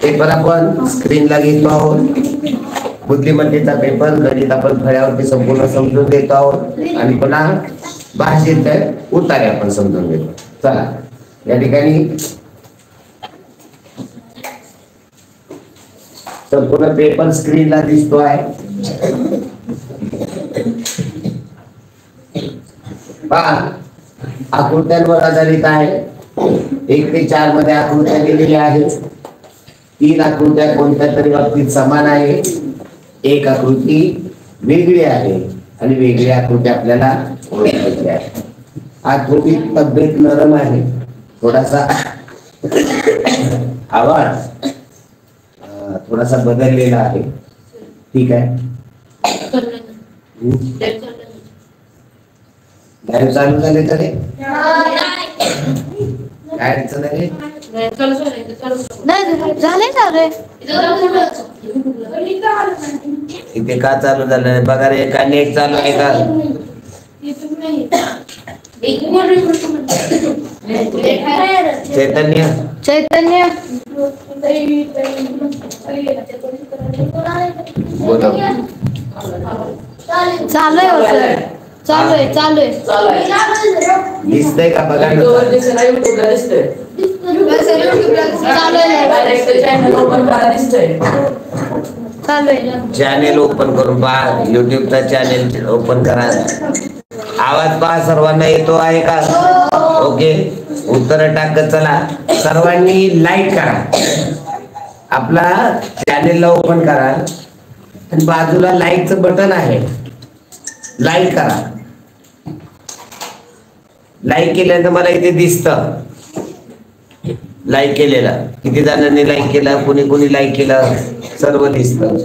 Paper आपण स्क्रीनला घेतो आहोत. बुद्धिमत्तेचा पेपर गणित आपण फळ्यावरती संपूर्ण समजून देतो आहोत आणि पुन्हा भाषेत उतारे आपण समजून घेतो. चला या ठिकाणी संपूर्ण पेपर स्क्रीनला दिसतो आहे. पहा आकृत्यांवर आधारित आहे. 1 ते 4 मध्ये आकृत्या दिलेल्या आहेत. 3 आकृत्या कोणत्या तरी बाबतीत समान आहे. 1 आकृती वेगळी आहे आणि वेगळी आकृती आपल्याला ओळखायची आहे. आकृती तब्येत नरम आहे. थोडासा आवाज थोडासा बदललेला आहे. ठीक आहे. लाईव्ह चालू झाले तरी काय अडचण आहे? इथे का चालू झालं बघा रे. का नेट चालू आहे का? चैतन्य चैतन्य बोलो. चालू आहे. चालू आहे. दिसतंय का बघा. चॅनेल ओपन करून पहा. युट्यूबचा चॅनेल ओपन करा. आवाज पहा सर्वांना येतो आहे का? ओके. उत्तर टाकत चला. सर्वांनी लाईक करा. आपला चॅनेलला ओपन करा आणि बाजूला लाईकचं बटन आहे. लाईक करा. लाईक केल्यानंतर मला इथे दिसतं लाईक केलेलं. किती जणांनी लाईक केलं, कोणी कोणी लाईक केलं सर्व दिसतं.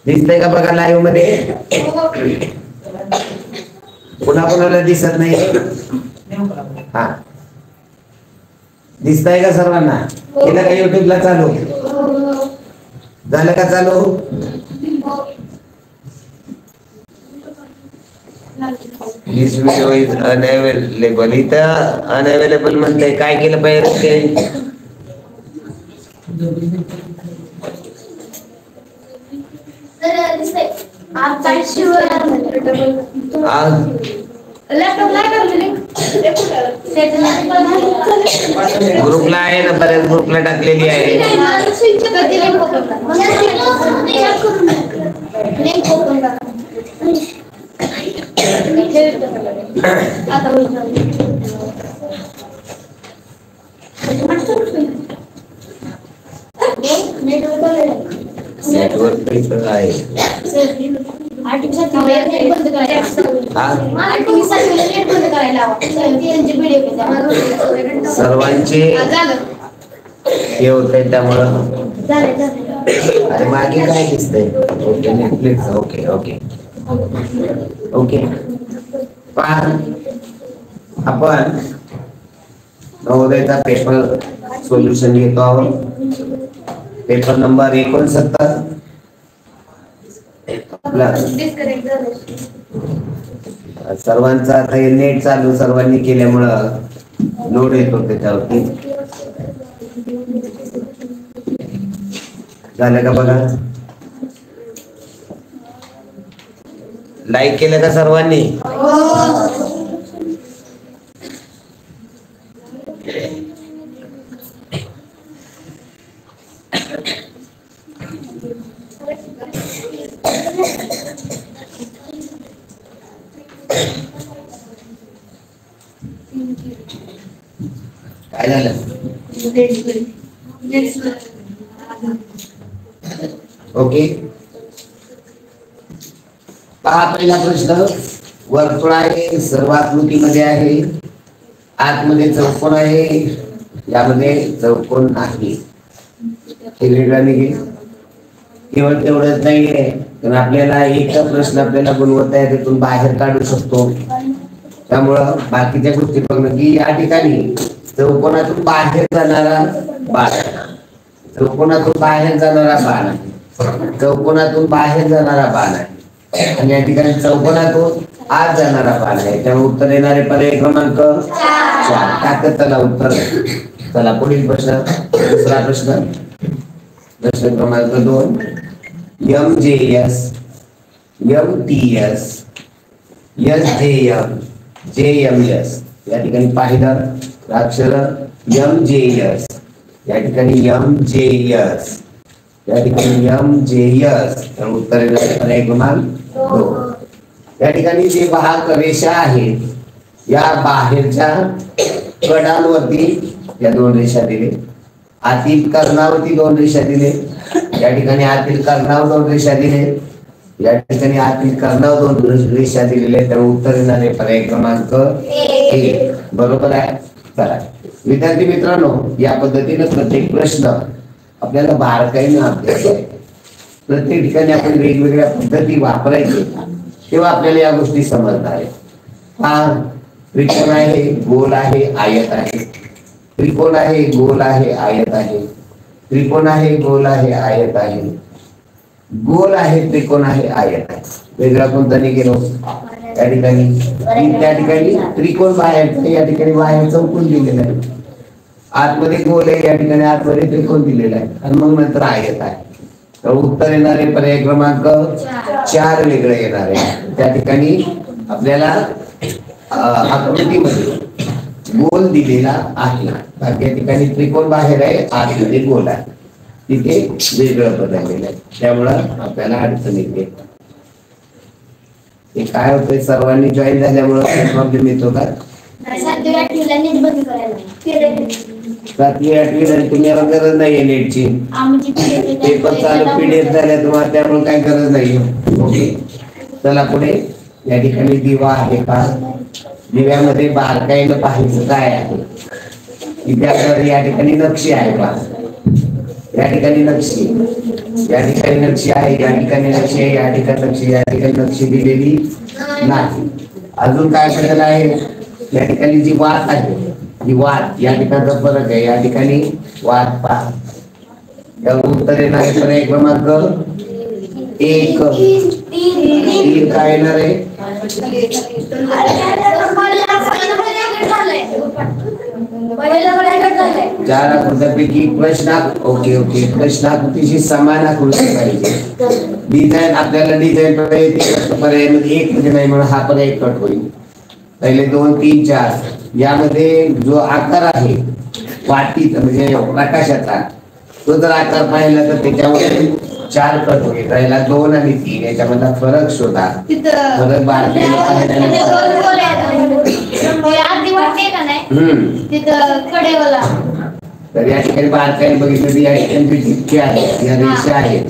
दिसतंय का बघा लाईव्ह मध्ये. पुन्हा कोणाला दिसत नाही. हा दिसतंय का सर्वांना? केलं का युट्यूबला चालू? झालं का चालू? दिस व्हिडिओ इज अनअवेलेबल. इथं अनअवेलेबल म्हणते. काय केलं पाहिजे ते? ग्रुपला आहे ना, बऱ्याच ग्रुपला टाकलेली आहे. नेटवर्क आहे. सर्वांचे हे होतंय त्यामुळं. अरे मागे काय दिसतंय? Okay Netflix. Okay okay okay. आपण नवोदयचा पेपर सोल्युशन घेतो आहोत. Paper number 69. सर्वांचा आता नेट चालू सर्वांनी केल्यामुळं लोड येतो त्याच्यावरती. झालं का बघा? लाईक केलं का सर्वांनी? काय झालं? ओके. पहा पहिला प्रश्न. वर्तुळ आहे. सर्व आकृतीमध्ये आहे. आतमध्ये चौकोन आहे. यामध्ये चौकोन नाही. हे वेगळं निघेल. केवळ तेवढंच नाहीये तर आपल्याला एक प्रश्न आपल्याला गुणवत्ता आहे त्यातून बाहेर काढू शकतो. त्यामुळं बाकीच्या गोष्टी बघणं की या ठिकाणी चौकोनातून बाहेर जाणारा बाण, चौकोनातून बाहेर जाणारा बाण, चौकोनातून बाहेर जाणारा बाण आहे. आणि या ठिकाणी चौकोनातून आत जाणारा पान आहे, त्यामुळे उत्तर येणारे पर्याय क्रमांक 4. टाकत चला उत्तर. चला पुढील प्रश्न. दुसरा प्रश्न. प्रश्न क्रमांक 2. MJS, MTS, SJM, JMS या ठिकाणी पाहिलं अक्षर MJS, या ठिकाणी MJS, या ठिकाणी MJS. तर उत्तर येणार पर्याय क्रमांक 2. या ठिकाणी जे वाहक रेषा आहेत या बाहेरच्या कडांवरती या 2 रेषा दिले, आतील कर्णावरती 2 रेषा दिले, या ठिकाणी आतील कर्णावर 2 रेषा दिले, या ठिकाणी आतील कर्णावर 2 रेषा दिलेले. त्यामुळे उत्तर येणारे पर्याय क्रमांक 1 बरोबर आहे. चला विद्यार्थी मित्रांनो, या पद्धतीने प्रत्येक प्रश्न आपल्याला बारकाईने अभ्यासायचा आहे. प्रत्येक ठिकाणी आपण वेगवेगळ्या पद्धती वापरायचे, तेव्हा आपल्याला या गोष्टी समजणार आहे. हा त्रिकोण आहे, गोल आहे, आयत आहे. त्रिकोण आहे, गोल आहे, आयत आहे. त्रिकोण आहे, गोल आहे, आयत आहे. गोल आहे, त्रिकोण आहे, आयत आहे. वेगळा कोणता नाही गेलो या ठिकाणी. त्या ठिकाणी त्रिकोण बाहेर, या ठिकाणी बाहेर चौकोन दिलेला आहे. आतमध्ये गोल आहे, या ठिकाणी आतमध्ये त्रिकोण दिलेला आहे, आणि मग नंतर आयत आहे. तर उत्तर येणारे पर्याय क्रमांक 4 वेगळे येणार आहे. त्या ठिकाणी आपल्याला आकृतीमध्ये गोल दिलेला आहे, त्या ठिकाणी त्रिकोण बाहेर आहे, आतमध्ये गोल आहे, तिथे वेगळं बदललेलं आहे. त्यामुळं आपल्याला अडचण येते. हे काय होतंय, सर्वांनी जॉईन झाल्यामुळं प्रॉब्लेम येतो का? 7वी 8वीला नीट बंद करायला. 7वी 8वी तुम्हाला गरज नाहीये नेटची. पेपर चालू PDF झाल्या तुम्हाला, त्यामुळे काय गरज नाही. ओके चला पुढे. या ठिकाणी दिवा आहे का? दिव्यामध्ये बारकाईनं पाहायचं काय आहे. इथे या ठिकाणी नक्षी आहे का? या ठिकाणी नक्षी, या ठिकाणी नक्षी आहे, या ठिकाणी नक्षी आहे, या ठिकाणी नक्षी, या ठिकाणी नक्षी दिलेली नाही. अजून काय केलेलं आहे, या ठिकाणी जी वात आहे, ही वात, या ठिकाणचा फरक आहे. या ठिकाणी वात पहा. या उत्तर येणार आहे पर्याय क्रमांक 1. 3 काय येणार आहे? 4 आकृत्यांपैकी ओके ओके प्रश्नाकृतीशी समान आकृती पाहिजे. डिझाईन आपल्याला डिझाईन पर्यायामध्ये 1 म्हणजे नाही म्हणून हा पर्याय कट होईल. पहिले 2 3 4 यामध्ये जो आकार आहे वाटीचा म्हणजे प्रकाशाचा, तो जर आकार पाहिला तर त्याच्यामध्ये 4 कट होईल. राहिला 2 आणि 3 याच्यामधला फरक शोधा. फरक बारकाईने तर या ठिकाणी बारकाईने बघितलं तर या ठिकाणी ठिपके आहेत, या रेषा आहेत,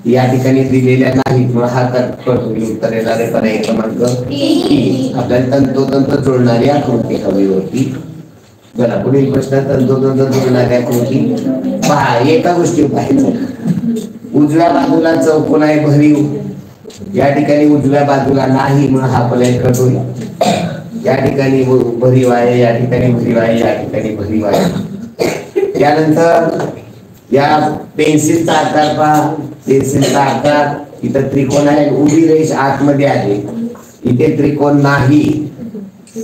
या ठिकाणी दिलेल्या नाहीत, मग हा कट होईल. उत्तर येणारे पर्याय क्रमांक 3. आपल्याला तंतोतंत जोडणारी आकृती हवी होती. चला पुढील प्रश्न. तंतोतंत जोडणारी आकृती पहा. एका गोष्टी पाहायचं, उजव्या बाजूला चौकोन आहे भरीव, या ठिकाणी उजव्या बाजूला नाही म्हणून हा पर्याय कट होईल. या ठिकाणी भरीव आहे, या ठिकाणी भरीव आहे, या ठिकाणी भरीव आहे. त्यानंतर या पेन्सिलचा आकार पहा. पेन्सिलचा आकार इथं त्रिकोण आहे, उभी रेष आतमध्ये आहे, इथे त्रिकोण नाही.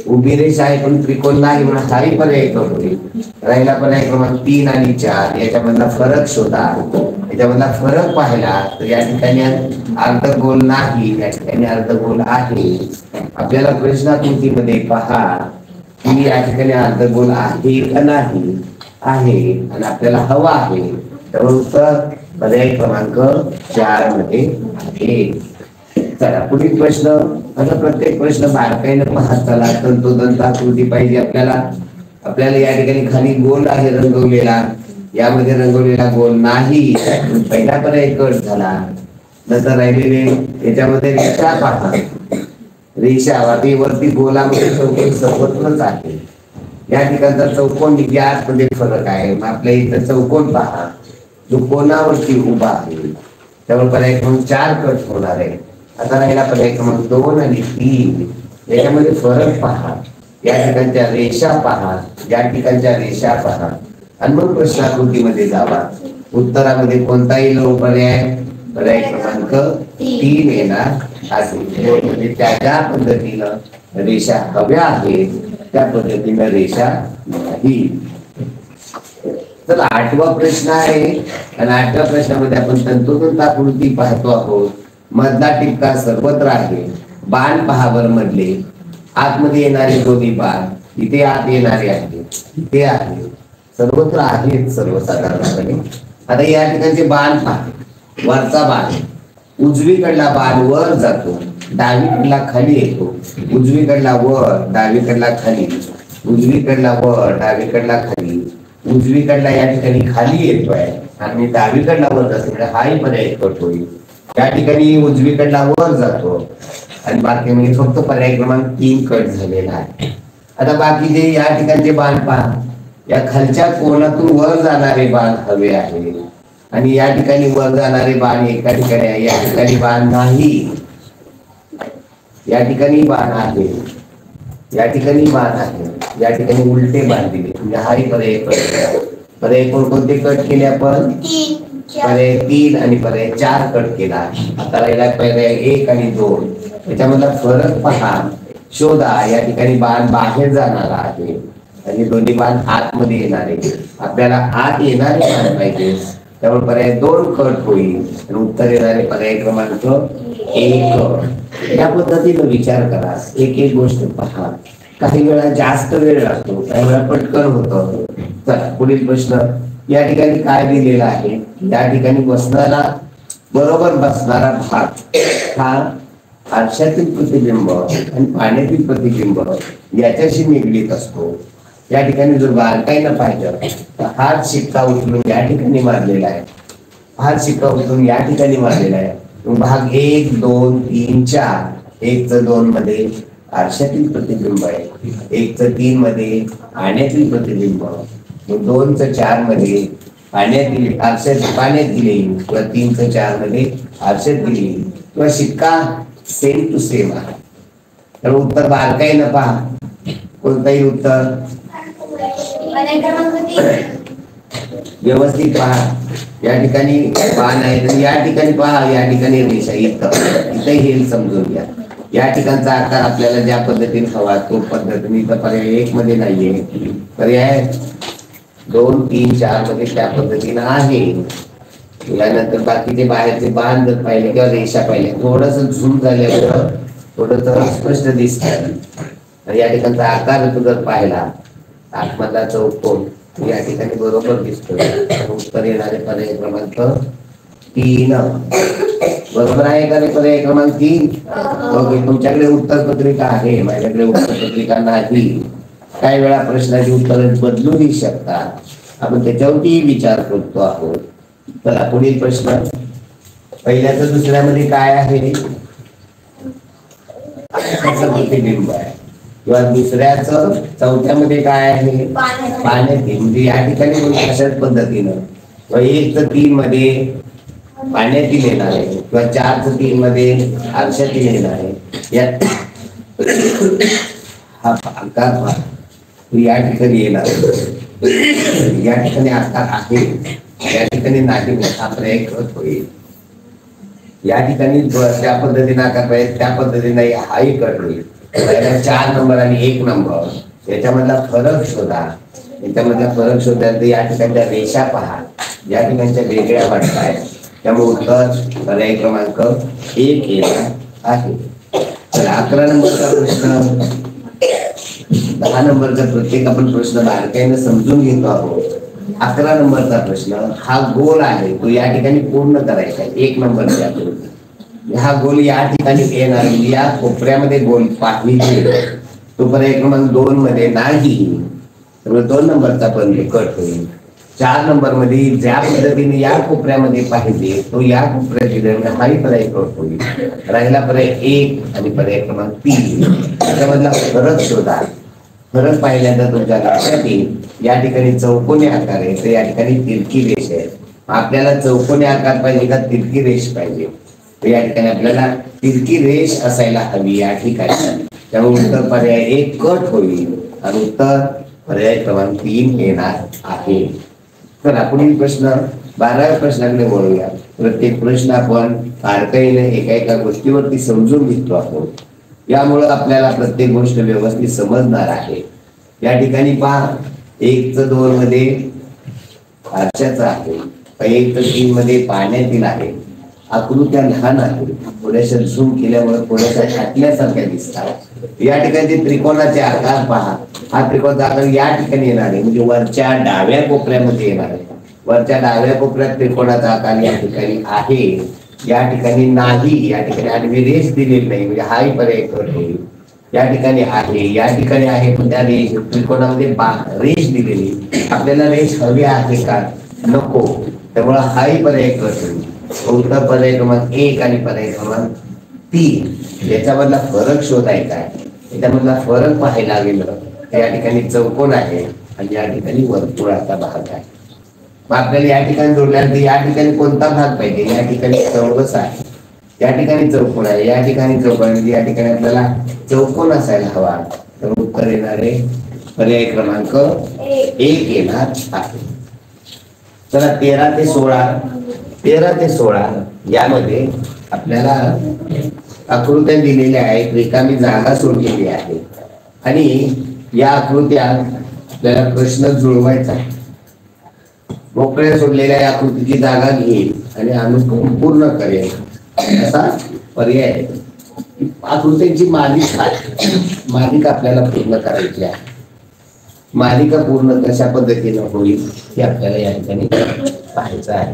उभी रेष आहे पण त्रिकोण नाही म्हणून हाही पर्याय कट होईल. राहिला पर्याय क्रमांक 3 आणि 4 याच्यामधला फरक शोधा. याच्यामधला फरक पाहिला तर या ठिकाणी अर्धगोल नाही, या ठिकाणी अर्धगोल आहे. आपल्याला प्रश्नाकृतीमध्ये पहा की या ठिकाणी अर्धगोल आहे का नाही, आहे आणि आपल्याला हवा आहे. त्यामुळे उत्तर पर्याय क्रमांक 4 मध्ये आहे. चला पुढील प्रश्न. आता प्रत्येक प्रश्न बारकाईने पाहत चला. तंतोतंत आकृती पाहिजे आपल्याला. आपल्याला या ठिकाणी खाली गोल आहे रंगवलेला, यामध्ये रंगवलेला गोल नाही, पहिला पर्याय कट झाला. नंतर राहिलेले याच्यामध्ये रेषा पहा. रेषा वरती गोलामध्ये चौकोन सर्वत्रच आहे. या ठिकाणचा चौकोन मध्ये फरक आहे. मग आपल्या इथं चौकोन पहा जो कोणावरती उभा आहे, त्यामुळे पर्याय क्रमांक 4 कट होणार आहे. आता राहिला पर्याय क्रमांक 2 आणि 3 याच्यामध्ये फरक पहा. या ठिकाणच्या रेषा पहा, या ठिकाणच्या रेषा पहा आणि मग प्रश्नाकृतीमध्ये जावा. उत्तरामध्ये कोणताही पर्याय पर्याय क्रमांक 3 येणार आहे. म्हणजे त्या ज्या पद्धतीनं रेषा हव्या आहेत त्या पद्धतीनं रेषा नाही. तर 8वा प्रश्न आहे आणि 8व्या प्रश्नामध्ये आपण तंतोतंत आकृती पाहतो आहोत. मधला टिपका सर्वत्र आहे. बाण पहा बरं मधले आतमध्ये येणारे दोन्ही बाण इथे आत येणारे आहेत, इथे आहे, सर्वत्र आहेत सर्वसाधारणपणे. आता या ठिकाणचे बाण पहा. वरचा बाण उजवीकडला बाण वर जातो, डावीकडला खाली येतो, उजवीकडला वर डावीकडला खाली, उजवीकडला वर डावीकडला खाली, उजवीकडला या ठिकाणी खाली येतोय आणि डावीकडला वर जातो. हाही पर्याय कट होईल. या ठिकाणी उजवीकडला वर जातो आणि बाकी म्हणजे फक्त पर्याय क्रमांक 3 कट झालेला आहे. आता बाकीचे या ठिकाणचे बाण पहा. या खालच्या कोणातून वर जाणारे बाण हवे आहे आणि या ठिकाणी वर जाणारे बाण एका ठिकाणी आहे, या ठिकाणी बाण नाही, या ठिकाणी बाण आहे, या ठिकाणी बाण आहे, या ठिकाणी उलटे बाण दिले. म्हणजे हाही पर्याय कट. पर्याय कोणते कट केले आपण? पर्याय 3 आणि पर्याय 4 कट केला. आता राहिला पर्याय 1 आणि 2. त्याच्यामधला फरक पहा, शोधा. या ठिकाणी बाण बाहेर जाणारा आहे आणि दोन्ही बाण आतमध्ये येणारे. आपल्याला आत येणारे बाण पाहिजे, त्यामुळे पर्याय 2 कट होईल आणि उत्तर येणारे पर्याय क्रमांक 1. या पद्धतीने विचार करा. एक गोष्ट पहा. काही वेळा जास्त वेळ लागतो, काही वेळा पटकन होतं. चला पुढील प्रश्न. या ठिकाणी काय दिलेला आहे? या ठिकाणी बसणारा बरोबर बसणारा भाग हा आरशातील प्रतिबिंब आणि पाण्यातील प्रतिबिंब याच्याशी निगडीत असतो. या ठिकाणी जर बारकाईनं पाहिजे तर हात शिक्का उचलून या ठिकाणी मारलेला आहे, हात शिक्का उचलून या ठिकाणी मारलेला आहे. भाग 1, 2, 3, 4. 1च 2 मध्ये आरशातील प्रतिबिंब आहे, 1च 3 मध्ये पाण्यातील प्रतिबिंब, 2च 4 मध्ये पाण्यातील आरशात पाण्यात दिले किंवा 3च 4 मध्ये आरशात दिले किंवा शिक्का सेम टू सेम आहे. तर उत्तर बारकाईनं पहा. कोणतंही उत्तर व्यवस्थित पहा. या ठिकाणी बाण आहे, या ठिकाणी पहा, या ठिकाणी रेषा, इथं हे समजून घ्या. या ठिकाणचा आकार आपल्याला ज्या पद्धतीने हवा तो पद्धतीने इथं पर्याय 1 मध्ये नाहीये, पर्याय 2, 3, 4 मध्ये त्या पद्धतीनं आहे. यानंतर बाकीचे बाहेरचे बाण जर पाहिले किंवा रेषा पाहिल्या थोडस झूम झाल्यावर थोडस स्पष्ट दिसत. या ठिकाणचा आकार जर पाहिला आतमधला चौकोन या ठिकाणी बरोबर दिसतो. उत्तर येणारे पर्याय क्रमांक 3. बरोबर आहे का? पर्याय क्रमांक 3. ओके. तुमच्याकडे उत्तर पत्रिका आहे, माझ्याकडे उत्तर पत्रिका नाही. काही वेळा प्रश्नाची उत्तर बदलूही शकतात. आपण त्याच्यावरती विचार करतो आहोत. चला पुढील प्रश्न. पहिल्याच दुसऱ्यामध्ये काय आहे? प्रतिबिंब आहे. किंवा दुसऱ्याच चौथ्यामध्ये काय आहे? पाण्यातील. म्हणजे या ठिकाणी अशाच पद्धतीनं 1च 3 मध्ये पाण्यातील येणार आहे किंवा 4च 3 मध्ये आरशातील येणार आहे. यात हा आकार या ठिकाणी येणार, या ठिकाणी आकार आहे, या ठिकाणी नाही. हा प्रयोग होईल. या ठिकाणी त्या पद्धतीने आकार पाहिजे त्या पद्धतीने हाही कट होईल. 4 नंबर आणि 1 नंबर याच्यामधला फरक शोधा. याच्यामधला फरक शोधल्यानंतर या ठिकाणच्या रेषा पहा, या ठिकाणच्या वेगळ्या वाटतात. त्यामुळे उत्तर पर्याय क्रमांक 1 येणार आहे. तर 11 नंबरचा प्रश्न. 10 नंबरचा प्रत्येक आपण प्रश्न बारकाईने समजून घेतो आहोत. 11 नंबरचा प्रश्न हा गोल आहे, तो या ठिकाणी पूर्ण करायचा आहे. 1 नंबरच्या आकृती हा गोल या ठिकाणी येणार, या कोपऱ्यामध्ये गोल पाहिजे. तो पर्याय क्रमांक 2 मध्ये नाही, त्यामुळे 2 नंबरचा पण कट होईल. 4 नंबर मध्ये ज्या पद्धतीने या कोपऱ्यामध्ये पाहिजे तो या कोपऱ्याची हाही पर्याय कट होईल. राहिला पर्याय 1 आणि पर्याय क्रमांक 3. त्याच्यामधला फरक शोधा. फरक पाहिल्यानंतर तुमच्या लक्षात येईल. या ठिकाणी चौकोनी आकार आहे तर या ठिकाणी तिरकी रेष आहे. आपल्याला चौकोनी आकार पाहिजे का तिरकी रेष पाहिजे? तर या ठिकाणी आपल्याला तिरकी रेष असायला हवी या ठिकाणी. त्यामुळे उत्तर पर्याय 1 कट होईल आणि उत्तर पर्याय क्रमांक 3 येणार आहे. तर पुढील प्रश्न 12व्या प्रश्नाकडे वळूया. प्रत्येक प्रश्न आपण बारकाईने एका एका गोष्टीवरती समजून घेतो आपण. यामुळं आपल्याला प्रत्येक गोष्ट व्यवस्थित समजणार आहे. या ठिकाणी पहा 1:2 मध्ये आरशाचं आहे, 1:3 मध्ये पाण्यातील आहे. आकृत्या लहान आहेत, थोड्याशा झूम केल्यामुळे थोड्याशा छाटल्यासारख्या दिसतात. या ठिकाणी त्रिकोणाचे आकार पहा. हा त्रिकोणाचा आकार या ठिकाणी येणार आहे, म्हणजे वरच्या डाव्या कोपऱ्यामध्ये येणार आहे. वरच्या डाव्या कोपऱ्यात त्रिकोणाचा आकार या ठिकाणी आहे, या ठिकाणी नाही. या ठिकाणी आडवी रेष दिलेली नाही, म्हणजे हाही पर्याय कट होईल. या ठिकाणी आहे, या ठिकाणी आहे, पण त्या रेष त्रिकोणामध्ये रेष दिलेली. आपल्याला रेष हवी आहे का? नको. त्यामुळे हाही पर्याय कट होईल. उत्तर पर्याय क्रमांक 1 आणि पर्याय क्रमांक 3 याच्यामधला फरक शोधायचा आहे. याच्यामधला फरक पाहायला गेलं या ठिकाणी चौकोन आहे आणि या ठिकाणी वर्तुळाचा भाग आहे. मग आपल्याला या ठिकाणी जोडल्यानंतर या ठिकाणी कोणता भाग पाहिजे? या ठिकाणी चौरस आहे, या ठिकाणी चौकोन आहे, या ठिकाणी चौकोन आहे, या ठिकाणी आपल्याला चौकोन असायला हवा. तर उत्तर येणारे पर्याय क्रमांक 1 येणार आहे. चला 13 ते 16 यामध्ये आपल्याला आकृत्या दिलेल्या आहेत, रिकामी जागा सोडलेली आहे आणि या आकृत्या आपल्याला प्रश्न जुळवायचा आहे. मोकळ्या सोडलेल्या या आकृतीची जागा घेईल आणि अनुक्रम पूर्ण करेल असा पर्याय आहे. आकृत्यांची मालिका आपल्याला पूर्ण करायची आहे. मालिका पूर्ण कशा पद्धतीने होईल हे आपल्याला या ठिकाणी पाहायचं आहे.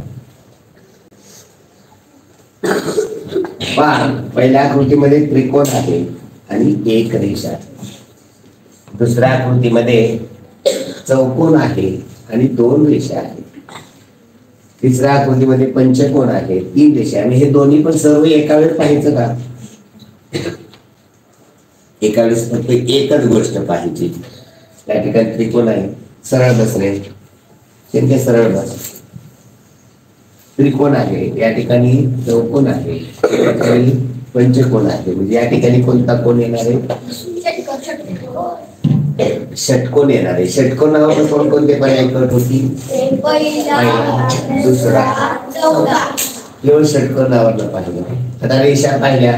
पहिल्या आकृतीमध्ये त्रिकोण आहे आणि एक रेषा आहे. दुसऱ्या आकृतीमध्ये चौकोन आहे आणि 2 रेषा आहेत. तिसऱ्या आकृतीमध्ये पंचकोन आहे, 3 रेषा. आणि हे दोन्ही पण सर्व एका वेळेस पाहायचं का? एका वेळेस फक्त एकच गोष्ट पाहिजे. या ठिकाणी त्रिकोण आहे, सरळ बस रे, त्यांचे सरळ बस. त्रिकोण आहे, या ठिकाणी चौकोन आहे, या ठिकाणी पंचकोन आहे. म्हणजे या ठिकाणी कोणता कोण येणार आहे? षटकोन येणार आहे. षटकोनावर कोणकोणते पर्याय कट होतील? दुसरा, केवळ षटकोनावर पाहिलं. आता रेषा पाहिल्या.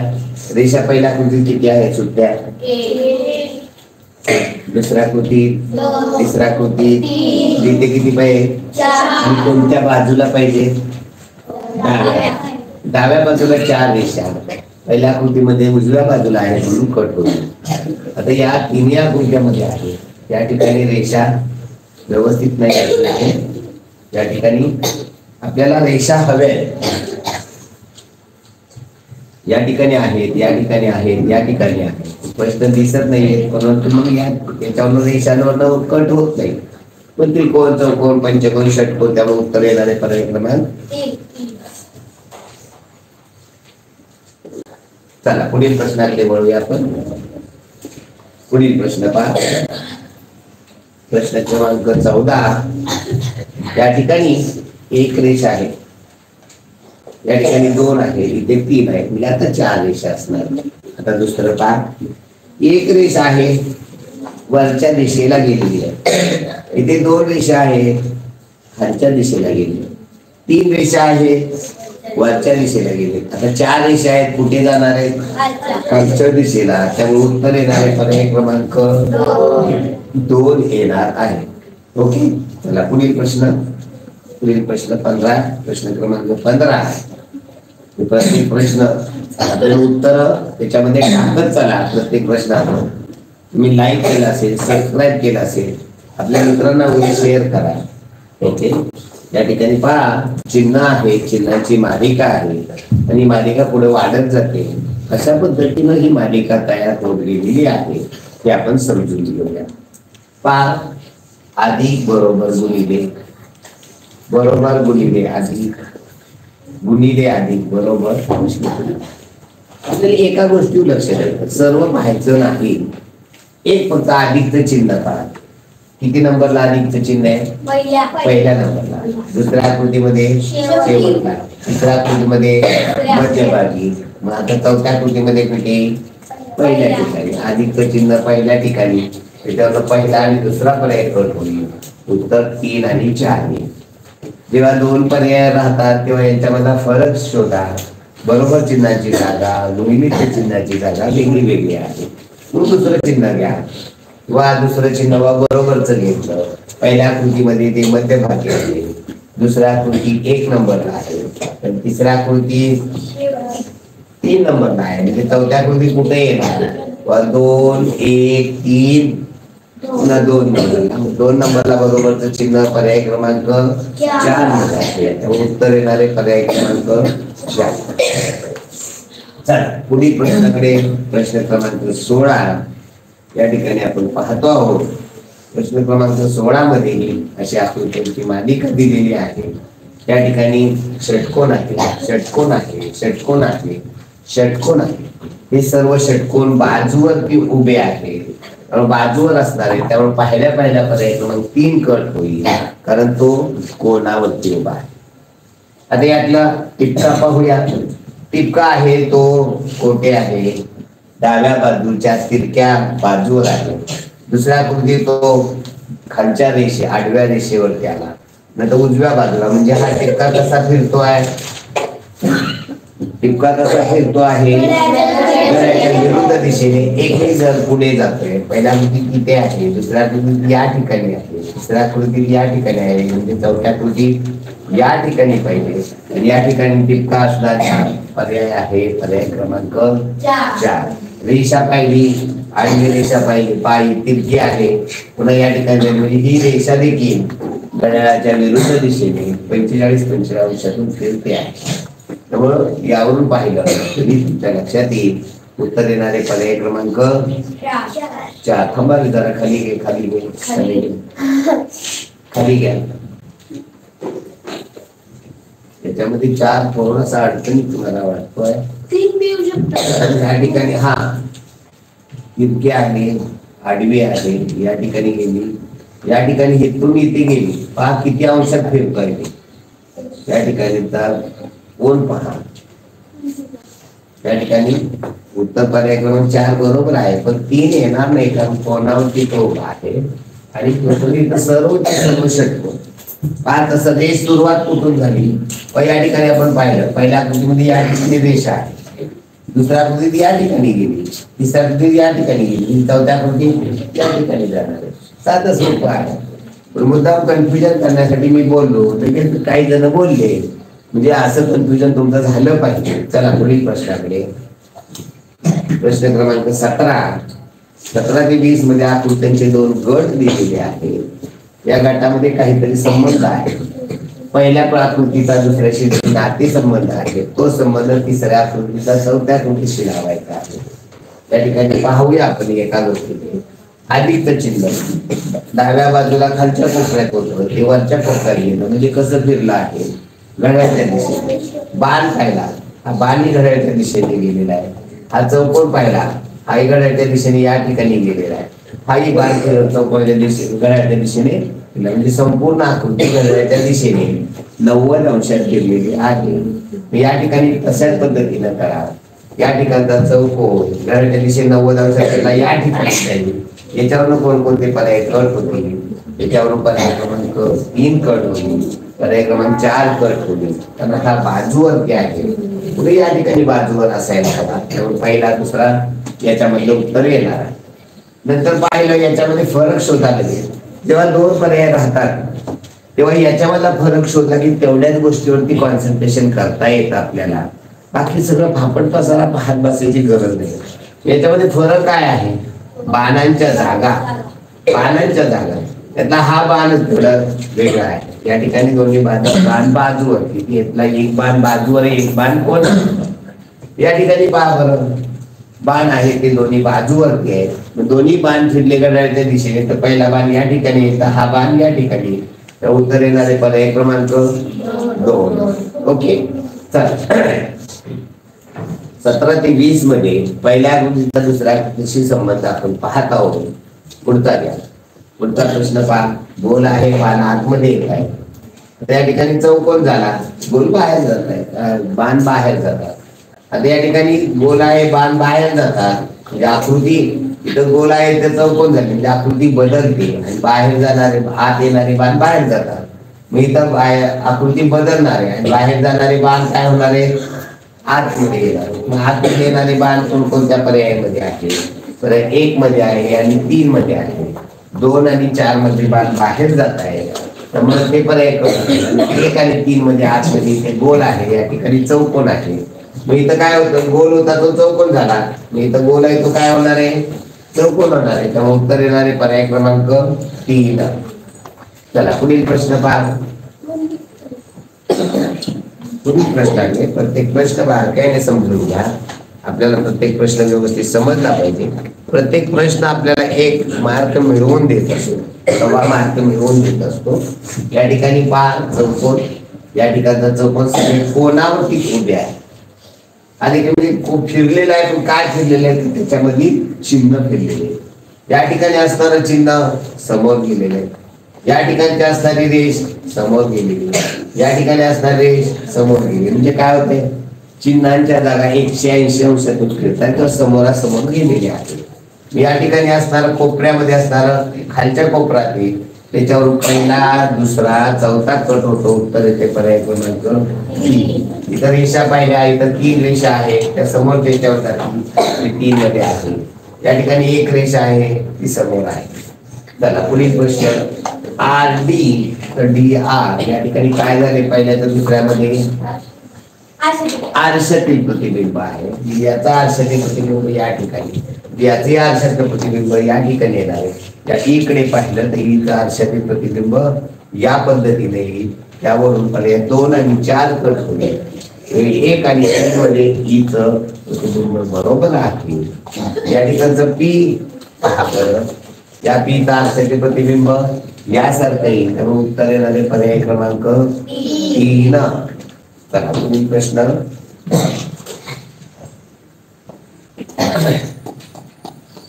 रेषा पहिल्या कृती किती आहे? सुट्ट्या. दुसऱ्या कृतीत, तिसऱ्या कृतीत जिथे किती पाहिजे आणि कोणत्या बाजूला पाहिजे? डाव्या बाजूला 4 रेषा. पहिल्या कृतीमध्ये उजव्या बाजूला आहे म्हणून कट होईल. आता या तिन्ही आकृत्यामध्ये आहे, या ठिकाणी रेषा व्यवस्थित नाही आहे. या ठिकाणी आपल्याला रेषा हव्या आहेत. या ठिकाणी आहेत, या ठिकाणी आहेत, या ठिकाणी आहेत. स्पष्ट दिसत नाहीये, परंतु मग याच्यावर रेषांवर कट होत नाही. पण त्रिकोण, चौकोन, पंचकोन, षटकोन, त्यामुळे उत्तर येणारे पर्याय क्रमांक 1. चला पुढील प्रश्नाकडे वळूया आपण. पुढील प्रश्न पहा. प्रश्न क्रमांक 14. या ठिकाणी एक रेषा आहे, या ठिकाणी 2 आहे, इथे 3 आहे, म्हणजे आता 4 रेषा असणार. आता दुसरं पहा. एक रेषा आहे, वरच्या दिशेला गेलेली आहे. इथे 2 रेषा आहे, खालच्या दिशेला गेलेली. 3 रेषा आहे, वरच्या दिशेला गेले. आता 4 रेषा आहेत, कुठे जाणार आहेत? खालच्या दिशेला. त्यामुळे उत्तर येणार आहे पर्याय क्रमांक 2 येणार आहे. ओके. चला पुढील प्रश्न 15. प्रश्न क्रमांक 15. प्रत्येक प्रश्न उत्तर त्याच्यामध्ये टाकत चला. प्रत्येक प्रश्नावर तुम्ही लाईक केला असेल, सबस्क्राईब केला असेल, आपल्या मित्रांना शेअर करा. ओके. या ठिकाणी पहा, चिन्ह आहे, चिन्हाची मालिका आहे आणि मालिका पुढे वाढत जाते. अशा पद्धतीनं ही मालिका तयार होत गेलेली आहे, ते आपण समजून घेऊया. पहा, अधिक बरोबर गुणिले, बरोबर गुणिले अधिक, गुणिले अधिक बरोबर. आपल्याला एका गोष्टीवर लक्ष द्यायचं, सर्व पाहायचं नाही. एक फक्त अधिकचं चिन्ह पहा. किती नंबरला अधिकचं चिन्ह आहे? पहिल्या नंबरला. दुसऱ्या आकृतीमध्ये शेवटला. तिसऱ्या आकृतीमध्ये मध्यभागी. मग आता चौथ्या आकृतीमध्ये कुठे? पहिल्या ठिकाणी. अधिकचं चिन्ह पहिल्या ठिकाणी. त्याच्यावर पहिला आणि दुसरा पर्याय कट होईल. उत्तर 3 आणि 4. जेव्हा दोन पर्याय राहतात तेव्हा यांच्यामधला फरक शोधा. बरोबर चिन्हाची जागा, निमित्त चिन्हाची जागा वेगळी वेगळी आहे. मग दुसरं चिन्ह घ्या किंवा दुसरं चिन्ह बरोबरच घेतलं. पहिल्या कृतीमध्ये ते मध्यभागी आहे, दुसऱ्या कृती 1 नंबरला आहे, तर तिसऱ्या कृती 3 नंबरला आहे. म्हणजे चौथ्या कृती कुठे येणार? 2 1 3 पुन्हा 2 नंबरला. 2 नंबरला बरोबरच चिन्ह पर्याय क्रमांक 4 मध्ये. उत्तर येणारे पर्याय क्रमांक 4. चला पुढील प्रश्नाकडे. प्रश्न क्रमांक 16 या ठिकाणी आपण पाहतो आहोत. प्रश्न क्रमांक 16 मध्ये अशी आकृत्यांची मालिका दिलेली आहे. या ठिकाणी षटकोन आहे, षटकोन आहे, षटकोन आहे, षटकोन आहे. हे सर्व षटकोन बाजूवरती उभे आहेत. बाजूवर असणार आहे त्यामुळे पाहिल्या पर्याय क्रमांक 3 कट होईल, कारण तो कोणावरती उभा आहे. आता यातला टिपका पाहूया. टिपका आहे तो कोठे आहे? डाव्या बाजूच्या तिरक्या बाजूवर आहे. दुसऱ्या कृती तो खालच्या आडव्या रेषेवरती आला, नंतर उजव्या बाजूला. म्हणजे हा टिपका कसा फिरतो आहे? टिपका कसा फिरतो आहे? विरुद्ध दिशेने. एकही जर पुढे जातोय. पहिल्या कृती तिथे आहे, दुसऱ्या कृती या ठिकाणी आहे, तिसऱ्या कृती या ठिकाणी आहे, म्हणजे चौथ्या कृती या ठिकाणी पाहिजे. आणि या ठिकाणी टिपका असणारा पर्याय आहे पर्याय क्रमांक 4. रेषा पाहिली, आडवी रेषा पाहिली, पायी तिरकी आहे. पुन्हा या ठिकाणी म्हणजे ही रेषा देखील घड्याळाच्या विरुद्ध दिशेने 45 अंशातून फिरते आहे. त्यामुळं यावरून पाहिलं तरी तुमच्या लक्षात येईल उत्तर येणारे पर्याय क्रमांक 4. थांबा जरा खाली घे, खाली घे, खाली घे, खाली घ्या. त्याच्यामध्ये 4 थोडासा अडचणी तुम्हाला वाटतोय. या ठिकाणी हा तिरकी आहे, आडवी आहे, या ठिकाणी गेली, या ठिकाणी इथून इथे गेली. पहा किती अंशात फिरतोय. या ठिकाणी तर कोण पहा. या ठिकाणी उत्तर पर्याय क्रमांक 4 बरोबर आहे, पण 3 येणार नाही कारण कोणावरती तो उभा आहे. आणि सर्व षटकोन तसं रेष सुरुवात कुठून झाली? या ठिकाणी आपण पाहिलं पहिल्या कृतीमध्ये या ठिकाणी रेषा आहे, दुसऱ्या कृतीत या ठिकाणी गेली, तिसऱ्या कृतीत या ठिकाणी गेली, चौथ्या कृतीत या ठिकाणी जाणार आहे. साधं सोपं आहे. पण मुद्दाम कन्फ्युजन करण्यासाठी मी बोललो, लगेच काही जण बोलले, म्हणजे असं कन्फ्युजन तुमचं झालं पाहिजे. चला पुढील प्रश्नाकडे. प्रश्न क्रमांक 17 ते 20 मध्ये आकृत्यांचे 2 गट दिलेले आहेत. या गटामध्ये काहीतरी संबंध आहे. पहिल्या आकृतीचा दुसऱ्याशी नाते संबंध आहे, तो संबंध तिसऱ्या आकृतीचा चौथ्या कृतीशी लावायचा आहे. त्या ठिकाणी पाहूया आपण एका गोष्टीने. अधिकचं चिन्ह डाव्या बाजूला खालच्या कोपऱ्यात होतं, ते वरच्या कोपऱ्यात गेलं, म्हणजे कसं फिरलं आहे? घड्याळच्या दिशेने. बाण पाहिला, हा बाणी घड्याळच्या दिशेने गेलेला आहे. हा चौकोन पाहिला, हाही घड्याळच्या दिशेने या ठिकाणी गेलेला आहे. हाही बाण चौकोनाच्या दिशेने घड्याळच्या दिशेने, म्हणजे संपूर्ण आकृती घड्याळच्या दिशेने 90 अंशात फिरलेली आहे. या ठिकाणी तशाच पद्धतीनं करा. या ठिकाणचा चौकोन घड्याळच्या दिशेने 90 अंशात फिरला, या ठिकाणी जाईल. याच्यावरून कोणकोणते पर्याय कट होतील? याच्यावरून पर्याय क्रमांक 3 कट होईल, पर्याय क्रमांक 4 कट होईल, कारण हा बाजूवरती आहे. पुढे या ठिकाणी बाजूवर असायला हवा, त्यामुळे पहिला दुसरा याच्यामधलं उत्तर येणार आहे. नंतर पाहिलं याच्यामध्ये फरक शोधा लागेल. जेव्हा 2 पर्याय राहतात तेव्हा याच्यामधला फरक शोधला की तेवढ्याच गोष्टीवरती कॉन्सन्ट्रेशन करता येतं आपल्याला. बाकी सगळं फापट पसारा पाहत बसायची गरज नाही. याच्यामध्ये फरक काय आहे? बाणांच्या जागा. बाणांच्या जागा त्यातला हा बाण थोडं वेगळा आहे. या ठिकाणी दोन्ही बाण बाजूवरती घेतला, एक बाण बाजूवर, एक बाण कोण. या ठिकाणी पहा बरं, बाण आहे ते दोन्ही बाजूवरती आहेत. दोन्ही बाण फिरले घड्याळच्या दिशेने, तर पहिला बाण या ठिकाणी येतं, हा बाण या ठिकाणी. तर उत्तर येणारे पर्याय क्रमांक 2. ओके चला. 17 ते 20 मध्ये पहिल्या कृतीचा दुसऱ्या कृतीशी संबंध आपण पाहत आहोत. पुढचा घ्या. पुढचा प्रश्न पहा. गोल आहे, बाण आतमध्ये येत आहे. त्या ठिकाणी चौकोन झाला, गोल बाहेर जात आहे, बाण बाहेर जातात. आता या ठिकाणी गोल आहे, बाण बाहेर जातात, म्हणजे आकृती इथं गोल आहे तर चौकोन झाली, म्हणजे आकृती बदलते आणि बाहेर जाणारे आत येणारे बाण बाहेर जातात. मग इथं आकृती बदलणार आहे आणि बाहेर जाणारे बाण काय होणार आहे, आतमध्ये येणार. मग आतमध्ये येणारे बाण कोणत्या पर्यायामध्ये आहे, तर 1 मध्ये आहे आणि 3 मध्ये आहे. 2 आणि 4 मध्ये बाण बाहेर जात आहे, त्यामुळे ते पर्याय करून 1 आणि 3 मध्ये आतमध्ये इथे गोल आहे, या ठिकाणी चौकोन आहे. मग इथं काय होतं, गोल होता तो चौकोन झाला. मग इथं गोल आहे तो काय होणार आहे, चौकोन होणार आहे. त्यामुळे उत्तर येणारे पर्याय क्रमांक 3. चला पुढील प्रश्न पहा. पुढील प्रश्न आहे, प्रत्येक प्रश्न बारकाईने समजून घ्या. आपल्याला प्रत्येक प्रश्न व्यवस्थित समजला पाहिजे. प्रत्येक प्रश्न आपल्याला 1 मार्क मिळवून देत असतो, 1.25 मार्क मिळवून देत असतो. या ठिकाणी पहा चौकोन, या ठिकाणचा चौकोन सगळे कोणावरती उभे आहे. आणि म्हणजे खूप फिरलेला आहे, पण काय फिरलेलं आहे, त्याच्यामध्ये चिन्ह फिरलेले आहे. या ठिकाणी असणारं चिन्ह समोर गेलेलं आहे, या ठिकाणी असणारी रेष समोर गेलेली, या ठिकाणी असणारी रेष समोर गेली. म्हणजे काय होते, चिन्हांच्या जागा 180 अंशातून फिरतात किंवा समोरासमोर गेलेले आहे. या ठिकाणी असणारं कोपऱ्यामध्ये असणारं खालच्या कोपऱ्यात त्याच्यावर पहिला, दुसरा, चौथा कट होतो. उत्तर येते पर्याय क्रमांक 3. इतर रेषा पाहिल्या, इतर 3 रेषा आहे, त्या समोर त्याच्यावर जातील 3 मध्ये आहे. या ठिकाणी 1 रेषा आहे, ती समोर आहे. चला पुढील प्रश्न, RD तर DR या ठिकाणी काय झाले, पहिल्या तर दुसऱ्यामध्ये आरशातील प्रतिबिंब आहे. याचा आरशातील प्रतिबिंब या ठिकाणी, याचे आरशातील प्रतिबिंब या ठिकाणी येणार आहे. त्या इकडे पाहिलं तर हिचं आरशातील प्रतिबिंब या पद्धतीने येईल. त्यावरून पर्याय 2 आणि 4 कट होईल. 1 आणि 3 मध्ये हिचं प्रतिबिंब बरोबर आहे. या ठिकाणचं P पहा बरं, या P चा आरशातील प्रतिबिंब यासारखं येईल. त्यामुळे उत्तर येणारे पर्याय क्रमांक 3. चला पुढील प्रश्न,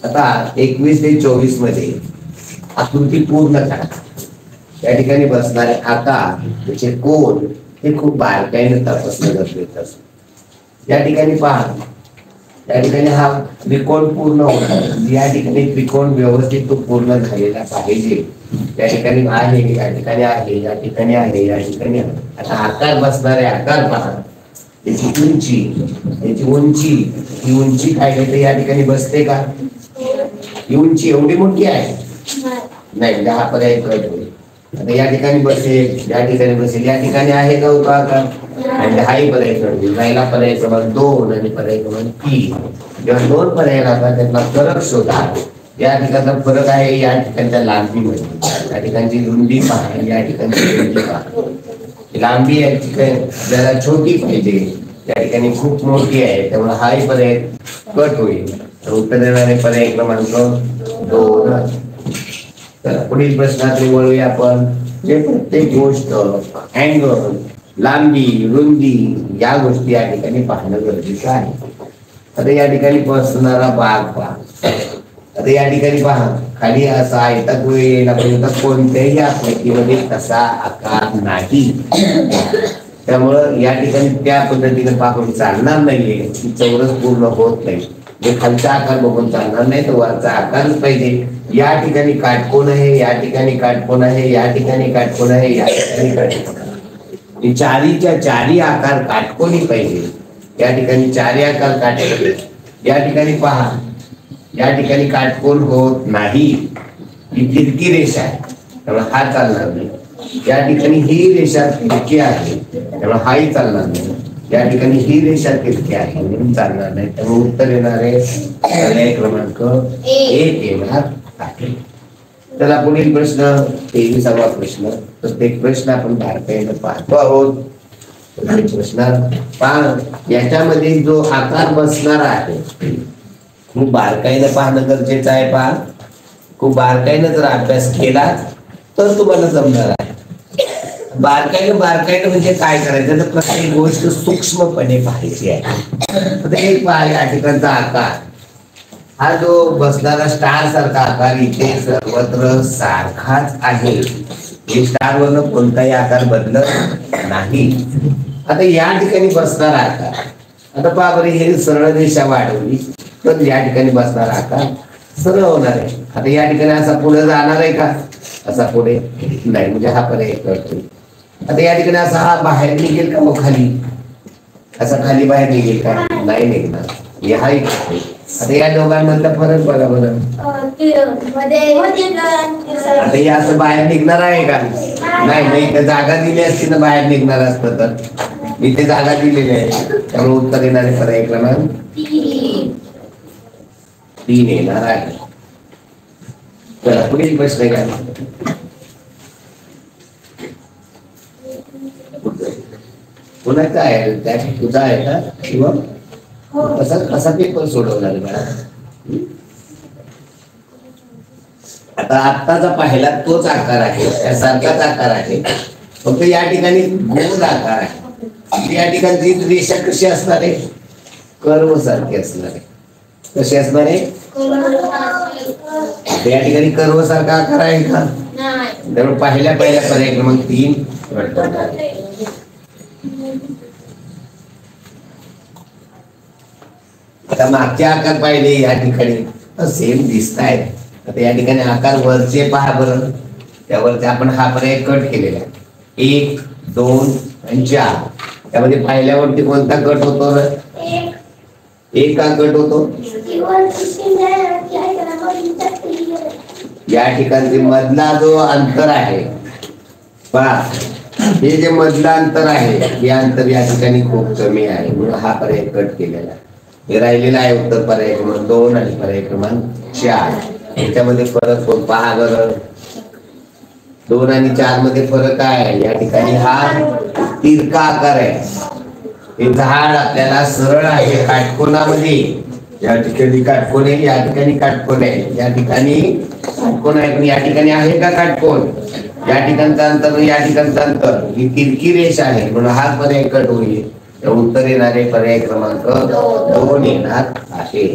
आता 21 ते 24 मध्ये आकृती पूर्ण करा. या ठिकाणी बसणारे आकार, त्याचे कोन हे खूप बारकाईने तपासणं गरजेचं असतं. या ठिकाणी पहा, या ठिकाणी हा त्रिकोण पूर्ण होणार, या ठिकाणी त्रिकोण व्यवस्थित तो पूर्ण झालेला पाहिजे. या ठिकाणी आहे, या ठिकाणी आहे, या ठिकाणी आहे, या ठिकाणी आहे. आता आकार बसणारे आकार पहा, त्याची उंची, त्याची उंची, ही उंची काय घेते, या ठिकाणी बसते का, ही उंची एवढी मोठी आहे नाही, म्हणजे हा पर्याय कट होईल. आता या ठिकाणी बसेल, या ठिकाणी बसेल, या ठिकाणी आहे का उभा आकार, आणि हाही पर्याय कट होईल. राहिला पर्याय क्रमांक 2 आणि पर्याय क्रमांक 3. जेव्हा 2 पर्याय राहतात त्यांना फरक शोधा. या ठिकाणचा फरक आहे या ठिकाणच्या लांबीमध्ये, या ठिकाणची रुंदी पहा, या ठिकाणची रुंदी पहा. लांबी या ठिकाणी जरा छोटी पाहिजे, या ठिकाणी खूप मोठी आहे, त्यामुळे हाही पर्याय कट होईल. तर उत्तर देणारे पर्याय क्रमांक 2. तर पुढील प्रश्नात वळूया आपण. जे प्रत्येक गोष्ट, अँगल, लांबी, रुंदी या गोष्टी या ठिकाणी पाहणं गरजेचं आहे. आता या ठिकाणी बसणारा भाग पहा. आता या ठिकाणी पहा, खाली असा आयताकृती यायला पाहिजे, तर कोणत्याही आकृतीमध्ये तसा आकार नाही. त्यामुळं या ठिकाणी त्या पद्धतीने पाहून चालणार नाहीये, की चौरस पूर्ण होत नाही. जे खालचा आकार बघून चालणार नाही, तर वरचा आकारच पाहिजे. या ठिकाणी काटकोन आहे, या ठिकाणी काटकोन आहे, या ठिकाणी काटकोन आहे, या ठिकाणी काटकोन आहे. चारीच्या चारी आकार काटकोनी पाहिजे. या ठिकाणी चारी आकार काटकोन. या ठिकाणी पहा, या ठिकाणी काटकोन होत नाही, ही तिरकी रेषा आहे, त्यामुळे हा चालणार नाही. या ठिकाणी ही रेषा तिरकी आहे, त्यामुळे हाही चालणार नाही. या ठिकाणी ही रेषा तिरकी आहे म्हणून चालणार नाही. त्यामुळे उत्तर येणारे पर्याय क्रमांक 1 येणार आहे. चला पुढील प्रश्न, 23वा प्रश्न. प्रत्येक प्रश्न आपण बारकाईने पाहतो आहोत. प्रश्न पहा, याच्यामध्ये जो आकार बसणार आहे खूप बारकाईने पाहणं गरजेचं आहे. पहा, खूप बारकाईने जर अभ्यास केला तर तुम्हाला जमणार आहे. बारकाईने म्हणजे काय करायचं, तर प्रत्येक गोष्ट सूक्ष्मपणे पाहायची आहे. तर एक पहा, या ठिकाणचा आकार, हा जो बसणारा स्टार सारखा आकार इथे सर्वत्र सारखाच आहे. हे स्टार वरनं कोणताही आकार बदलत नाही. आता या ठिकाणी बसणारा आकार, आता पहा बरे, हे सरळ रेषा वाढवली तर या ठिकाणी बसणारा आकार सरळ होणार आहे. आता या ठिकाणी असा पुढे जाणार आहे का, असा पुढे नाही, म्हणजे हा पर्याय करतो. आता या ठिकाणी असा हा बाहेर निघेल का मग खाली, असा खाली बाहेर निघेल का, नाही निघणार. हा एक आहे. आता या दोघांमधला फरक बघा बरं. आता हे असं बाहेर निघणार आहे का, नाही नाही. इथे जागा दिली असती ना बाहेर निघणार असतं तर, इथे जागा दिलेली आहे त्यामुळे उत्तर येणारे पर्याय क्रमांक 3 येणार आहे. चला पुढील प्रश्न काय, कुणाचा आहे त्या, तुझा आहे का किंवा कसा कसा पेपर सोडवणार मला. आता आत्ताचा पाहिला तोच आकार आहे, त्यासारखाच आकार आहे, फक्त या ठिकाणी गोल आकार आहे. या ठिकाणची रेषा कशी असणार आहे, कर्व सारखी असणार आहे. कशी असणार आहे, या ठिकाणी कर्व सारखा आकार आहे का, त्यामुळे पहिल्या पर्याय क्रमांक 3 वर्तवणार. आता मागचे आकार पाहिले या ठिकाणी सेम दिसत आहेत. आता या ठिकाणी आकार वरचे पहा बरं, त्यावरचे आपण हा पर्याय कट केलेला आहे. 1, 2 आणि 4. त्यामध्ये पहिल्यावरती कोणता कट होतो, एक का कट होतो, या ठिकाणी मधला जो अंतर आहे पहा, हे जे मधलं अंतर आहे हे अंतर या ठिकाणी खूप कमी आहे म्हणून हा पर्याय कट केलेला आहे. हे राहिलेला आहे उत्तर पर्याय क्रमांक 2 आणि पर्याय क्रमांक 4. याच्यामध्ये फरक कोण पहा बरं, 2 आणि 4 मध्ये फरक आहे. या ठिकाणी हा तिरका आकार आहे, हे झाड आपल्याला सरळ आहे काटकोनामध्ये, या ठिकाणी काटकोन आहे, या ठिकाणी काटकोन आहे, या ठिकाणी काटकोन आहे, पण या ठिकाणी आहे का काटकोन, या ठिकाणचं अंतर या ठिकाणचं अंतर, ही तिरकी रेष आहे म्हणून हा पर्याय कट होईल. उत्तर येणारे पर्याय क्रमांक 2 येणार आहे.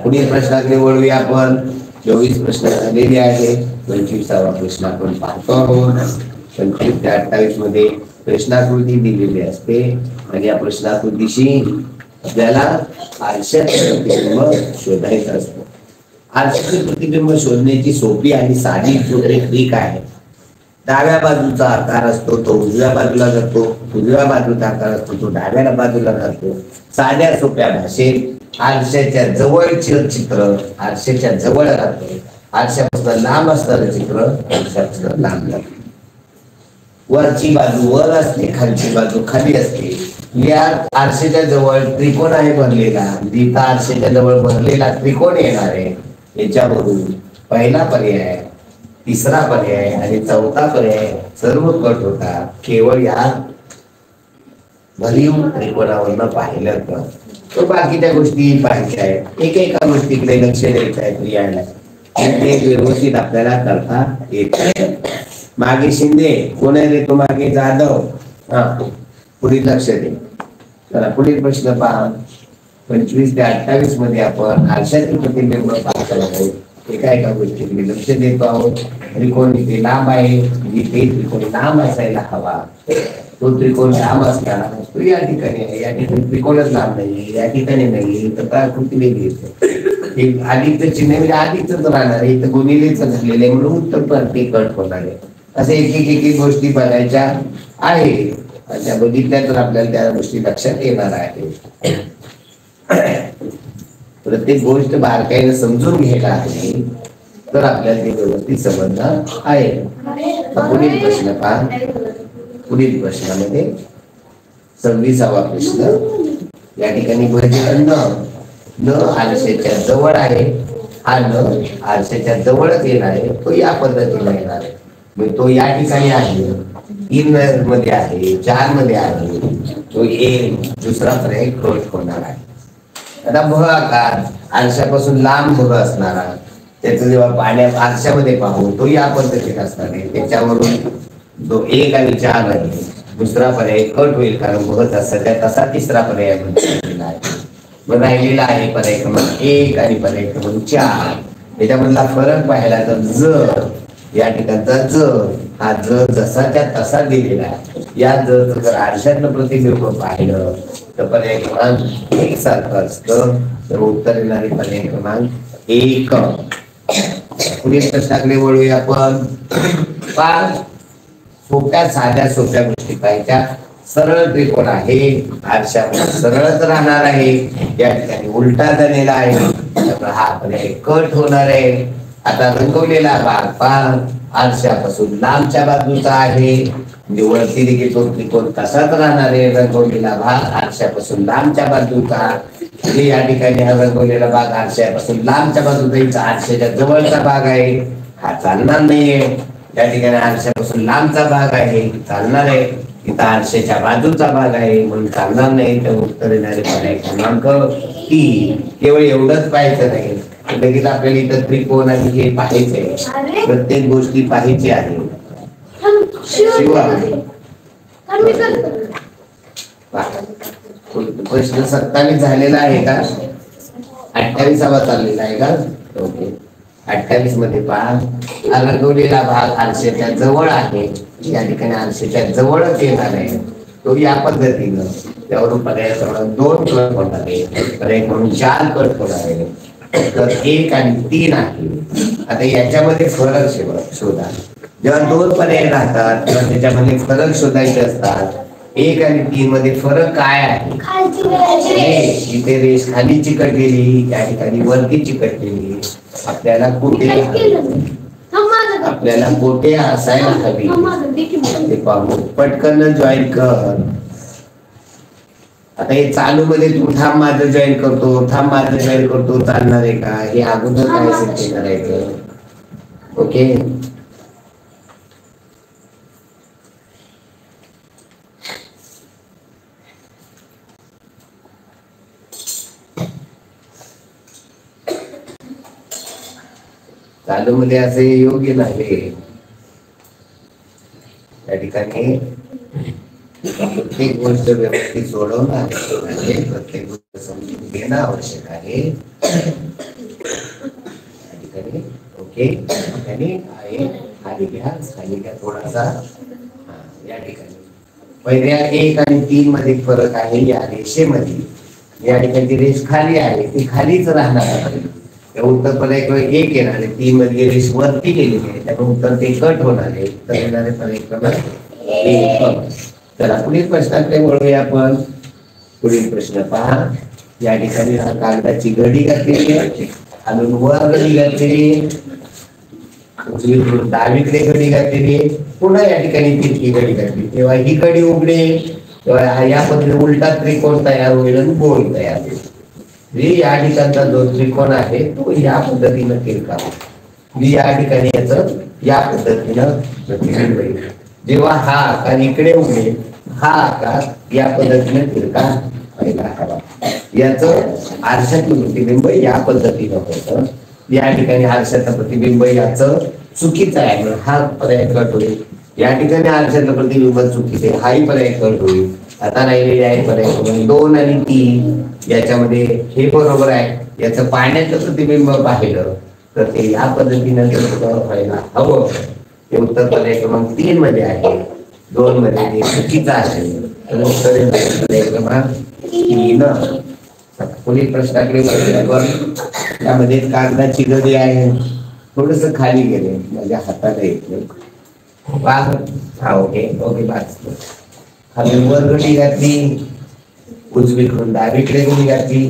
पुढील प्रश्नाकडे वळूया आपण. 24 प्रश्न झालेले आहे. 25वा प्रश्न आपण पाहतो आहोत. 25 ते 28 मध्ये प्रश्नाकृती दिलेली असते आणि या प्रश्नाकृतीशी आपल्याला आरशाचे प्रतिबिंब शोधायचं असतं. आरशाचे प्रतिबिंब शोधण्याची सोपी आणि साधी ट्रिक आहे. डाव्या बाजूचा आकार असतो तो उजव्या बाजूला जातो, उजव्या बाजूचा आकार असतो तो डाव्या बाजूला जातो. साध्या सोप्या भाषेत आरशाच्या जवळचे चित्र आरशाच्या जवळ राहते, आरशापासून लांब असणारं चित्र आरशापासून लांब जाते. वरची बाजू वर असते, खालची बाजू खाली असते. या आरशाच्या जवळ त्रिकोण आहे भरलेला, जिथं आरशाच्या जवळ भरलेला त्रिकोण येणार आहे. याच्यावरून पहिला पर्याय, तिसरा पर्याय आणि चौथा पर्याय सर्व कट होतात. केवळ या भरीव त्रिकोणावरनं पाहिलं तर बाकीच्या गोष्टी पाहायच्या आहेत. एकेका गोष्टीकडे लक्ष द्यायचं आहे प्रियाला, ते व्यवस्थित आपल्याला करता येत. मागे शिंदे कोण आहे रे तो, मागे जाधव. हा पुढील लक्ष दे. चला पुढील प्रश्न पहा. 25 ते 28 मध्ये आपण आरशाचे प्रतिबिंब पाहत आहोत. एका गोष्टीकडे लक्ष देतो आहोत. त्रिकोण इथे लांब आहे, जिथे त्रिकोण लांब असायला हवा तो त्रिकोण लांब असताना तो या ठिकाणी आहे. या ठिकाणी त्रिकोणच लांब नाही, या ठिकाणी नाही, तर आकृती वेगळी आहे. अधिकचं चिन्ह म्हणजे अधिकच राहणार आहे, इथं गुणिलेच झालेलं आहे म्हणून उत्तर प्रत्येक कट होणार आहे. असे एक गोष्टी बघायच्या आहे. त्या बघितल्या तर आपल्याला त्या गोष्टी लक्षात येणार आहे. प्रत्येक गोष्ट बारकाईने समजून घ्यायला आहे तर आपल्याला ते व्यवस्थित समजणार आहे. पुढील प्रश्न पहा. पुढील प्रश्नामध्ये 26वा प्रश्न. या ठिकाणी न आरशाच्या जवळ आहे. हा न आरशाच्या जवळच येणार आहे, तो या पद्धतीने येणार आहे. म्हणजे तो या ठिकाणी आहे, 3 मध्ये आहे, 4 मध्ये आहे, तो दुसरा पर्याय कट होणार आहे. आता भ आकार आरशापासून लांब भग असणारा, त्याचं जेव्हा पाण्यात आरशामध्ये पाहू तो या पद्धतीने असणार आहे. त्याच्यावरून जो 1 आणि 4 आहे, दुसरा पर्याय कट होईल कारण भगचा सध्या तसा तिसरा पर्याय आहे. मग राहिलेला आहे पर्याय क्रमांक 1 आणि पर्याय क्रमांक 4. त्याच्यामधला फरक पाहिला तर ज या ठिकाणचा ज हा ज जसाच्या तसा दिलेला आहे. या जर आरशातलं प्रतिबिंब पाहिलं तर पर्याय क्रमांक 1 सारखं असतं, तर उत्तर येणारे पर्याय क्रमांक 1. पुढील प्रश्नाकडे वळूया आपण. सोप्या साध्या सोप्या गोष्टी पाहिजे. सरळ त्रिकोण आहे, आरशामध्ये सरळच राहणार आहे, या ठिकाणी उलटा झालेला आहे, तर हा पर्याय कट होणार आहे. आता रंगवलेला भाग पहा, आरशापासून लांबच्या बाजूचा आहे, म्हणजे वरती देखील तो त्रिकोण तसाच राहणार आहे. रंगवलेला भाग आरशापासून लांबच्या बाजूचा, या ठिकाणी हा रंगवलेला भाग आरशापासून लांबच्या बाजूचा, आरशाच्या जवळचा भाग आहे, हा चालणार नाहीये. या ठिकाणी आरशापासून लांबचा भाग आहे, चालणार आहे. इथं आरशाच्या बाजूचा भाग आहे म्हणून चालणार नाही. तर उत्तर येणारे पर्याय क्रमांक 3. केवळ एवढंच पाहायचं नाही, लगेच आपल्याला इथं त्रिकोण आणि हे पाहायचंय, प्रत्येक गोष्टी पाहायची आहे. प्रश्न 27 झालेला आहे का? 28वा चाललेला आहे का? ओके. 28 मध्ये पहा, रंगवलेला भाग आरशाच्या जवळ आहे, या ठिकाणी आरशाच्या जवळच येणार आहे, तो या पद्धतीनं. त्यावरून पर्याय क्रमांक 2 कट होणार आहे, पर्याय म्हणून 4 कट होणार आहे. तर 1 आणि 3 आहे. आता याच्यामध्ये फरक शोधा. जेव्हा 2 पर्याय राहतात तेव्हा त्याच्यामध्ये फरक शोधायचे असतात. 1 आणि 3 मध्ये फरक काय आहे? इथे रेष खाली चिकटलेली, या ठिकाणी वरती चिकटलेली. आपल्याला कोठे असायला हवी ते पाहू. पटकन जॉईन कर. आता हे चालू मध्ये तू थांब माझं जॉईन करतो, थांब माझं जॉईन करतो, चालणार आहे का? हे अगोदर काय सिद्ध करायचं? ओके. चालू मध्ये असे योग्य नाही. या ठिकाणी प्रत्येक गोष्ट व्यवस्थित सोडवणं आहे, प्रत्येक गोष्ट समजून घेणं आवश्यक आहे. या ठिकाणी ओके. या ठिकाणी आहे, खाली घ्या थोडासा. या ठिकाणी पहिल्या 1 आणि 3 मध्ये फरक आहे. या रेषेमध्ये, या ठिकाणी रेष खाली आहे, ती खालीच राहणार आहे. उत्तर पर्याय 1 येणार आहे. 3 मध्ये रेष वरती गेलेली आहे, त्यामुळे उत्तर ते कट होणार आहे. उत्तर येणारे पर्याय क्रमांक 1. चला पुढील प्रश्नाकडे वळूया आपण. पुढील प्रश्न पहा. या ठिकाणी कागदाची घडी घातलेली आहे, खालून वर घडी घातलेली आहे, उजवीकडून डावीकडे घडी घातलेली आहे, पुन्हा या ठिकाणी तिरकी घडी घातली. तेव्हा ही घडी उघडेल, तेव्हा या पद्धतीने उलटा त्रिकोण तयार होईल आणि गोल तयार होईल. या ठिकाणचा जो त्रिकोण आहे तो या पद्धतीनं तिरका होईल. या ठिकाणी याच या पद्धतीनं प्रतिबिंब येईल. जेव्हा हा आकार इकडे उघडेल, हा आकार या पद्धतीने तिरका व्हायला हवा. याच आरशातलं प्रतिबिंब या पद्धतीनं होतं. या ठिकाणी आरशाचं प्रतिबिंब याच चुकीचं आहे, हा पर्याय कट होईल. या ठिकाणी आरशातलं प्रतिबिंब चुकीचे, हाही पर्याय कट होईल. आता राहिलेले आहे पर्याय 2 आणि 3. याच्यामध्ये हे बरोबर आहे. याचं पाण्याचं प्रतिबिंब पाहिलं तर ते या पद्धतीनं व्हायला हवं. ते उत्तर पर्याय क्रमांक 3 मध्ये आहे. 2 मध्ये ते चुकीचं आहे. तर उत्तर पर्याय क्रमांक 3. पुढील प्रश्नाकडे त्यामध्ये कागदाची घडी आहे, थोडस खाली गेले, माझ्या हाताला येत नाही. Okay okay. खाली वर घडी घातली, उजवीकडून डावीकडे घडी घातली,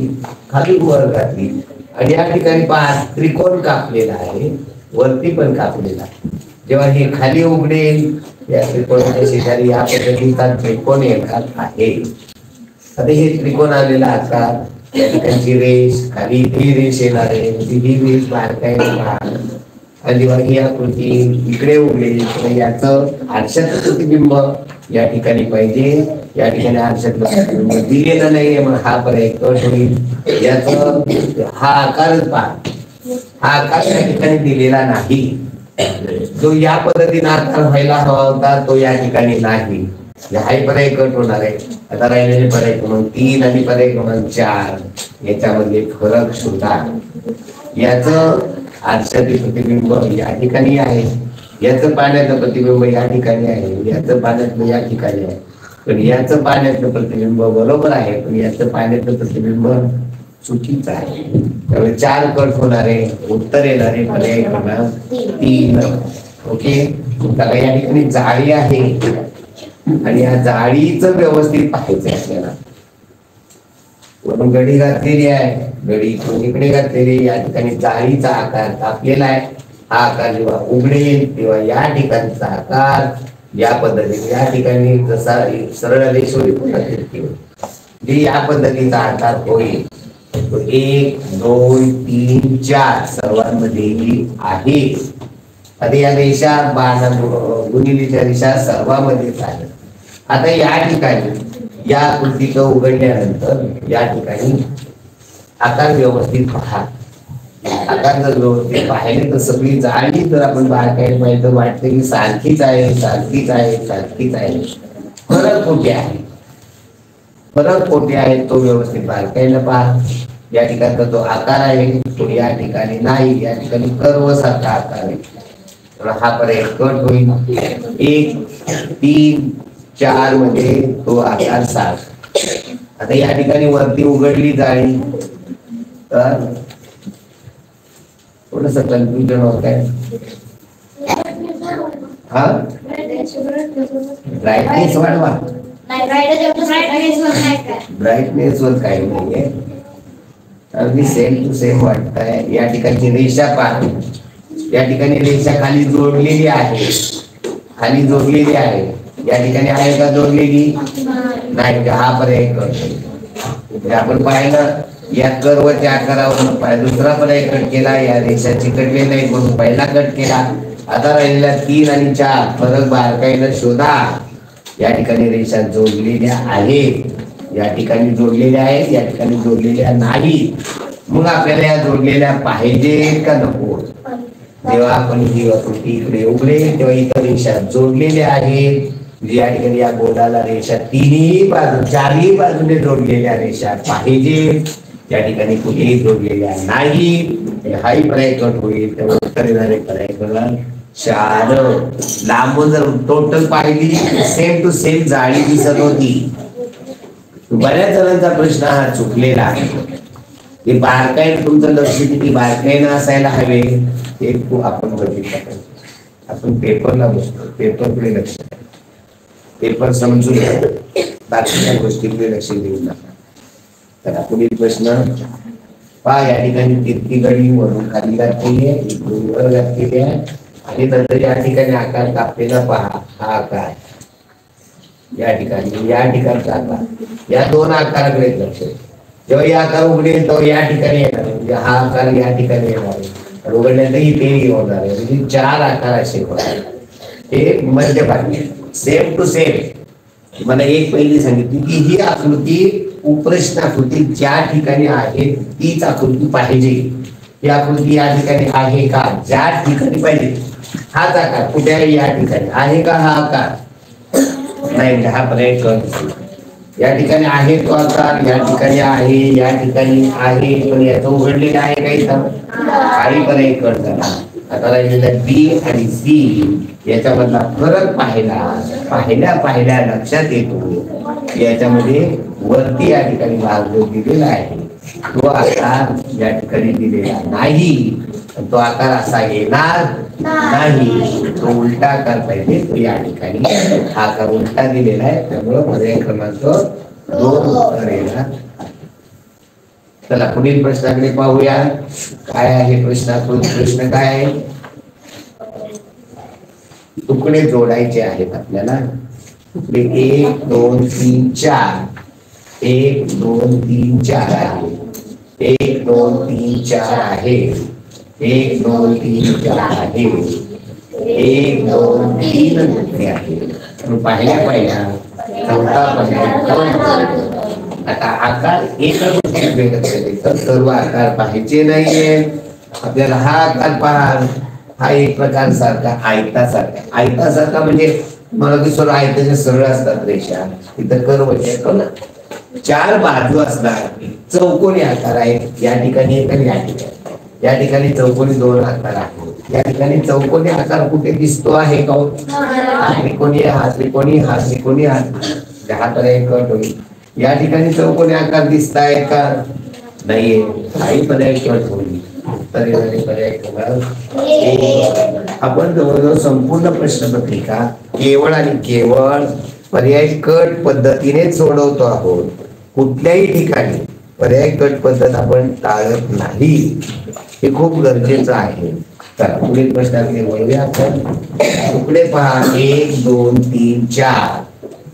खाली वर घातली, आणि या ठिकाणी 5 त्रिकोण कापलेला आहे, वरती पण कापलेला. जेव्हा हे खाली उघडेल, या त्रिकोणाच्या शेजारी या पद्धतीचा त्रिकोण येणार आहे. आता हे त्रिकोण आलेला आकार, या ठिकाणची रेष, खाली ही रेष येणार आहे, ही रेष बारकाई येणार. आणि जेव्हा ही आकृती इकडे उघडेल तर याचं आरशाचं प्रतिबिंब या ठिकाणी पाहिजे. या ठिकाणी आरशातलं प्रतिबिंब दिलेलं नाहीये, मग हा पर्याय कट होईल. याचं हा आकारच पहा, हा आकार या ठिकाणी दिलेला नाही. जो या पद्धतीने आकार व्हायला हवा होता तो या ठिकाणी नाही. हाही पर्याय कट होणार आहे. आता राहिलेले पर्याय क्रमांक 3 आणि पर्याय क्रमांक 4 याच्यामध्ये फरक शोधा. याचं आरशातील प्रतिबिंब या ठिकाणी आहे, याचं पाण्याचं प्रतिबिंब या ठिकाणी आहे, याचं पाण्यातलं या ठिकाणी आहे. पण याचं पाण्याचं प्रतिबिंब बरोबर आहे, पण याचं पाण्याचं प्रतिबिंब चुकीचं आहे. त्यामुळे 4 कट होणारे उत्तर येणारे पर्याय क्रमांक 3. ओके. आता या ठिकाणी जाळी आहे आणि या जाळीचं व्यवस्थित पाहायचं आपल्याला. वरून गडी घातलेली आहे, गडी इकडे घातलेली, या ठिकाणी जाळीचा आकार कापलेला आहे. हा आकार जेव्हा उघडेल तेव्हा या ठिकाणचा आकार या पद्धतीने या ठिकाणी जसा सरळ रेषेवर या पद्धतीचा आकार होईल. 1 2 3 4 सर्वांमध्ये आहे. आता या रेषा गुणिलेच्या रेषा सर्वांमध्ये आहेत. आता या ठिकाणी या आकृतीचं उघडल्यानंतर या ठिकाणी आकार व्यवस्थित पहा. आकार जर व्यवस्थित पाहिले तर सगळी जाळी जर आपण बारकाईने पाहिजे तर वाटते की सारखीच आहे, सारखीच आहे, सारखीच आहे. फरक कुठे आहे, फरक कुठे आहे तो व्यवस्थित बारकाईने पहा. या ठिकाणचा जो आकार आहे तो या ठिकाणी नाही, या ठिकाणी कर्व सारखा आकार आहे. तर हा पर्याय कट होईल. 1 3 4 मध्ये तो आकार सारखा. आता या ठिकाणी वरती उघडली जाळी तर थोडस कन्फ्युजन होत आहे. हा ब्राईटनेस वाढवा, ब्राईटनेस वर काही नाहीये, अगदी सेम टू सेम वाटत आहे. या ठिकाणची रेषा पहा, या ठिकाणी रेषा खाली जोडलेली आहे, खाली जोडलेली आहे. या ठिकाणी आहे का जोडलेली नाही. हा पर्याय कट. आपण पाहिलं या कर्वच्या आकारावरून दुसरा पर्याय कट केला, या रेषा चिकटले नाही म्हणून पहिला कट केला. आता राहिलेला 3 आणि 4 फरक बारकाईने शोधा. या ठिकाणी रेषा जोडलेल्या आहेत, या ठिकाणी जोडलेल्या आहेत, या ठिकाणी जोडलेल्या नाही. मग आपल्याला या जोडलेल्या पाहिजे का नको. जेव्हा आपण ही आकृती इकडे उघडेल तेव्हा इतर रेषा जोडलेल्या आहेत. या ठिकाणी या बोर्डाला रेषा तिन्ही बाजू चारही बाजूने जोडलेल्या रेषा पाहिजे, या ठिकाणी कुठेही जोडलेल्या नाही. हाही पर्याय कट होईल. तेव्हा उत्तर येणारे पर्याय करा 4. लांबून जर टोटल पाहिली सेम टू सेम जाळी दिसत होती. बऱ्याच जणांचा प्रश्न हा चुकलेला आहे. ते बारकाईने तुमचं लक्ष किती बारकाईनं असायला हवे ते आपण बघितलं. आपण पेपरला बसतो, पेपरकडे लक्ष, पेपर समजून बाकीच्या गोष्टीकडे लक्ष देऊ नका. तर पुढील प्रश्न पहा. या ठिकाणी तिरकी गडी वरून खाली घातलेली आहे, इकडून वर घातलेली आहे आणि नंतर या ठिकाणी आकार कापलेला पहा. हा आकार या ठिकाणचा आकार, या 2 आकाराकडे लक्ष. जेव्हा या आकार उघडेल तेव्हा या ठिकाणी येणार, म्हणजे हा आकार या ठिकाणी येणार आहे, उघडल्यानंतर ते होणार आहे. म्हणजे 4 आकार असे होणार. हे मध्यभागी सेम टू सेम. मला एक पहिली सांगितली की ही आकृती उप्रश्न आकृती ज्या ठिकाणी आहे तीच आकृती पाहिजे. ही आकृती या ठिकाणी आहे का, ज्या ठिकाणी पाहिजे हाच आकार कुठे आहे, या ठिकाणी आहे का हा आकार नाही. हा पर्याय कट. या ठिकाणी आहे तो आकार, या ठिकाणी आहे, या ठिकाणी आहे, पण याचं उघडलेलं आहे का इथं, काही पर्याय कट झाला. आता राहिलेला बी आणि सी याच्यामधला फरक पाहिल्या लक्षात येतो. याच्यामध्ये वरती या ठिकाणी भाग जो दिलेला आहे तो आकार या ठिकाणी दिलेला नाही, तो आकार असा येणार नाही, तो उलटा आकार पाहिजे. तो या ठिकाणी हा आकार उलटा दिलेला आहे, त्यामुळे पर्याय क्रमांक 2 उत्तर येणार. चला पुढील प्रश्नाकडे पाहूया. काय आहे प्रश्न काय आहे. तुकडे जोडायचे आहेत आपल्याला. तुकडे 1 2 3 4 1 2 3 4 आहे, 1 2 3 4 आहे, 1 2 3 4 आहे, 1 2 3 तुकडे आहे. पाहिल्या चौथा पर्याय. आता आकार एका गोष्टी सर्व आकार पाहिजे नाहीये आपल्याला. हा आकार पहा, हा एक प्रकार सारखा आयतासारखा म्हणजे मला दिसतो आयताचे सरळ असतात रेषा, तिथं कर्व येतो ना, 4 बाजू असतात, चौकोनी आकार आहे. या ठिकाणी एक आणि या ठिकाणी चौकोनी 2 आकार आहेत. या ठिकाणी चौकोनी आकार कुठे दिसतो आहे का, त्रिकोणी हा त्रिकोणी हा त्रिकोणी हा पर्याय कट होईल. या ठिकाणी चौकोनी आकार दिसत आहे का, नाहीये, काही पर्याय कट होईल. उत्तर येणारे पर्याय क्रमांक आपण जवळजवळ संपूर्ण प्रश्नपत्रिका केवळ आणि केवळ पर्याय कट पद्धतीने सोडवतो आहोत. कुठल्याही ठिकाणी पर्याय कट पद्धत आपण टाळत नाही, हे खूप गरजेचं आहे. चला पुढील प्रश्नाकडे वळूया आपण. तुकडे पहा, 1 2 3 4.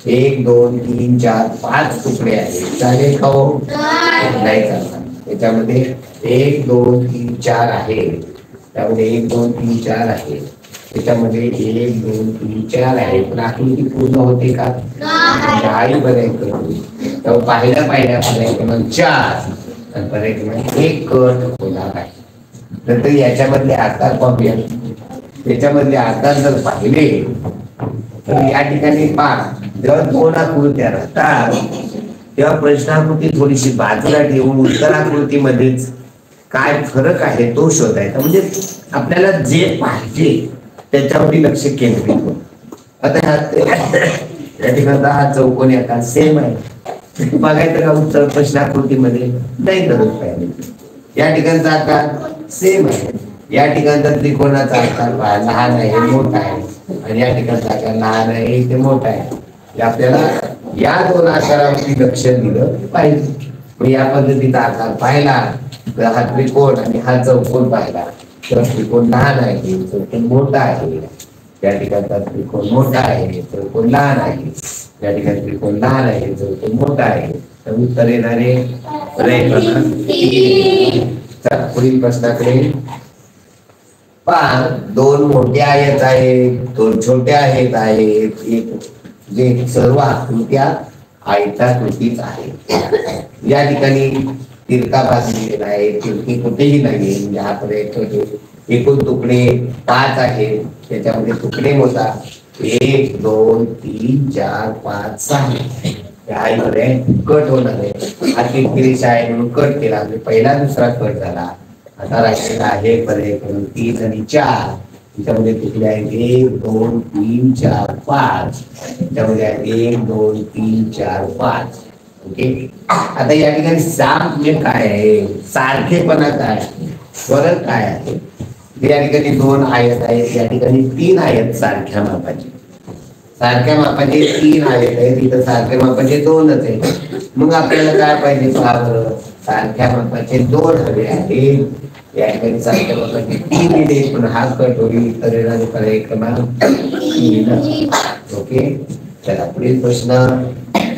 1 2 3 4 5 तुकडे आहेत. चालेल का हो? नाही चालणार. त्याच्यामध्ये 1 2 3 4 आहे. त्यामध्ये 1 2 3 4 आहे. त्याच्यामध्ये 1 2 3 4 आहे. पण आकृती पूर्ण होते का? नाही. पर्याय तर पाहिल्या पर्याय क्रमांक 4 आणि पर्याय क्रमांक 1 कट होणार आहे. नंतर याच्यामधले आकार पाहूया. त्याच्यामधले आकार जर पाहिले तर या ठिकाणी पहा, जेव्हा 2 आकृत्या राहतात तेव्हा प्रश्नाकृती थोडीशी बाजूला ठेवून उत्तराकृतीमध्येच काय फरक आहे तो शोधायचा. म्हणजे आपल्याला जे पाहिजे त्याच्यावरती लक्ष केंद्रित होतं. आता या ठिकाणी हा चौकोनी आकार सेम आहे, बघायचं का उत्तर प्रश्नाकृतीमध्ये? नाही करत पाहिजे. या ठिकाणचा आकार सेम आहे. या ठिकाणचा त्रिकोणाचा आकार लहान आहे, मोठा आहे, आणि या ठिकाणचा आकार लहान आहे, ते मोठा आहे. आपल्याला या 2 आकारावरती लक्ष दिलं पाहिजे. या पद्धतीचा आकार पाहिला तर हा त्रिकोण आणि हा चौकोन पाहिला तर त्रिकोण लहान आहे, चौकोन मोठा आहे. या ठिकाणचा त्रिकोण मोठा आहे, चौकोन लहान आहे. या ठिकाणी त्रिकोण लहान आहे, चौकोन मोठा आहे. तर उत्तर येणारे पर्याय क्रमांक 3. चला पुढील प्रश्नाकडे पहा. 2 मोठे आयत आहेत, 2 छोटे आयत आहेत. एक जे सर्व आकृत्या आयताकृतीच आहेत. या ठिकाणी तिरका भाग दिलेला आहे, तिरकी कुठेही नाही. म्हणजे हा पर्याय एकूण तुकडे 5 आहेत. त्याच्यामध्ये तुकडे मोजा 1 2 3 4 5 6. पर्याय कट होणार आहे. हा तिरकी आहे म्हणून कट केला, म्हणजे पहिला दुसरा कट झाला. आता राहिलेला आहे पर्याय क्रमांक 3 आणि 4. त्याच्यामध्ये तुकडे आहेत 1 2 3 4 5. त्यामध्ये आहेत 1 2 3 4 5. ओके. आता या ठिकाणी साम म्हणजे काय आहे, सारखेपणा काय आहे, फरक काय आहे? या ठिकाणी 2 आयत आहेत, या ठिकाणी 3 आयत सारख्या मापाचे. सारख्या मापाचे 3 आयत आहेत, इथं सारख्या मापाचे 2च आहेत. मग आपल्याला काय पाहिजे? सारख्या मापाचे 2 हवे आहेत. या ठिकाणी सारख्या मापाचे 3 दिले, पण हा कट होईल. तर येणारे पर्याय क्रमांक 3. ओके. चला पुढील प्रश्न.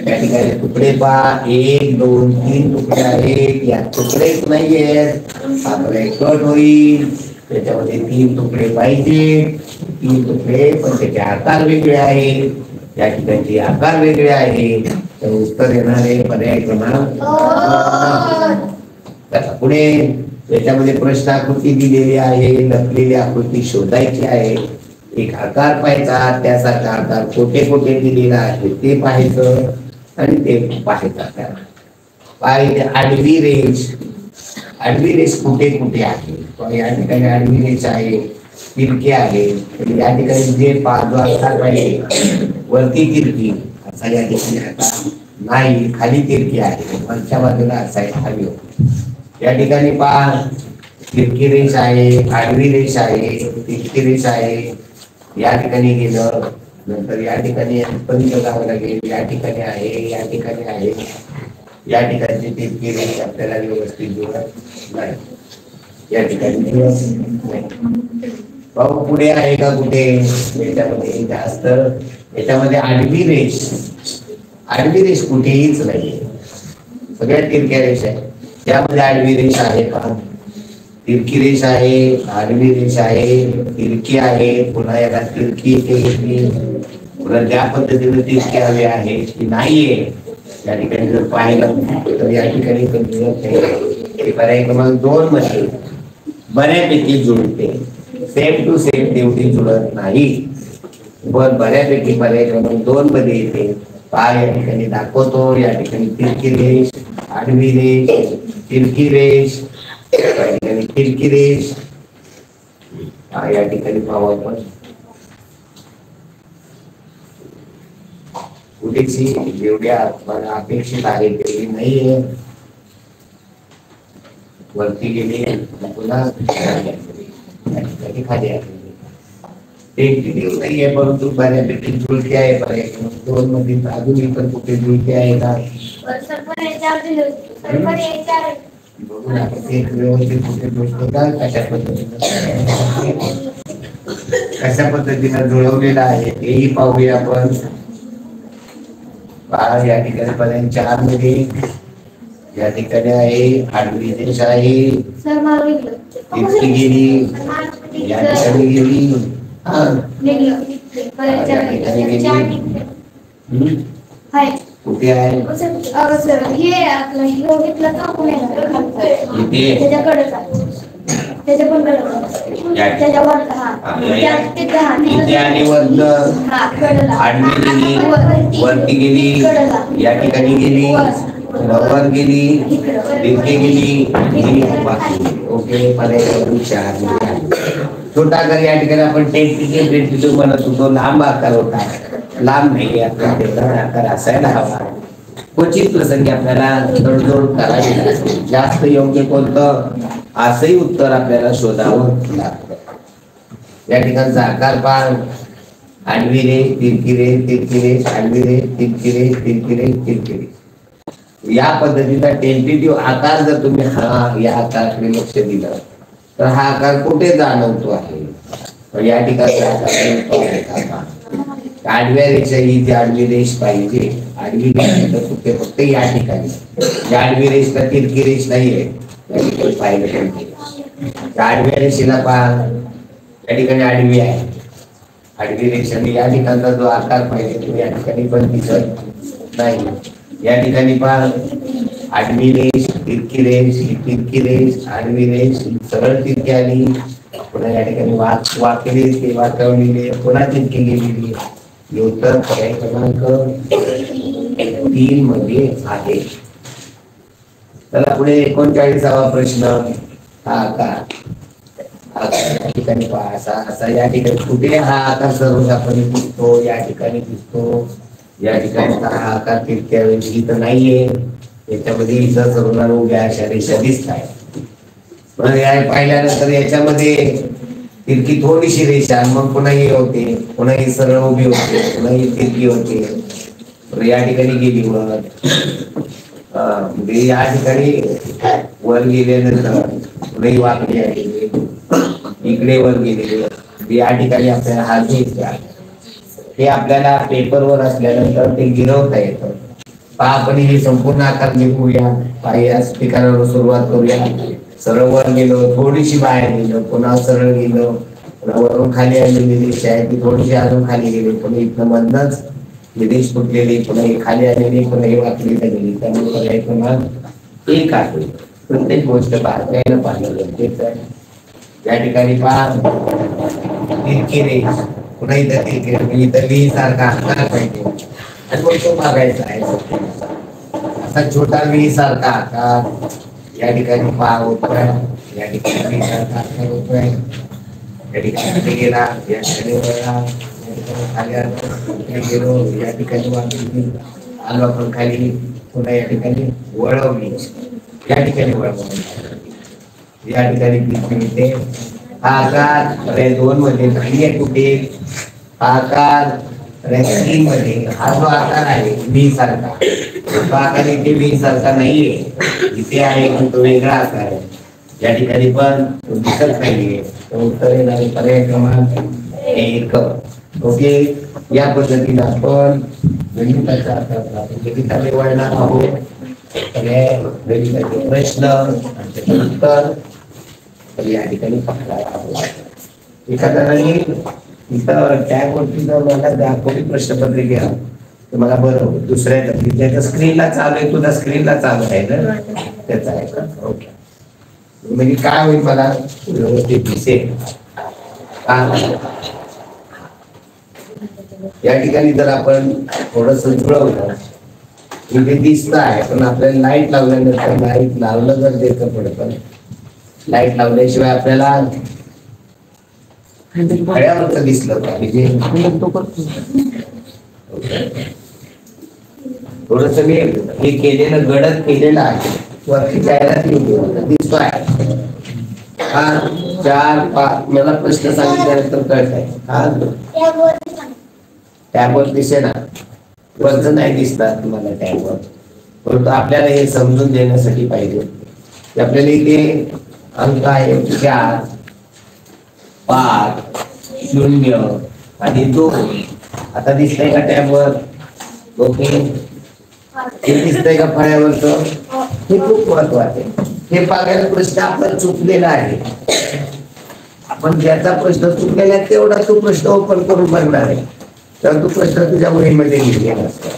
या ठिकाणी तुकडे पहा, 1 2 3 तुकडे आहेत. या तुकडेच नाहीयेत, हा पर्याय कट होईल. त्याच्यामध्ये 3 तुकडे पाहिजे. 3 तुकडे पण त्याचे आकार वेगळे आहेत. या ठिकाणचे आकार वेगळे आहेत. तर उत्तर येणारे पर्याय क्रमांक. पुढे त्याच्यामध्ये प्रश्नाकृती दिलेली आहे, लपलेली आकृती शोधायची आहे. एक आकार पाहायचा, त्यासारखा आकार कुठे कुठे दिलेला आहे ते पाहायचं आणि ते पाहायचं. पाहिजे आडवी रेष. आडवी रेष कुठे कुठे आहे? या ठिकाणी आडवी रेष आहे, तिरकी आहे. या ठिकाणी जे जो आकार पाहिजे वरती तिरकी असा या ठिकाणी आकार नाही, खाली तिरकी आहे. वरच्या बाजूला असायला हवी होती. या ठिकाणी पहा, तिरकी रेष आहे, आडवी रेष आहे, तिरकी रेष आहे. या ठिकाणी गेलं, नंतर या ठिकाणी पण जावं लागेल. या ठिकाणी आहे, या ठिकाणी आहे. या ठिकाणची तिरकी रेष आपल्याला व्यवस्थित जुळत नाही. या ठिकाणी भाऊ पुढे आहे का कुठे? याच्यामध्ये जास्त याच्यामध्ये आडवी रेष कुठेहीच नाहीये. सगळ्या तिरक्या रेष आहे. त्यामध्ये आडवी रेष आहे का? तिरकी रेष आहे, आडवी रेष आहे, तिरकी आहे. पुन्हा याला तिरकी पुन्हा ज्या पद्धतीने तिरकी हवी आहे ती नाहीये. या ठिकाणी जर पाहिलं तर या ठिकाणी पर्याय क्रमांक 2 मध्ये बऱ्यापैकी जुळते. सेम टू सेम तेवढी जुळत नाही, पण बऱ्यापैकी पर्याय क्रमांक 2 मध्ये येते. पहा या ठिकाणी दाखवतो. या ठिकाणी तिरकी रेष, आडवी रेष, तिरकी रेष, तिरकी रेष. या ठिकाणी पाहू आपण पुढेची जेवढ्या मला अपेक्षित आहे तेवढी नाहीये. वरती गेली पुन्हा खाली आली. एक व्हिडिओ नाही आहे परंतु बऱ्यापैकी जुळकी आहे. बऱ्या दोन मध्ये अजूनही पण कुठे जुळकी आहे का बघून आपण एक व्यवस्थित कुठे जुळतो का कशा पद्धतीनं जुळवलेलं आहे तेही पाहूया आपण. पहा या ठिकाणी पर्यंत 4 मध्ये या ठिकाणी आहे आडवी रेष आहे इतकी गेली या ठिकाणी गेली कुठे आहे वरती गेली या ठिकाणी गेली वर गेली तिथे गेली ओके छोटा आकार या ठिकाणी आपण टेंटिटिव्ह म्हणत होतो. लांब आकार होता लांब नाही आकार असायला हवा. क्वचित प्रसंगी आपल्याला तडजोड करावी लागते. जास्त योग्य कोणतं असंही उत्तर आपल्याला शोधावं लागतं. या ठिकाणचा आकार पहा आडवी रे तिरकी रे तिरकी रे आडवी रे तिरकी रे तिरकी रे तिरकी रे. या पद्धतीचा टेंटेटिव्ह आकार जर तुम्ही या आकाराकडे लक्ष दिलं तर हा आकार कुठे जाणवतो आहे. या ठिकाणी आडव्या रेषा ही जी आडवी रेष पाहिजे आडवी रेष तर कुठे फक्त या ठिकाणी आडवी रेषला तिरकी रेष नाहीये या ठिकाणी पाहिलं पाहिजे. आडव्या रेषेला पहा या ठिकाणी आडवी आहे आडवी रेषाने या ठिकाणचा जो आकार पाहिजे तो या ठिकाणी पण दिसत नाही. या ठिकाणी पहा आडवी रेष तिरकी रेष तिरकी रेष आडवी रेष सरळ तिरकी आली पुन्हा या ठिकाणी वाकली वाकवलेली पुन्हा तिरकी गेलेली. उत्तर पर्याय क्रमांक 3 मध्ये आहे. चला पुढे 39वा प्रश्न. हा आकार या ठिकाणी पहा असा या ठिकाणी कुठे हा आकार सर्वसाधारणपणे दिसतो या ठिकाणी दिसतो. या ठिकाणी हा आकार तिरक्या वेळी तर नाहीये याच्यामध्ये इथं सर्व उभ्या अशा रेषा दिसत आहेत. पाहिल्यानंतर याच्यामध्ये तिरकी थोडीशी रेषा मग पुन्हा हे होते पुन्हा ही सरळ उभी होते पुन्हा ही तिरकी होते या ठिकाणी गेली वर या ठिकाणी वर गेल्यानंतर पुन्हा वाकडी आली इकडे वर गेलेली या ठिकाणी आपल्याला हा घ्यायचा हे आपल्याला पेपरवर असल्यानंतर ते गिरवता येतं. आपण हे संपूर्ण आकार लिहूया. याच ठिकाणावर सुरुवात करूया. सरळ वर गेलो थोडीशी बाहेर गेलो पुन्हा सरळ गेलो पुन्हा वरून खाली आलेली रेष आहे ती थोडीशी अजून खाली गेली पुन्हा इथं मधनच रेष फुटलेली पुन्हा ही खाली आलेली पुन्हा ही वाकली गेली. त्यामुळे पुन्हा एक आहे. प्रत्येक गोष्ट बारकाईनं पाहिलं गरजेचं आहे. या ठिकाणी पहा तिरकी रेष पुन्हा इथं तिरकी इथं व्ही सारखा आकार पाहिजे आणि मग तो बघायचा आहे. असा छोटा व्ही सारखा आकार या ठिकाणी पहा होतोय या ठिकाणी व्ही सारखा आकार होतोय या ठिकाणी गेला या ठिकाणी वळला या ठिकाणी खाली आलो गेलो या ठिकाणी वाकली आलो आपण खाली पुन्हा या ठिकाणी वळवली या ठिकाणी वळवली या ठिकाणी मिळते. हा आकार 2 मध्ये नाही कुठे आकार 3 मध्ये हा जो आकार आहे व्ही सारखा तो आकार इथे व्ही सारखा नाहीये इथे आहे पण तो वेगळा आकार आहे. या ठिकाणी पण तो दिसत नाहीये. उत्तर येणारे पर्याय क्रमांक 1. ओके या पद्धतीने आपण गणिताचा आकार गणिताने वळणार आहोत. गणिताचे प्रश्न उत्तर या ठिकाणी पाहणार आहोत. एखाद्याला इथं टॅगवरती जर मला दाखवली प्रश्नपत्रिका तर मला बरं होईल. दुसऱ्या स्क्रीनला चालू आहे तुझ्या स्क्रीनला चालू आहे ना त्याचा आहे का ओके म्हणजे काय होईल मला व्यवस्थित दिसेल. या ठिकाणी जर आपण थोडस जुळवलं इथे दिसत आहे पण आपल्याला लाईट लावल्यानंतर लाईट लावलं जर देतं पडतं लाईट लावल्याशिवाय आपल्याला फळ्यावरच दिसलं पाहिजे. थोडस मी हे केलेलं गडद केलेलं आहे वरती जाहिरात दिसतोय हा 4 5 मला प्रश्न सांगितल्यानंतर कळत आहे हा टॅबवर दिसे ना वरचं नाही दिसणार तुम्हाला टॅबवर परंतु आपल्याला हे समजून देण्यासाठी पाहिजे की आपल्याला इथे अंक आहे 4 5 0 आणि 2 आता दिसतंय का टॅबवर ओके हे दिसतंय का फळ्यावरचं हे खूप महत्वाचं आहे हे बघायला प्रश्न आपला चुकलेला आहे आपण ज्याचा प्रश्न चुकलेला आहे तेवढा तो प्रश्न ओपन करून बघणार आहे तर तो प्रश्न तुझ्या वहीमध्ये लिहिलेला असतो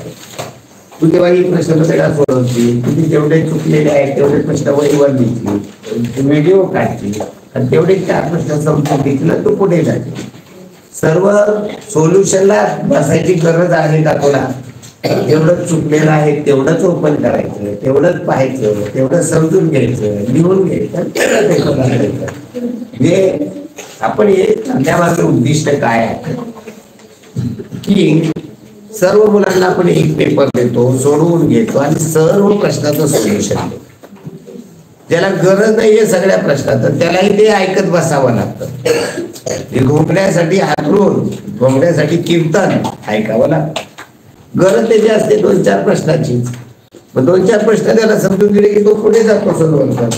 तू तेव्हा ही प्रश्नपत्रिका सोडवतील तुझे जेवढे चुकलेले आहेत तेवढे प्रश्न वहीवर लिहितील व्हिडिओ काढतील आणि तेवढे 4 प्रश्न समजून घेतलं तू पुढे जातील सर्व सोल्युशनला बसायची गरज आहे का तुला जेवढं चुकलेलं आहे तेवढंच ओपन करायचं तेवढंच पाहायचं तेवढं समजून घ्यायचं लिहून घ्यायचं हे आपण हे करण्यामागे उद्दिष्ट काय आहे की सर्व मुलांना आपण एक पेपर देतो सोडवून घेतो आणि सर्व प्रश्नाचं सोल्युशन देतो ज्याला गरज नाहीये सगळ्या प्रश्नाचं त्यालाही ते ऐकत बसावं लागतं घोंगण्यासाठी हातरून घोंगण्यासाठी कीर्तन ऐकावं लागतं गरज त्याची असते 2-4 प्रश्नाची मग 2-4 प्रश्न त्याला समजून दिले की तो पुढे जातो सोडवून पण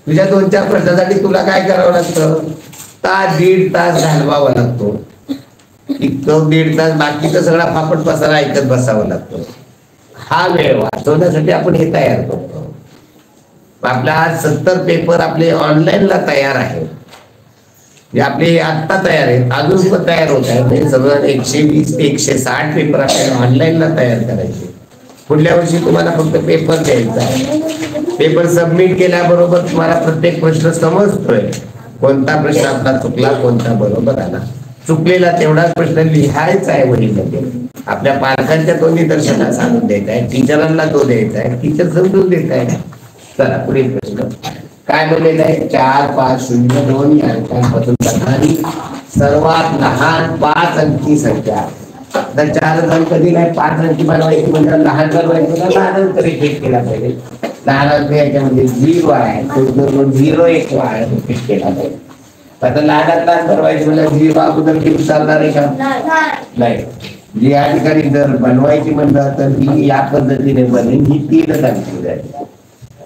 तुझ्या 2-4 प्रश्नासाठी तुला काय करावं लागतं तास 1.5 तास घालवावा लागतो तो 1.5 तास बाकीचा सगळा फापट पसारा ऐकत बसावं लागतो हा वेळ वाचवण्यासाठी आपण हे तयार करतो आपला आज 70 पेपर आपले ऑनलाईनला तयार आहे आपले आता तयार आहेत अजून पण तयार होत आहे म्हणजे सगळं 120 ते 160 पेपर आपल्याला ऑनलाईनला तयार करायचे पुढल्या वर्षी तुम्हाला फक्त पेपर द्यायचा आहे पेपर सबमिट केल्याबरोबर तुम्हाला प्रत्येक प्रश्न समजतोय कोणता प्रश्न आपला चुकला कोणता बरोबर आला चुकलेला तेवढाच प्रश्न लिहायचा आहे वहीमध्ये आपल्या पालकांच्या तो निदर्शनास आणून द्यायचा आहे टीचरांना तो द्यायचा आहे टीचर समजून देत आहे चला पुढील प्रश्न काय बोललेलं आहे 4 5 0 2 या अंकांपासून जाणारी सर्वात लहान 5 अंकी संख्या तर 4 अंक दिलाय 5 अंकी बनवायची म्हणजे लहान बनवायचं लहान अंक रिपीट केला पाहिजे लहान अंक याच्यामध्ये 0 आहे तो 0 1 आहे रिपीट केला पाहिजे आता लहानात लहान बनवायची म्हणजे 0 अगोदर किती चालणार आहे का नाही जी या ठिकाणी जर बनवायची म्हणतात तर ही या पद्धतीने बनेल ही 3 अंकी जाईल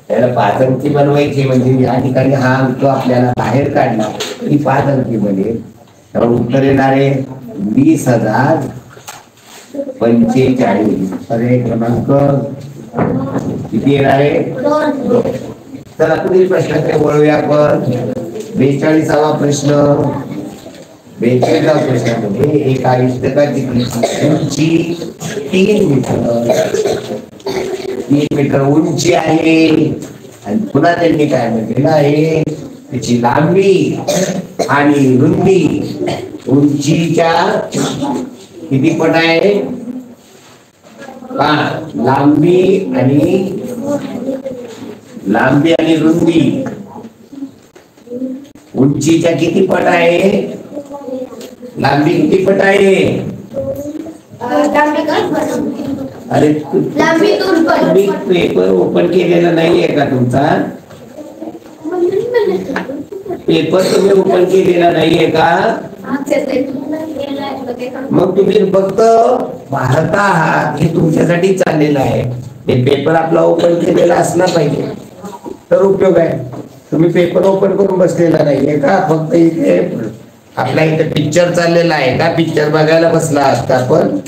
त्याला 5 अंकी बनवायची म्हणजे या ठिकाणी हा अंक आपल्याला बाहेर काढला ही 5 अंकी बनेल तर उत्तर येणार आहे 20,045 अरे क्रमांक किती येणार आहे चला पुढील प्रश्नाकडे वळूया आपण 42वा प्रश्न 42वा प्रश्नामध्ये एक आयुष्यकाची उंची 3 मीटर उंची आहे आणि पुन्हा त्यांनी काय म्हटलेलं आहे त्याची लांबी आणि रुंदी उंचीच्या किती पट आहे लांबी आणि रुंदी उंचीच्या किती पट आहे लांबी किती पट आहे अरे तुम्ही पेपर ओपन केलेला नाहीये का तुमचा पेपर तुम्ही ओपन केलेला नाहीये का मग तुम्ही फक्त पाहता आहात हे तुमच्यासाठी चाललेलं आहे हे पेपर आपला ओपन केलेला असला पाहिजे तर उपयोग आहे तुम्ही पेपर ओपन करून बसलेला नाहीये का फक्त इथे आपल्या इथे पिक्चर चाललेला आहे का पिक्चर बघायला बसला असता आपण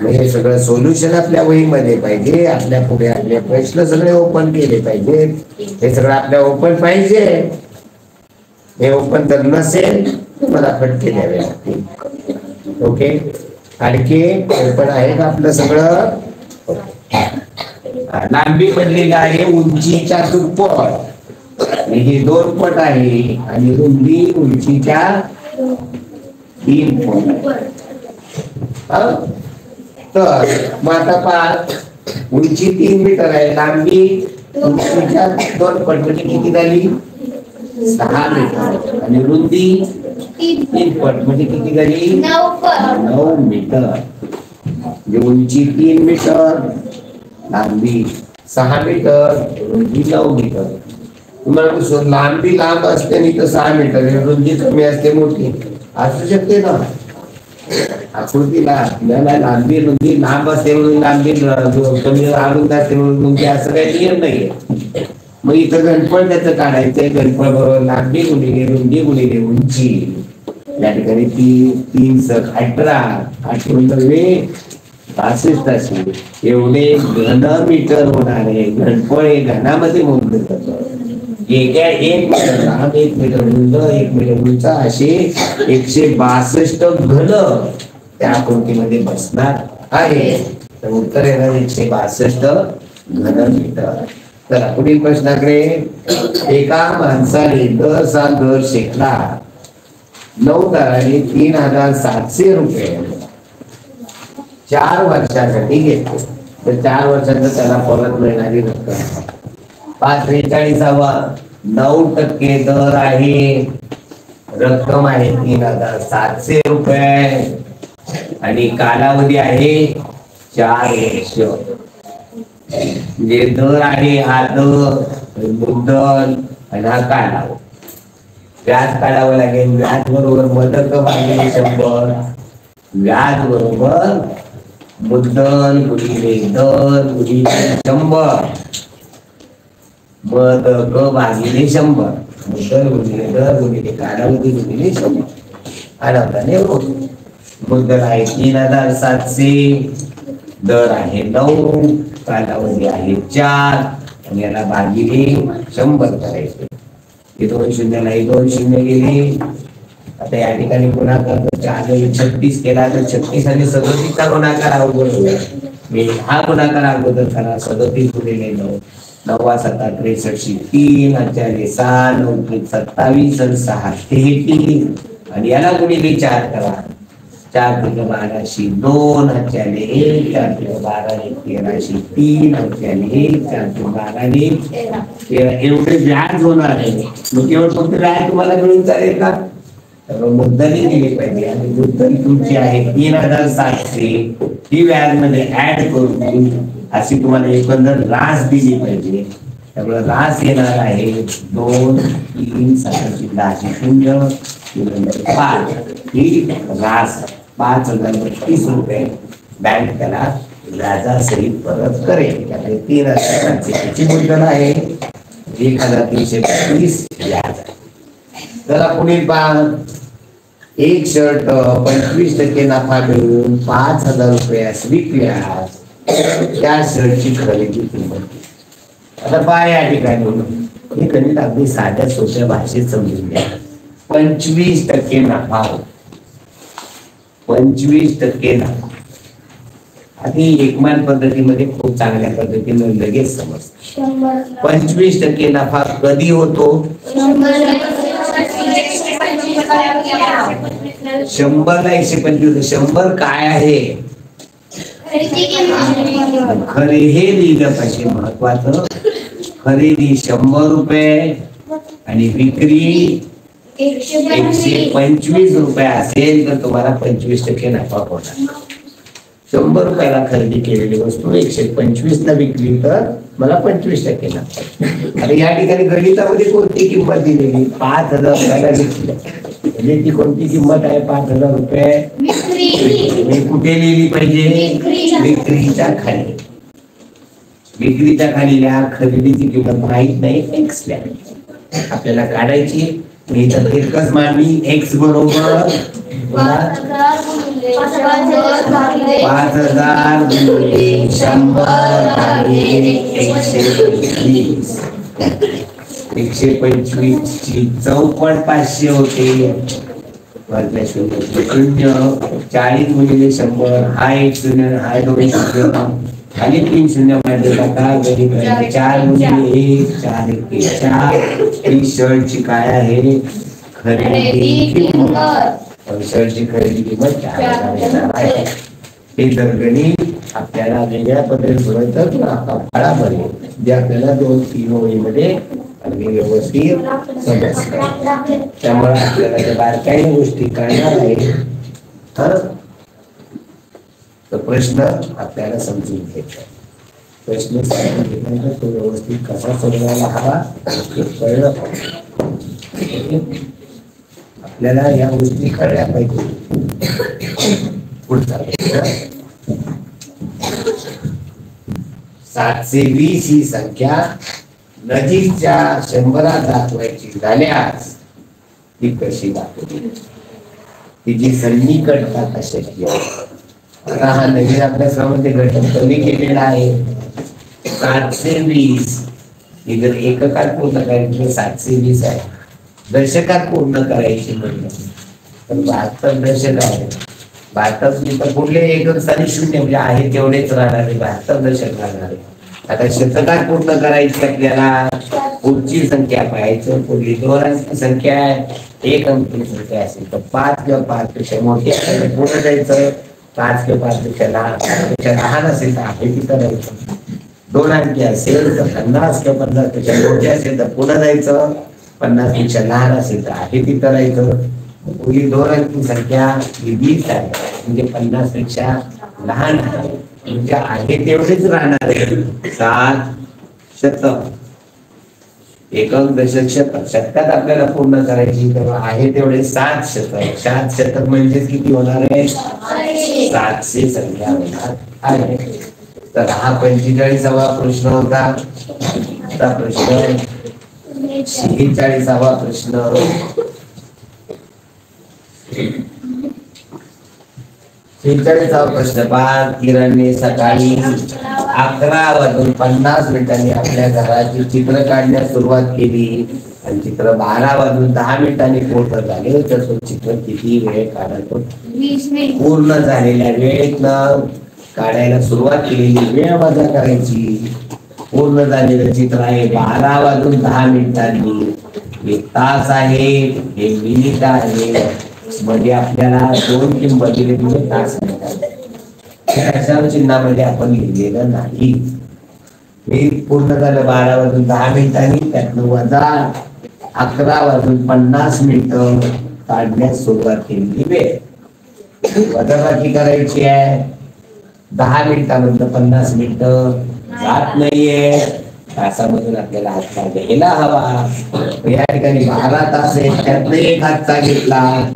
हे सगळं सोल्युशन आपल्या वहीमध्ये पाहिजे आपल्या पुढे आपले प्रश्न सगळे ओपन केले पाहिजे हे सगळं आपल्या ओपन पाहिजे हे ओपन जर नसेल तुम्हाला फटके द्यावे लागतील ओके आणखी ओपन आहे का आपलं सगळं लांबी बनलेली आहे उंचीच्या दुप्पट ही 2 पट आहे आणि रुंदी उंचीच्या 3 पट तर मग आता पहा उंची 3 मीटर आहे लांबी उंचीच्या 2 पट म्हणजे किती झाली 6 मीटर आणि रुंदी 3 पट म्हणजे किती झाली 9 मीटर म्हणजे उंची 3 मीटर लांबी 6 मीटर, रुंदी 9 मीटर. तुम्हाला कसं लांबी लांब असते आणि तर 6 मीटर, रुंदी कमी असते मोठी असू शकते ना. आकृतीला आपल्याला लांबी रुंदी लांब असते म्हणून लांबी कमी रुंद असते म्हणून रुंदी असं काही नियम नाहीये. मग इथं घनफळ त्याचं काढायचंय. घनफळ बरोबर लांबी गुणिले रुंदी गुणिले उंची. या ठिकाणी 3 सक 18, 8 गुणिले 62 असेल. एवढे घन मीटर होणार आहे. घनफळ हे घनामध्ये मोजलं जातं. एक मीटर लांब, 1 मीटर रुंद, 1 मीटर उंच असे 162 घन त्या आकृतीमध्ये बसणार आहे. तर उत्तर येणार 162 घन मीटर. तर पुढील प्रश्नाकडे. एका माणसाने दर शेकडा 9 दराने 3700 रुपये 4 वर्षासाठी घेतले. तर 4 वर्षांचा त्याला परत मिळणारी रक्कम 5.43 9% दर आहे. रक्कम आहे 3700 रुपये आणि कालावधी आहे 4 वर्ष. म्हणजे दर आहे हा दर, मुद्दल आणि हा कालावधी. व्याज काढावं लागेल. व्याज बरोबर मदत भागिले 100. व्याज बरोबर मुद्दल गुणिले दर गुणिले 100. मदत भागिले 100. मुद्दल गुणिले दर गुणिले कालावधी गुणिले 100. आनंदाने होतो. मुद्दल आहे 3700, दर आहे 9, कालावधी आहे 4 आणि याला भागिले 100 करायचे. हे 2 शून्याला 2 शून्य गेले. आता या ठिकाणी गुणाकार 4 36 केला तर 36 आणि 37चा गुणाकार अवघड. मी हा गुणाकार अगोदर करा. 37 गुणिले 9, 9 7 63 3 4 6 9 27 आणि 6 33 आणि याला गुणिले 4 करा. 4 × 12 2 4 1 4 × 12 13 3 4 1 4 × 12 13. एवढे व्याज होणार आहे. मग केवळ फक्त व्याज तुम्हाला मिळून चालेल का? तर मुद्दली दिली पाहिजे आणि मुद्दल तुमची आहे 3700. ही व्याज मध्ये ऍड करून अशी तुम्हाला एकंदर रास दिली पाहिजे. त्यामुळे रास येणार आहे 2 3 7 0 5. ही रास 5032 रुपये बँक त्याला व्याजासहित परत करेल. त्यामुळे 3700 मुद्दल आहे. 1335 व्याज आहे. चला पुढील पहा. एक शर्ट 25% नफा मिळून 5000 रुपयास विकल्यास त्या शर्टची खरेदी किंमत. आता पहा या ठिकाणी हे गणित अगदी साध्या सोप्या भाषेत समजून घ्या. 25% नफा, 25% नफा. आधी एकमान पद्धतीमध्ये खूप चांगल्या पद्धतीने लगेच समजतो. 25% नफा कधी होतो? 100 ला 125. 100 काय आहे? खरे हे लिहिलं पाहिजे. महत्वाचं खरेदी 100 रुपये आणि विक्री 125 रुपये असेल तर तुम्हाला 25% नफा होणार. 100 रुपयाला खरेदी केलेली वस्तू 125 ला विकली तर मला 25% नफा. आणि या ठिकाणी गणितामध्ये कोणती किंमत दिलेली? 5000 रुपयाला विकली. म्हणजे ती कोणती किंमत आहे? 5000 रुपये. मी कुठे लिहिली पाहिजे? विक्रीच्या खाली. विक्रीच्या खाली लिहा. खरेदीची किंमत माहित नाही, एक्स लिहा. आपल्याला काढायची. मी तर एकच मांडली. एक्स बरोबर 5000 गुणिले 125 ची चौपट 500 होते. 40 गुणिले 100. हा 1 शून्य, हा 2 शून्य, खाली 3 शून्य मध्ये टाका. 4 गुणिले 1 4 1 4. ही शर्टची काय आहे? खरेदी किंमत. शर्टची खरेदी किंमत 4000 आहे. हे जर गणित आपल्याला वेगळ्या पद्धतीने फळा बने जे आपल्याला 2-3 ओळीमध्ये अगदी व्यवस्थित समजतात. त्यामुळे आपल्याला त्या बारकाईने गोष्टी कळणार आहे. तर प्रश्न आपल्याला समजून घ्यायचा. प्रश्न सांगितल्यानंतर तो व्यवस्थित कसा सोडवायला हवा हे कळलं पाहिजे. आपल्याला या गोष्टी कळल्या पाहिजे. पुढचा प्रश्न 720 ही संख्या नजीकच्या 100 दाखवायची झाल्यास ती कशी दाखवली? तिची सन्निकटता कशाची आहे? आता हा नवीन अभ्यासक्रमामध्ये घटक कमी केलेला आहे. 720 ही जर एककात पूर्ण करायची 720 आहे. दशकात पूर्ण करायची म्हणलं तर 72 दशक आहे. 72 तर पुढले एकक स्थानी शून्य म्हणजे आहे तेवढेच राहणार आहे. 72 दशक राहणार आहे. आता शतकात पूर्ण करायची आपल्याला पुढची संख्या पाहायचं. पुढली 2 अंकी संख्या आहे, 1 अंकी संख्या असेल तर 5 किंवा 5 पेक्षा मोठी असेल पुढे जायचं. 5 किंवा 5 पेक्षा लहान असेल तर आहे तिथं राहायचं. 2 अंकी असेल तर 50 किंवा 50 पेक्षा मोठी असेल तर पुढे जायचं. 50 पेक्षा लहान असेल तर आहे तिथं राहायचं. पुढली 2 अंकी संख्या ही 20 आहे म्हणजे 50 पेक्षा लहान आहे म्हणजे आहे तेवढेच राहणार आहे. 7 शतक एकक दशक शतक शतकात आपल्याला पूर्ण करायची तर आहे तेवढे 7 शतक. 7 शतक म्हणजे किती होणार आहे? 700 संख्या होणार आहे. तर हा 45वा प्रश्न होता. आता प्रश्न 46वा प्रश्न 46वा प्रश्न पहा. किरणने सकाळी 11:50 आपल्या घराची चित्र काढण्यास सुरुवात केली आणि चित्र 12:10 पूर्ण झाले. तर तो चित्र किती वेळ काढतो? 20 मिनिट. पूर्ण झालेल्या वेळेतनं काढायला सुरुवात केलेली वेळ वजा करायची. पूर्ण झालेलं चित्र आहे 12:10. हे तास आहे, हे मिनिट आहे म्हणजे आपल्याला 2 किंमत दिली म्हणजे तास मिळतात. चिन्हामध्ये आपण लिहिलेलं नाही. हे पूर्ण झालं 12:10 त्यातनं वजा 11:50 काढण्यास सुरुवात केली वेळ. वजाबाकी करायची आहे. 10 मिनिटानंतर 50 मिनिटं जात नाहीये. तासामधून आपल्याला हातचा घ्यायला हवा. या ठिकाणी 12 तास आहेत त्यातनं 1 हातचा घेतला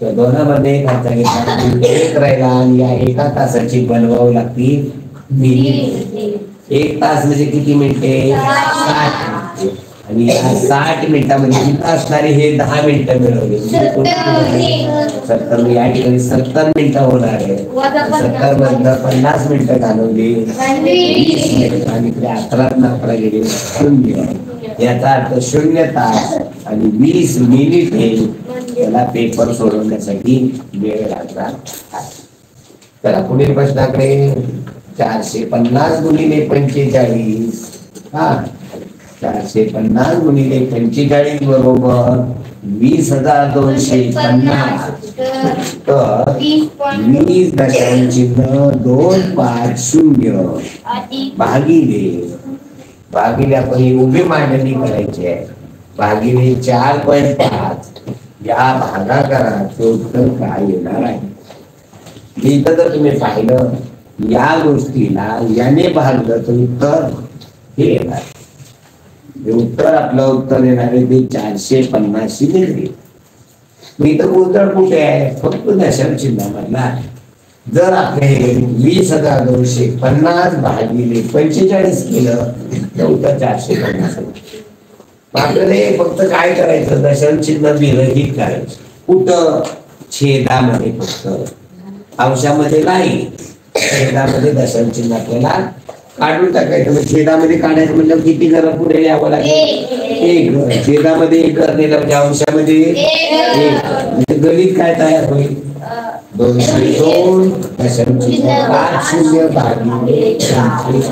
तर दोनामध्ये 1 हातचा घेतला 1 राहिला आणि या 1 तासाची बनवावं लागतील मिनिट. 1 तास म्हणजे किती मिनिटे? 60 आणि या 60 मिनिटांमध्ये किती असणारे हे 10 मिनिटं मिळवले 70. या ठिकाणी 70 मिनिटं होणार आहे. 70 मधनं 50 मिनिटं घालवली 20 मिनिटं आणि 11 गेले 0. याचा अर्थ 0 तास आणि 20 मिनिटे त्याला पेपर सोडवण्यासाठी वेळ लागणार आहे. तर पुढील प्रश्नाकडे 450 गुणिले 45 हा 450 गुणिले 45 बरोबर 20,250. तर 20.250 भागिले आपण ही उभी मांडणी करायची आहे. भागिले 4.5 या भागाकाराचे उत्तर काय येणार आहे? इथं जर तुम्ही पाहिलं या गोष्टीला याने भागलं तर उत्तर हे येणार. हे उत्तर आपलं उत्तर येणार आहे ते 450 डिग्री. इथं उत्तर कुठे आहे? फक्त दशम चिन्हामधला. जर आपण 20,250 भागिले 45 केलं तर उत्तर 450. आपल्याला फक्त काय करायचं? दशम चिन्ह विरहित करायचं. कुठं? छेदामध्ये. फक्त अंशामध्ये नाही, छेदामध्ये दशम चिन्ह आपल्याला काढून टाकायचं. मग छेदामध्ये काढायचं म्हणजे किती जरा पुढे यावं लागेल? 1. छेदामध्ये 1 नेलं म्हणजे अंशामध्ये 1 म्हणजे गणित काय तयार होईल? 202 दशम चिन्ह 50 भागिले 45.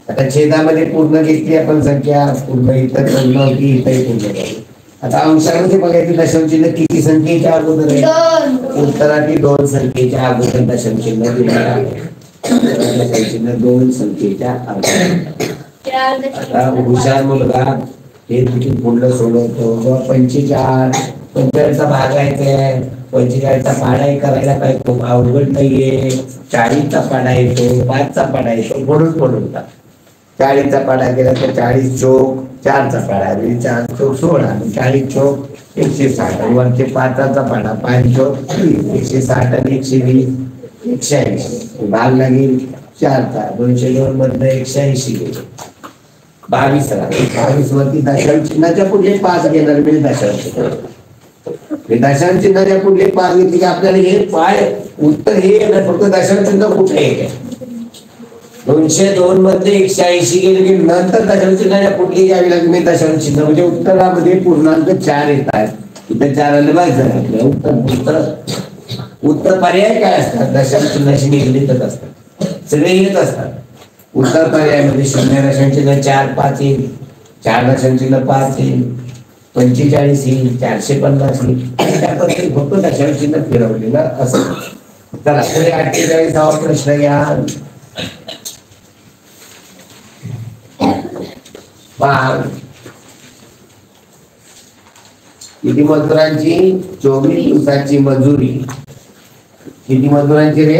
आता छेदामध्ये पूर्ण घेतली आपण संख्या पूर्ण इतर की इथंही पूर्ण झाली. आता अंशामध्ये बघायचं दशम चिन्ह किती संख्येच्या अगोदर आहे? उत्तरातील 2 संख्येच्या अगोदर दशम चिन्ह दिलेलं आहे. दशम चिन्ह 2 संख्येच्या अगोदर. आता हुशार मुलगा हे तिथून पुढलं सोडवतो. 45 45चा भागायचा आहे 45चा पाढा करायला काय खूप अवघड नाहीये. 40चा पाढा येतो, 5चा पाढा येतो, म्हणून 40चा पाढा केला तर 40 चोक 4चा पाढा, 4 चोक 16, 40 चोक 160, वरचे 5चा पाढा 5 चोक 160 आणि 120 180 भाग लागेल 4चा 202 मधनं 180 गेले 22 22 वरती दशांश चिन्हाच्या पुढले 5 घेणार म्हणजे दशांश चिन्हाच्या पुढले 5 घेतले की आपल्याला हे पाय उत्तर हे येणार, फक्त दशांश चिन्ह कुठे आहे. 202 मध्ये 180 गेले की नंतर दशांश चिन्हाच्या पुढली घ्यावी लागली दशांश चिन्ह, म्हणजे उत्तरामध्ये पूर्णांक 4 येतात. इथे 4 आले पाहिजे उत्तर पर्याय काय असतात, दशांश चिन्हाशी निगडीतच असतात, सगळे येत असतात. उत्तर पर्यायामध्ये 0 दशांश चिन्ह 4 5 येईल, 4 दशांश चिन्ह 5 येईल, 45 येईल, 450 येईल, त्या पद्धतीने फक्त दशांश चिन्ह फिरवलेलं असतं. चला पुढे 48वा प्रश्न घ्या. किती मजुरांची 24 दिवसाची मजुरी, किती मजुरांची रे?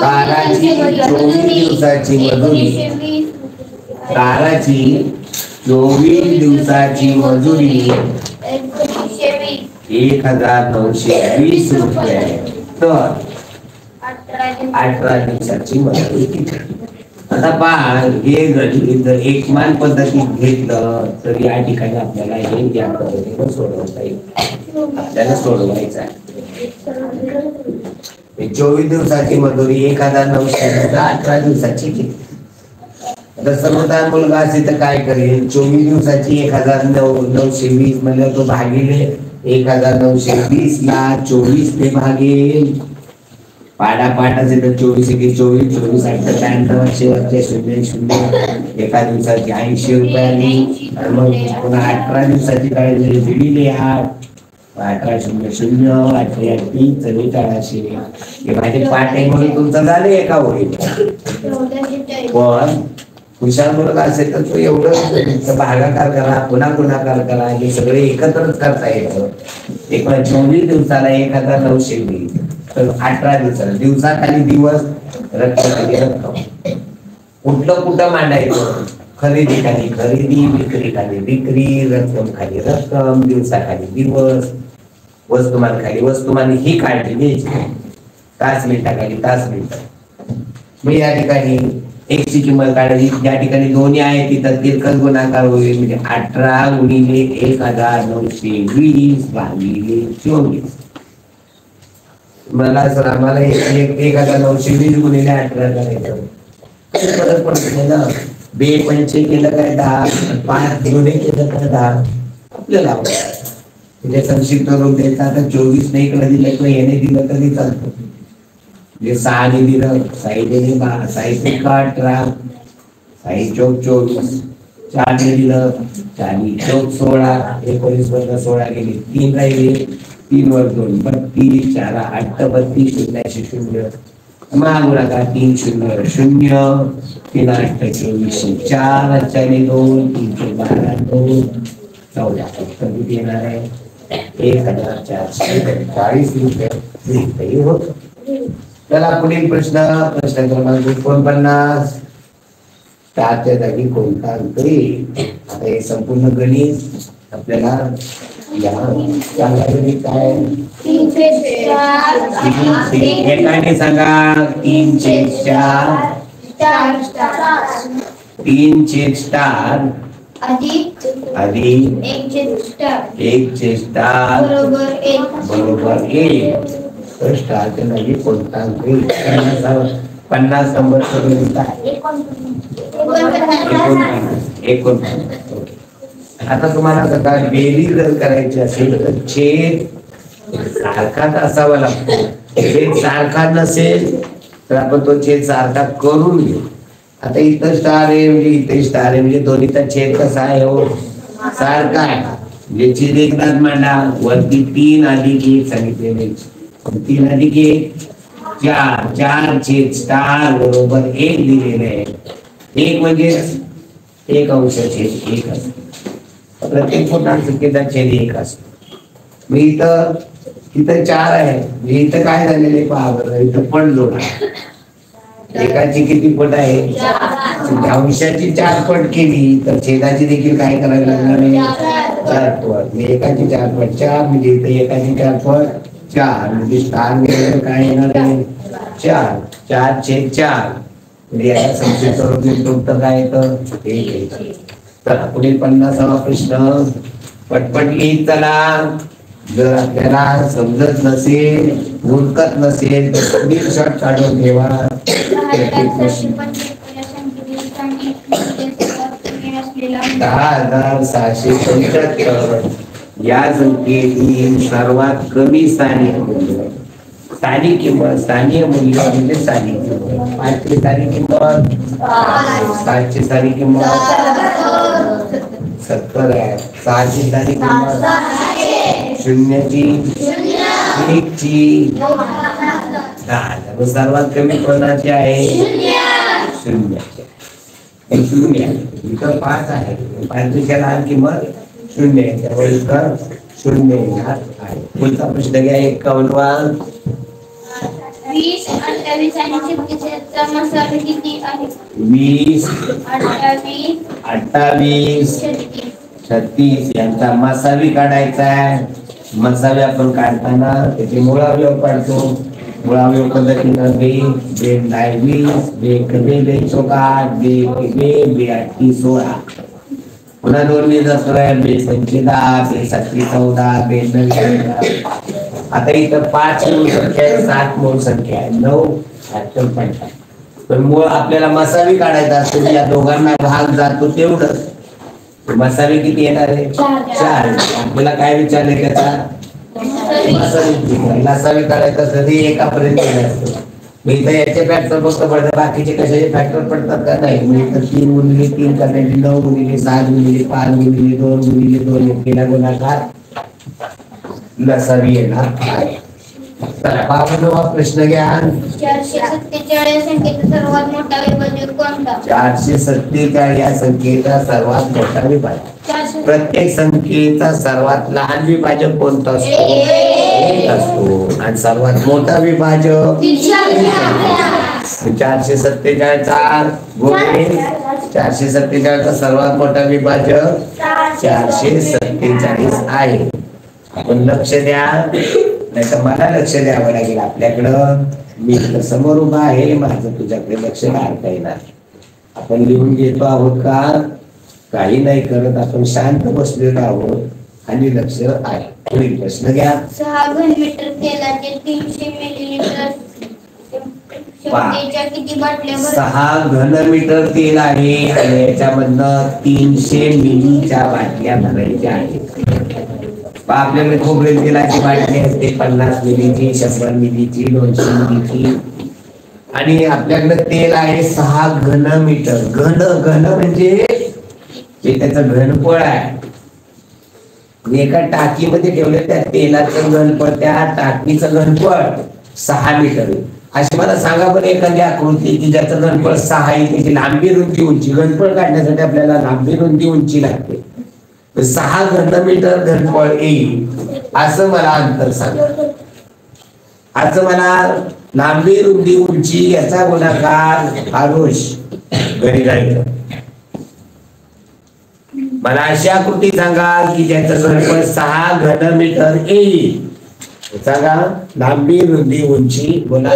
काराची 24 दिवसाची मजुरी, काराची 24 दिवसाची मजुरी 1920 रुपये, तर 18 दिवसाची मजुरी किती? आता पहा, हे गणित जर एकमान पद्धतीत घेतलं तर या ठिकाणी आपल्याला हे या पद्धतीने सोडवता येईल. आपल्याला सोडवायचं आहे 24 दिवसाची मजुरी 1920, 18 दिवसाची किती? आता समजदार मुलगा असेल तर काय करेल, 24 दिवसाची 1920 म्हणजे तो भागिले 1920 ला 24 ने भागेल. पाठ असेल तर 24 एके 24, 24 8 92, शेवटचे 0 0, एका दिवसाची 80 रुपये आली. मग पुन्हा 18 दिवसाची काय झाली, दिलेली 8 18 0 0, 8 3 44. हे माझे पाठ आहे म्हणून तुमचं झालं एका होईल. पण हुशार मुलगा असेल तर तो एवढं भागाकार करा, पुन्हा गुणाकार करा, हे सगळे एकत्रच करता येतं. 24 दिवसाला 1920, तर 18 दिवसाला दिवसाखाली दिवस, रक्कम रक्कम, कुठलं कुठं मांडायचं, खरेदी खाली खरेदी, विक्री खाली विक्री, रक्कम खाली रक्कम, दिवसाखाली दिवस, वस्तुमान खाली वस्तुमान, ही काळजी घ्यायची. तास मिनिटाखाली तास मिनिट. मग या ठिकाणी एकची किंमत काढायची, ज्या ठिकाणी दोन्ही आहे तिथं तिरकस गुणाकार होईल, म्हणजे 18 गुणिले 1920 भागिले 24. मला सर आम्हाला 1920 गुणिले 18 करायचं, फरक पडतो ना. 2 पंचे केलं काय 10, 5 गुणे केलं तर 10, आपल्याला म्हणजे संक्षिप्त रूप द्यायचं. आता 24 नाही इकडे दिलं किंवा याने दिलं तरी चालतं, म्हणजे 6 ने दिलं, 6 ने 12, 6 18, 6 चौक 24, 4 ने दिलं, 4 चौक 16, 19 वरनं 16 गेली, 3 राहिले, 3 वर 2 32, 4 8 32, 0 मग गुणाकार 3 0 0, 3 8 24, 4 4 2, 3 12 2, 14. कधी येणार आहे 1440 रुपये होत. चला पुढील प्रश्न क्रमांक 49. 4च्या जागी कोणता अंक येईल? आता हे संपूर्ण गणित आपल्याला काय एकाने सांगा 3/4 अधिक 1/4 बरोबर 1. तर स्टारच्या जागी कोणता अंक येईल? 50 नंबर आता तुम्हाला आता बेरीज जर करायची असेल तर छेद सारखाच असावा लागतो. छेद सारखा नसेल तर आपण तो छेद सारखा करून घेऊ. आता इथं स्टार आहे म्हणजे इथे स्टार आहे, म्हणजे दोन्हीचा छेद कसा आहे हो सारखा आहे. म्हणजे छेद एकदाच मांडा. वरती 3 अधिक 1 सांगितलेले, 3 अधिक 1 4, 4 छेद स्टार बरोबर 1 दिलेले आहे. 1 म्हणजे एक अंशाचे एक असतो. प्रत्येक पूर्णांक संख्येचा छेद एक असतो. मी इथं 4 आहे, मी इथं काय झालेले पहा बरं, इथं पण जोडा. एकाची किती पट आहे? अंशाची 4 पट केली तर छेदाची देखील काय करावी लागणार आहे? 4 पट. मी एकाची 4 पट 4 म्हणजे इथे एकाची 4 पट 4 म्हणजे स्थान गेलं काय येणार आहे? 4. 4/4 म्हणजे याच्या संख्येचं उत्तर काय येतं? 1. तर पुढील 50वा प्रश्न पटपट लिहित चला. जर आपल्याला समजत नसेल, उरकत नसेल तर स्क्रीनशॉट काढून ठेवा. 10,675 या संख्येतील सर्वात कमी स्थानिक मूल्य. स्थानिक किंमत, स्थानिक मूल्य म्हणजे स्थानिक किंमत. 5ची स्थानिक किंमत 7ची स्थानिक किंमत 70 आहे. 6ची स्थानिक किंमत 0ची 1ची 10. सर्वात कमी कोणाची आहे? 0ची. 0 इथं 5 आहे, 5पेक्षा लहान किंमत 0 आहे, त्यामुळे इथं 0 येणार आहे. पुढचा प्रश्न घ्या 51वा. 20, 28 आणि 36चा मसाला किती आहे? 20, 28, 28, 36. 36 यांचा मसावी काढायचा आहे. मसावी आपण काढताना त्याचे मुळावयव काढतो. मुळावयव पद्धतीनं बे 20, बे कमी 16 पुन्हा 2 बे 10, बे 14, बे 9. आता इथं 5 मूळ संख्या आहे, 7 मूळ संख्या आहे, 9 55. पण मूळ आपल्याला मसावी काढायचा असतो, या दोघांना भाग जातो तेवढंच. मसावी किती येणार आहे? 4. आपल्याला काय विचारले त्याचा? मसावी काढायचा असतं ते एकापर्यंत असतं. मी इथं याचे फॅक्टर फक्त पडतात, बाकीचे कशाचे फॅक्टर पडतात का? नाही. मी इथं 3 गुणिले 3 करण्याचे 9 गुणिले 7 गुणिले 5 गुणिले 2 गुणिले 2 केला गुणाकार लसावी येणार आहे. चला 52वा प्रश्न घ्या. 447 संख्येचा सर्वात मोठा विभाजक कोणता? 447 या संख्येचा सर्वात मोठा विभाजक. प्रत्येक संख्येचा सर्वात लहान विभाजक कोणता असतो? 1 असतो. आणि सर्वात मोठा विभाजक 447 गुणिले 447 सर्वात मोठा विभाजक 447 आहे. आपण लक्ष द्या, नाही तर मला लक्ष द्यावं लागेल. आपल्याकडं मी समोर उभा आहे, माझं तुझ्याकडे लक्ष घालता येणार. आपण लिहून घेतो आहोत का? काही नाही करत, आपण शांत बसलेलो आहोत आणि लक्ष आहे. पुढील प्रश्न घ्या. 6 घनमीटर तेलाचे 300 मिलीलीटर क्षमतेच्या किती बाटल्या भरतात? 6 घनमीटर तेल आहे आणि याच्यामधनं 300 मिलीच्या बाटल्या भरायच्या आहेत. आपल्याकडे खोबरेल तेलाची बाटली असते 50 मिलीची, 100 मिलीची, 200 मिलीची. आणि आपल्याकडे तेल आहे 6 घनमीटर. घन म्हणजे त्याचं घनफळ आहे. एका टाकीमध्ये ठेवले त्या तेलाचं घनफळ, त्या टाकीचं घनफळ 6 मीटर. अशी मला सांगा बरं एखादी आकृती की ज्याचं घनफळ 6 आहे, त्याची लांबी रुंदी उंची. घनफळ काढण्यासाठी आपल्याला लांबी रुंदी उंची लागते. 6 घनमीटर घनफळ येईल असं मला अंतर सांगा. असं मला लांबी रुंदी उंची याचा गुणाकार आरुष घरी जायचं. मला अशी आकृती सांगा की ज्याचं घनफळ 6 घनमीटर येईल. सांगा लांबी रुंदी उंची बोला.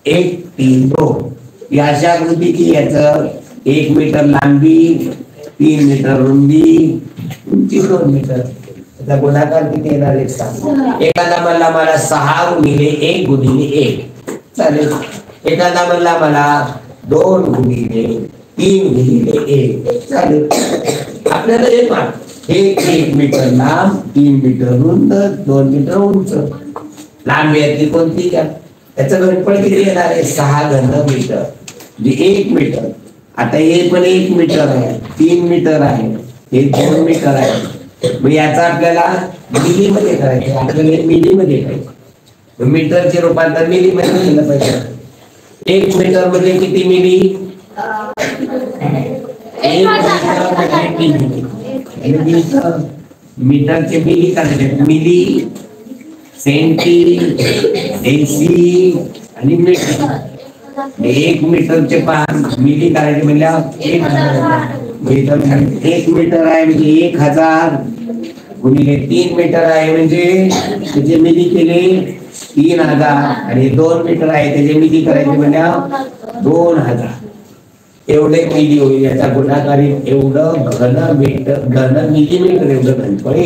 132. ही अशी आकृती की याचं 1 मीटर लांबी, 3 मीटर रुंदी, उंची 2 मीटर. त्याचा गुणाकार किती येणार आहे सांग. एखादा म्हणला मला 6 गुणिले 1 गुणिले 1 चालेल. एखादा म्हणला मला 2 गुणिले 3 गुणिले 1 चालेल. आपल्याला हे 1 मीटर लांब, 3 मीटर रुंद, 2 मीटर उंच. लांबी यातली कोणती का? त्याचं घनफळ किती येणार आहे? 6 घनमीटर म्हणजे 1 मीटर. आता हे पण 1 मीटर आहे, 3 मीटर आहे, हे 2 मीटर आहे. मग याचा आपल्याला मिलीमध्ये करायचं. आपल्याला मिलीमध्ये करायचं. मीटरचे रूपांतर मिलीमध्ये केलं पाहिजे. 1 मीटर मध्ये किती मिली? मीटरचे मिली करायचे, मिली, सेंटी, डेसी आणि मीटर. 1 मीटरचे 5 मिली करायचे म्हणल्यावर 1 मीटर आहे म्हणजे 1000 गुणिले 3 मीटर आहे म्हणजे त्याचे मिली केले 3000 आणि 2 मीटर आहे त्याचे मिली करायचे म्हणल्यावर 2000 एवढे मिली होईल. याचा गुणाकारी एवढं घन मीटर, घन मिलीमीटर एवढं घनफळ.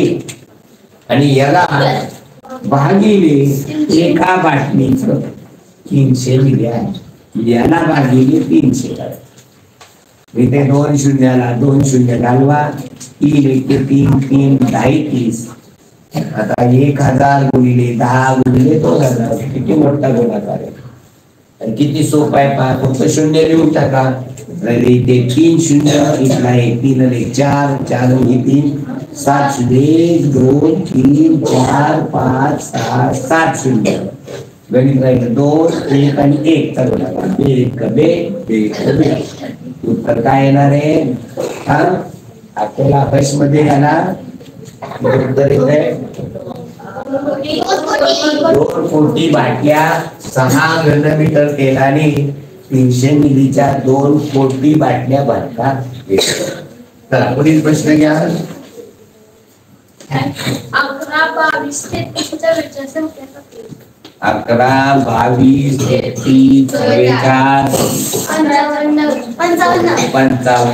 आणि याला भागिले एका बाटलीचं 300 मिली आहे, याला भागिले 300 करायचं. इथे 2 शून्याला 2 शून्य घालवा, 3 1 3 3 10 30. आता 1000 गुणिले 10 गुणिले 2000 किती मोठा गुणाकार आहे. किती सोपं आहे पहा, फक्त शून्य लिहून टाका. इथे 3 शून्य, इथला 1 3 आणि 4 4 आणि 3 7 शून्य 1 2 3 4 5 6 7 शून्य. गणित राहिलं 2 1 आणि 1 चा गुणाकार 1 उत्तर काय येणार आहे. आपल्याला अभ्यास मध्ये याला उत्तर येत आहे 2 कोटी बाटल्या 6 घनमीटर तेलाने 300 मिलीच्या 2 कोटी बाटल्या भरतात. चला पुढील प्रश्न घ्या. 11, 22, 33 च्या संख्या 11, 22, 33, 44, 55.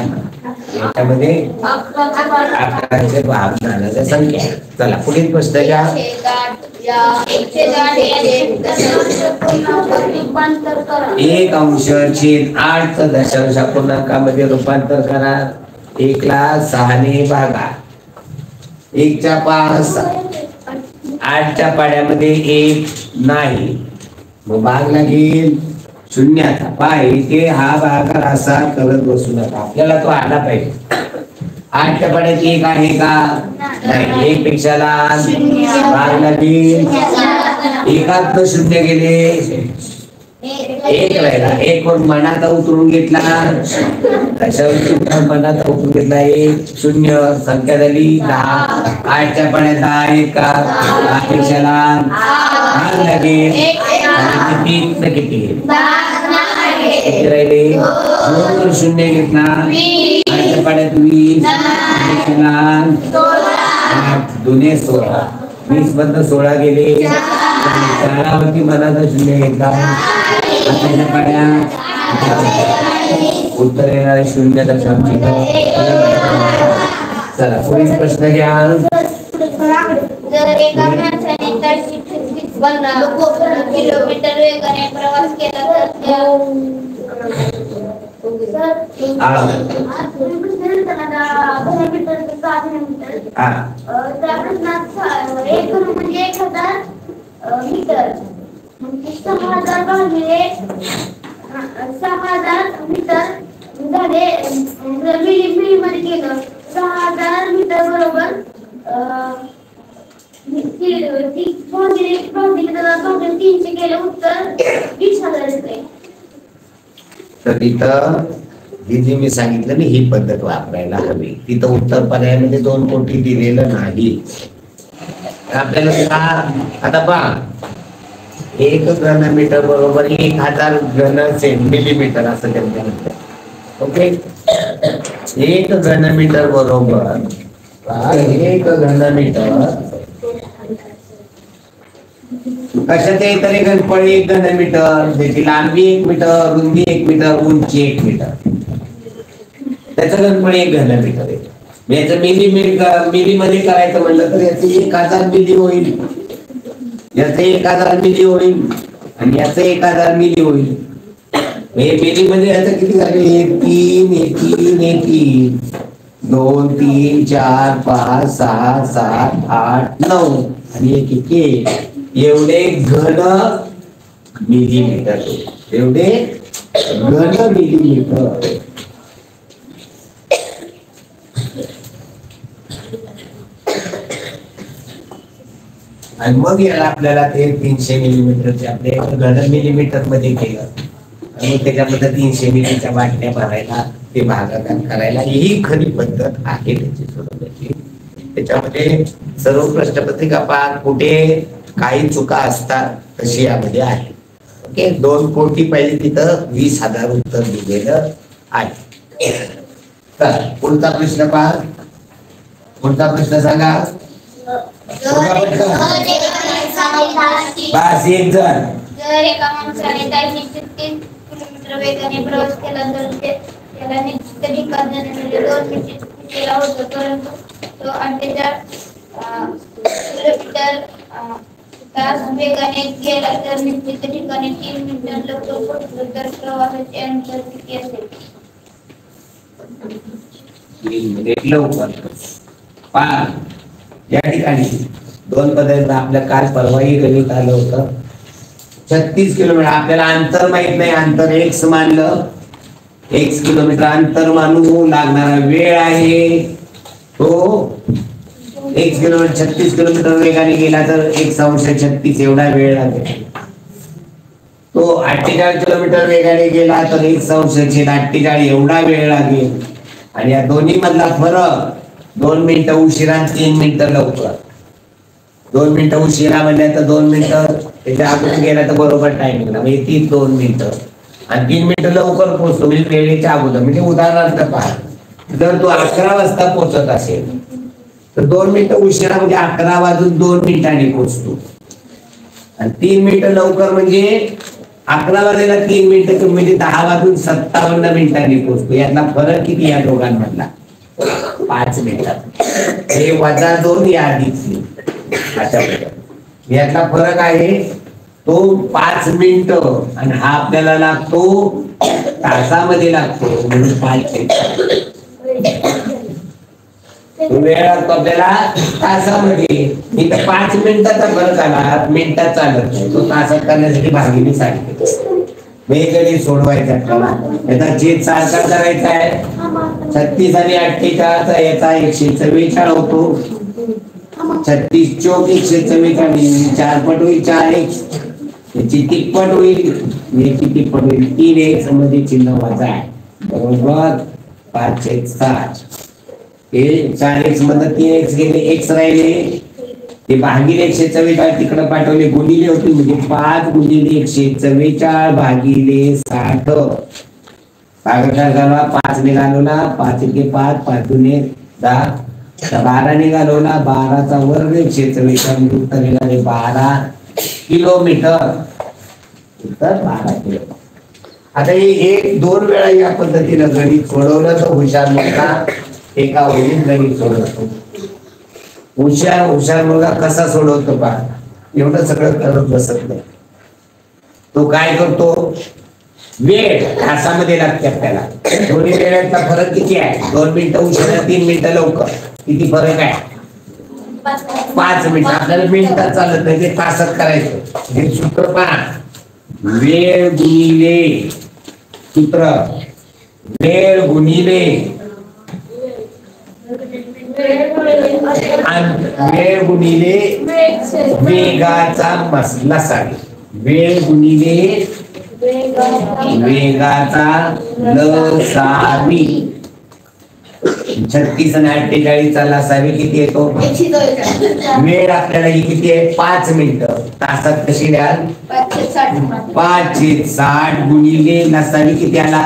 याच्यामध्ये 11चे भाग झाल्याच्या संख्या. चला पुढील प्रश्न घ्या. एक अंश छेद 8 दशांश पूर्णांकामध्ये रूपांतर करा. 1 ला 6 ने भागा. 1 च्या 5, 8 च्या पाड्यामध्ये 1 नाही, मग भाग लागेल शून्याचा. पाय इथे हा भागाकार असा करत बसू नका, आपल्याला तो आला पाहिजे. 8 च्या पाड्यात 1 आहे का नाही, 1 पेक्षा लहान, भाग लागेल. एकात शून्य गेले, 1 राहिला. 1 वर मनात उतरून घेतला, मनात उतरून घेतला 1 0. संख्या झाली 10. 8 च्या पाड्यात 10 आहे का, 10 पेक्षा लहान, भाग लागेल. किती राहिले, 2 वर शून्य घेतला, 8 च्या पाड्यात 20 लहान, 2 16. 20 मधनं 16 गेले, 4 वरती मनाचा शून्य घेतला, उत्तर येणार 0 दशांश. चला पुढील प्रश्न घ्या. जर एका माणसाने 50 किलोमीटर वेगाने प्रवास केला म्हणजे 1000 मीटर, 6000 भागिले 6000 मीटर झाले. मिली मध्ये केलं 6000 मीटर बरोबर 300 केलं, उत्तर 20,000 रुपये. तर इथं ही जी मी सांगितलं ना, ही पद्धत वापरायला हवी. तिथं उत्तर पर्यायामध्ये 2 कोटी दिलेलं नाही. आपल्याला आता पहा, 1 घनमीटर बरोबर 1000 घन मिलीमीटर असं त्यांच्या म्हणतात. ओके, 1 घनमीटर बरोबर 1 घनमीटर कशाचे तरी घनफळ 1 घनमीटर, त्याची लांबी 1 मीटर, रुंदी 1 मीटर, उंची 1 मीटर, त्याचं घनफळ 1 घनमीटर आहे. याचं मिली मध्ये करायचं म्हणलं तर याचे 1000 मिली होईल, याचे 1000 मिली होईल आणि याचे 1000 मिली होईल. हे मिली मध्ये याचं किती झाले, 3 1 3 2 3 4 5 6 7 8 9 आणि 1 1 एवढे घन मिलीमीटर, एवढे घन मिलीमीटर. आणि मग याला आपल्याला ते 300 मिलीमीटरचे आपले घन मिलीमीटर मध्ये केलं आणि त्याच्यामध्ये 300 मिलीच्या बाटल्या भरायला ते भागाकार करायला ही खरी पद्धत आहे त्याची सोडवण्याची. त्याच्यामध्ये सर्व प्रश्नपत्रिका पाठ कुठे काही चुका असतात तशी यामध्ये आहे. ओके, 2 कोटी पाहिजे तिथं 20,000 उत्तर दिलेलं आहे. तर पुढचा प्रश्न पहा. पुढचा प्रश्न सांगा. बस एक जण. जर एका माणसाने 30 किलोमीटर वेगाने प्रवास केला तर त्याला निश्चित ठिकाण जाण्यासाठी 2 मिनिटे केला होता, परंतु तो 48 किलोमीटर तास वेगाने गेला तर निश्चित ठिकाणी 3 मिनिटांत लवकर पोहोचलो तर प्रवासाचे अंतर किती असेल? 3 मिनिट लवकर. पहा या ठिकाणी 2 पदार्थ आपल्या काल परवाही गणित आलं होतं. 36 किलोमीटर आपल्याला अंतर माहित नाही, अंतर x मानलं, x किलोमीटर अंतर मानू लागणारा वेळ आहे तो x किलोमीटर 36 किलोमीटर वेगाने गेला तर 1/36 एवढा वेळ लागेल. तो 48 किलोमीटर वेगाने गेला तर 1/48 एवढा वेळ लागेल. आणि या दोन्ही मधला फरक 2 मिनिटं उशिरा 3 मिनिटं लवकर. 2 मिनिटं उशिरा म्हणल्या तर 2 मिनिटं त्याच्या अगोदर गेला तर बरोबर टायमिंगला म्हणजे ती 2 मिनिटं आणि 3 मिनिटं लवकर पोहोचतो म्हणजे वेळेच्या अगोदर. म्हणजे उदाहरणार्थ पहा, जर तो 11 वाजता पोहोचत असेल तर 2 मिनिटं उशिरा म्हणजे 11 वाजून 2 मिनिटांनी पोहोचतो आणि 3 मिनिटं लवकर म्हणजे 11 वाजायला 3 मिनिटं म्हणजे 10 वाजून 57 मिनिटांनी पोहोचतो. यातला फरक किती या दोघांमधला? 5 मिनिटात. हे वजा 2 या आधीची अशा प्रकारे यातला फरक आहे तो 5 मिनिटं आणि हा आपल्याला लागतो तासामध्ये लागतो म्हणजे 5 मिनिटं. वेळ लागतो आपल्याला तासामध्ये. इथं 5 मिनिटाचा फरक आला, मिनिटात चालत नाही, तो तासात करण्यासाठी भागिले सांगितले. गणित सोडवायचं आपल्याला. याचा छेद सारखा करायचा आहे. 36 आणि 48 याचा 144 होतो. 36 चौक 144 4 पट होईल 4x याची तिप्पट होईल, याची तिप्पट होईल 3x मध्ये चिन्ह वजा आहे बरोबर. 5/7 हे 4x मधून 3x गेले, x राहिले ते भागिले 144 तिकडे पाठवले, गुणिले होते म्हणजे 5 गुणिले 144 भागिले 60. भागाकार झाला 5 ने घालवला 5 × 5 5 × 10 12 ने घालवला 12चा वर्ग 144 उत्तर निघाले 12 किलोमीटर. उत्तर 12 किलोमीटर. आता हे 2 वेळा या पद्धतीनं गणित सोडवलं तर हुशार मुलगा एका ओळीत गणित सोडवतो. हुशार मुलगा कसा सोडवतो पहा. एवढं सगळं करत बसत नाही. तो काय करतो, वेळ तासामध्ये लागते आपल्याला. दोन्ही वेळेचा फरक किती आहे? 2 मिनिटं उशिरा 3 मिनिटं लवकर. किती फरक आहे? 5 मिनिटं. आपल्याला मिनिटात चालत नाही, ते तासात करायचं. हे सूत्र पहा, वेळ गुणिले सूत्र वेळ गुणिले वेळ गुणिले वेगाचा लसावी. वेळ गुणिले वेगाचा लसावी. 36 आणि 48 चा लसावी किती येतो? वेळ आपल्याला ही किती आहे? 5 मिनिटं. तासात कशी द्याल? 5/60 गुणिले लसावी किती आला?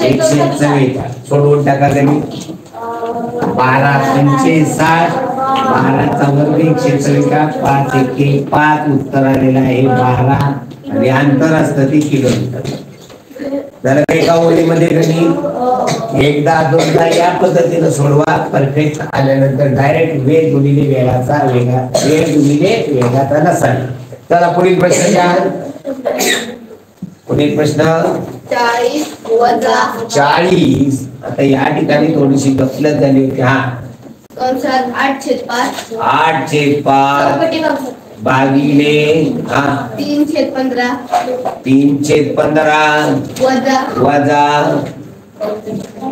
144. सोडवून टाका गणित. 12×5=60 12चा वर्ग 144 5 × 5 उत्तर आलेलं आहे 12 आणि अंतर असतं ते किलोमीटर. जर एका ओळीमध्ये गणित एकदा दोनदा या पद्धतीनं सोडवा. परफेक्ट आल्यानंतर डायरेक्ट वेग गुणिले वेगाचा वेग गुणिले वेगाचा नसावी. चला पुढील प्रश्न घ्या. पुढील प्रश्न 40 - 40. आता या ठिकाणी थोडीशी गफलत झाली होती. हा 8/5 8/5 भागिले 3/15 3/15 वजा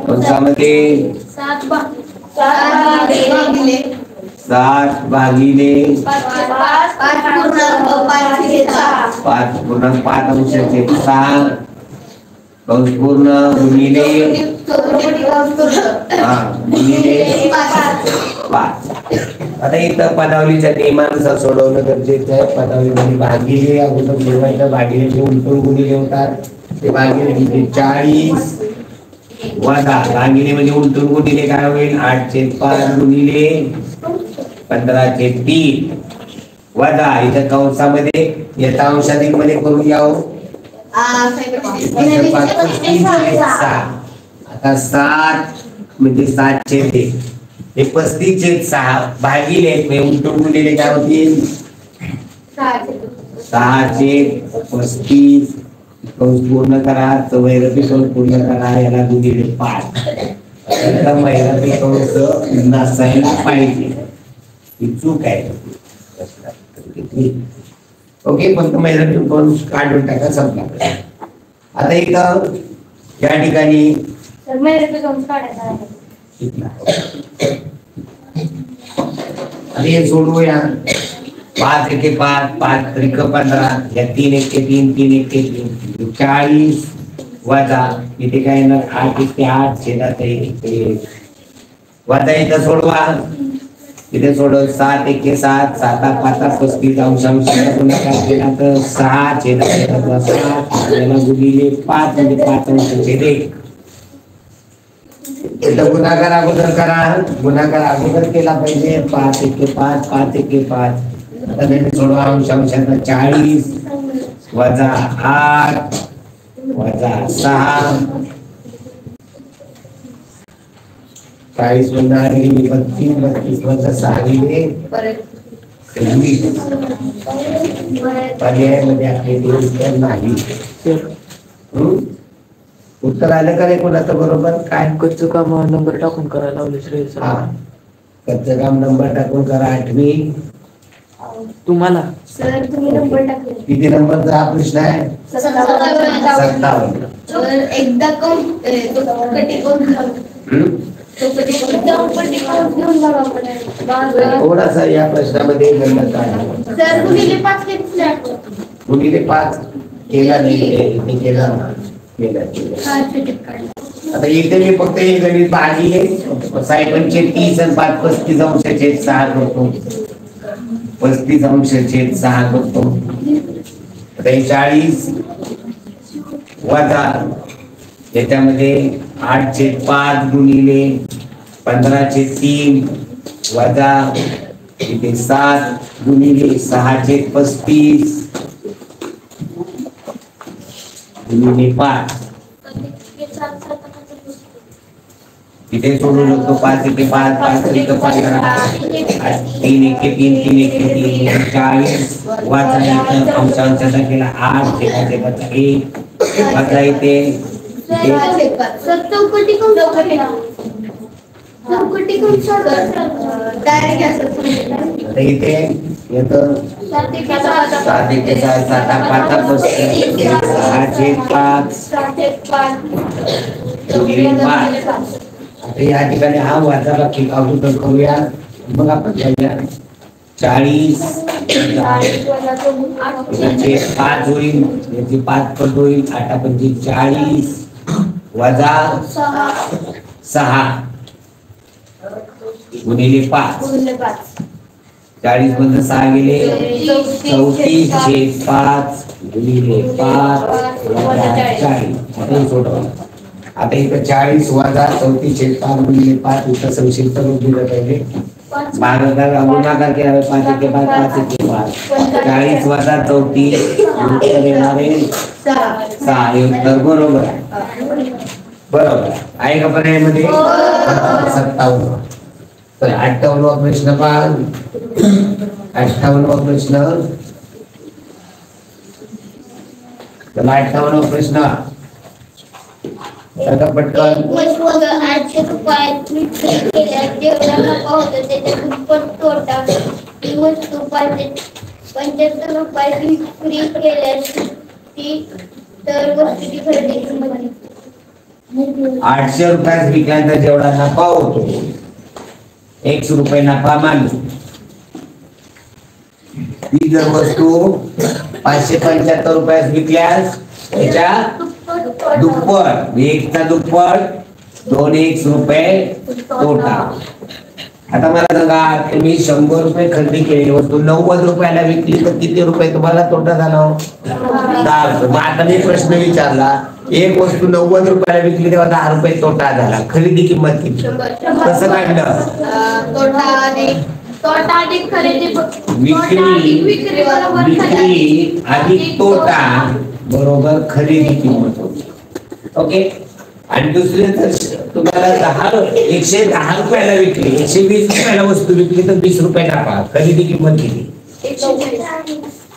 कंसामध्ये 7 भागिले 7 भागिले 5.5 5.5 6 कंस पूर्ण गुणिले गुणिले 5. आता इथं पदावलीच्या नियमानुसार सोडवणं गरजेचं आहे. पदावलीमध्ये भागिले अगोदर सोडवायचं, भागिले उलटून गुणिले होतात. ते भागिले म्हणजे 40 वजा भागिले म्हणजे उलटून गुणिले काय होईल 8/5 गुणिले 15/3 वजा इथं कंसामध्ये येता अंशाधिक मध्ये करून घ्यावं. आता 7 म्हणजे 7/1 हे 35/6 भागिले उलटून गुणिले काय होतील 6/35 कंस पूर्ण करा. चौरपी कंस पूर्ण करा. याला गुणिले 5. महिरपी कंस नसायला पाहिजे. ही चूक आहे. ओके फक्त महिरपी कंस काढून टाका संपला. आता इथं या ठिकाणी हे सोडवूया. 5 एके 5 5 त्रिक 15 या 3 एके 3 3 एके 3 40 वजा इथे काय ना 8 एके 8 छेदात 1 वजा इथं सोडवा. इथे सोडव 7 एके 7 7 5 35 अंशांशाचा गुणाकार केला तर 6 छेदात 7 याला गुणिले 5 म्हणजे 5 अंश 1. इथं गुणाकार अगोदर करा. गुणाकार अगोदर केला पाहिजे. 5 एके 5 5 एके 5 सोडवा. अंशांशाचा 40 वजा 8 वजा 6 40 वजा 32 32 वजा 6 गेले 26. पर्यायामध्ये आपले उत्तर नाही. उत्तर आलं का रे कोणाचं बरोबर काय कच्चं काम नंबर टाकून करायला लावले श्रेय सर. कच्चं काम नंबर टाकून करा. 8वी तुम्हाला सर तुम्ही नंबर टाकले किती नंबरचा हा प्रश्न आहे 57. एकदा कटी थोडासा या प्रश्नामध्ये गंमत आहे. सर गुणिले 5 किती आठवतं? गुणिले 5 केला नाही. इथे केला केला. आता इथे मी फक्त हे गणित भागिले 35 आणि 5 35 अंशाचे 6 करतो. 35 अंशाचे 6 करतो. आता 40 वजा याच्यामध्ये 8/5 गुणिले 15/3 वजा इथे 7 गुणिले 6/35 गुणिले 5 इथे सोडू शकतो. 5 एके 5 5 त्रिक 15 3 एके 3 3 एके 3 40 वजा अंशांशाचा केला 8 छेदाचा 1 वजा इथे चौकटी इथे येतं 7 एके 7 7 5 6/5 गुणिले 5. आता या ठिकाणी हा वाचा बाकी अगोदर करूया. मग आपण जाऊया 40 याचे 5 होईल. याचे 5 पट होईल. 8 पंचे 40 वजा 6 गुणिले 5 40 मधून 6 गेले 34/5 गुणिले 5 वजा 40. आता सोडवा. आता इथं 40 वजा 34/5 गुणिले 5 इथं संक्षिप्त रूप दिलं पाहिजे. भागाकार गुणाकार केला 5 एके 5 5 एके 5 40 वजा 34 उत्तर येणारे 6. हे उत्तर बरोबर आहे. बरोबर आहे का पर्यायामध्ये 57. तर 58वा प्रश्न पहा. 58वा प्रश्न. तर 58वा प्रश्न पटकन 800 रुपये जेवढा नफा होतो त्याच्या दुप्पट तोटा ही वस्तू 75 रुपये विक्री केल्यास ती तर वस्तूची खरेदी किंमत 800 रुपयात विकल्यानंतर जेवढा नफा होतो 100 रुपये नफा मानू. ती जर वस्तू 575 रुपयात विकल्यास त्याच्या दुप्पट, एकचा दुप्पट 2x रुपये तोटा. आता मला सांगा, तुम्ही 100 रुपये खरेदी केलेली वस्तू 90 रुपयाला विकली तर किती रुपये तुम्हाला तोटा झाला? 10 रुपये. मग आता मी प्रश्न विचारला, एक वस्तू 90 रुपयाला विकली तेव्हा 10 रुपये तोटा झाला, खरेदी किंमत किती? कसं काढलं? विक्री अधिक तोटा बरोबर खरेदी किंमत होती. ओके. आणि दुसरे तर तुम्हाला 110 रुपयाला विकली, 120 रुपयाला वस्तू विकली तर 20 रुपये नफा, खरेदी किंमत किती?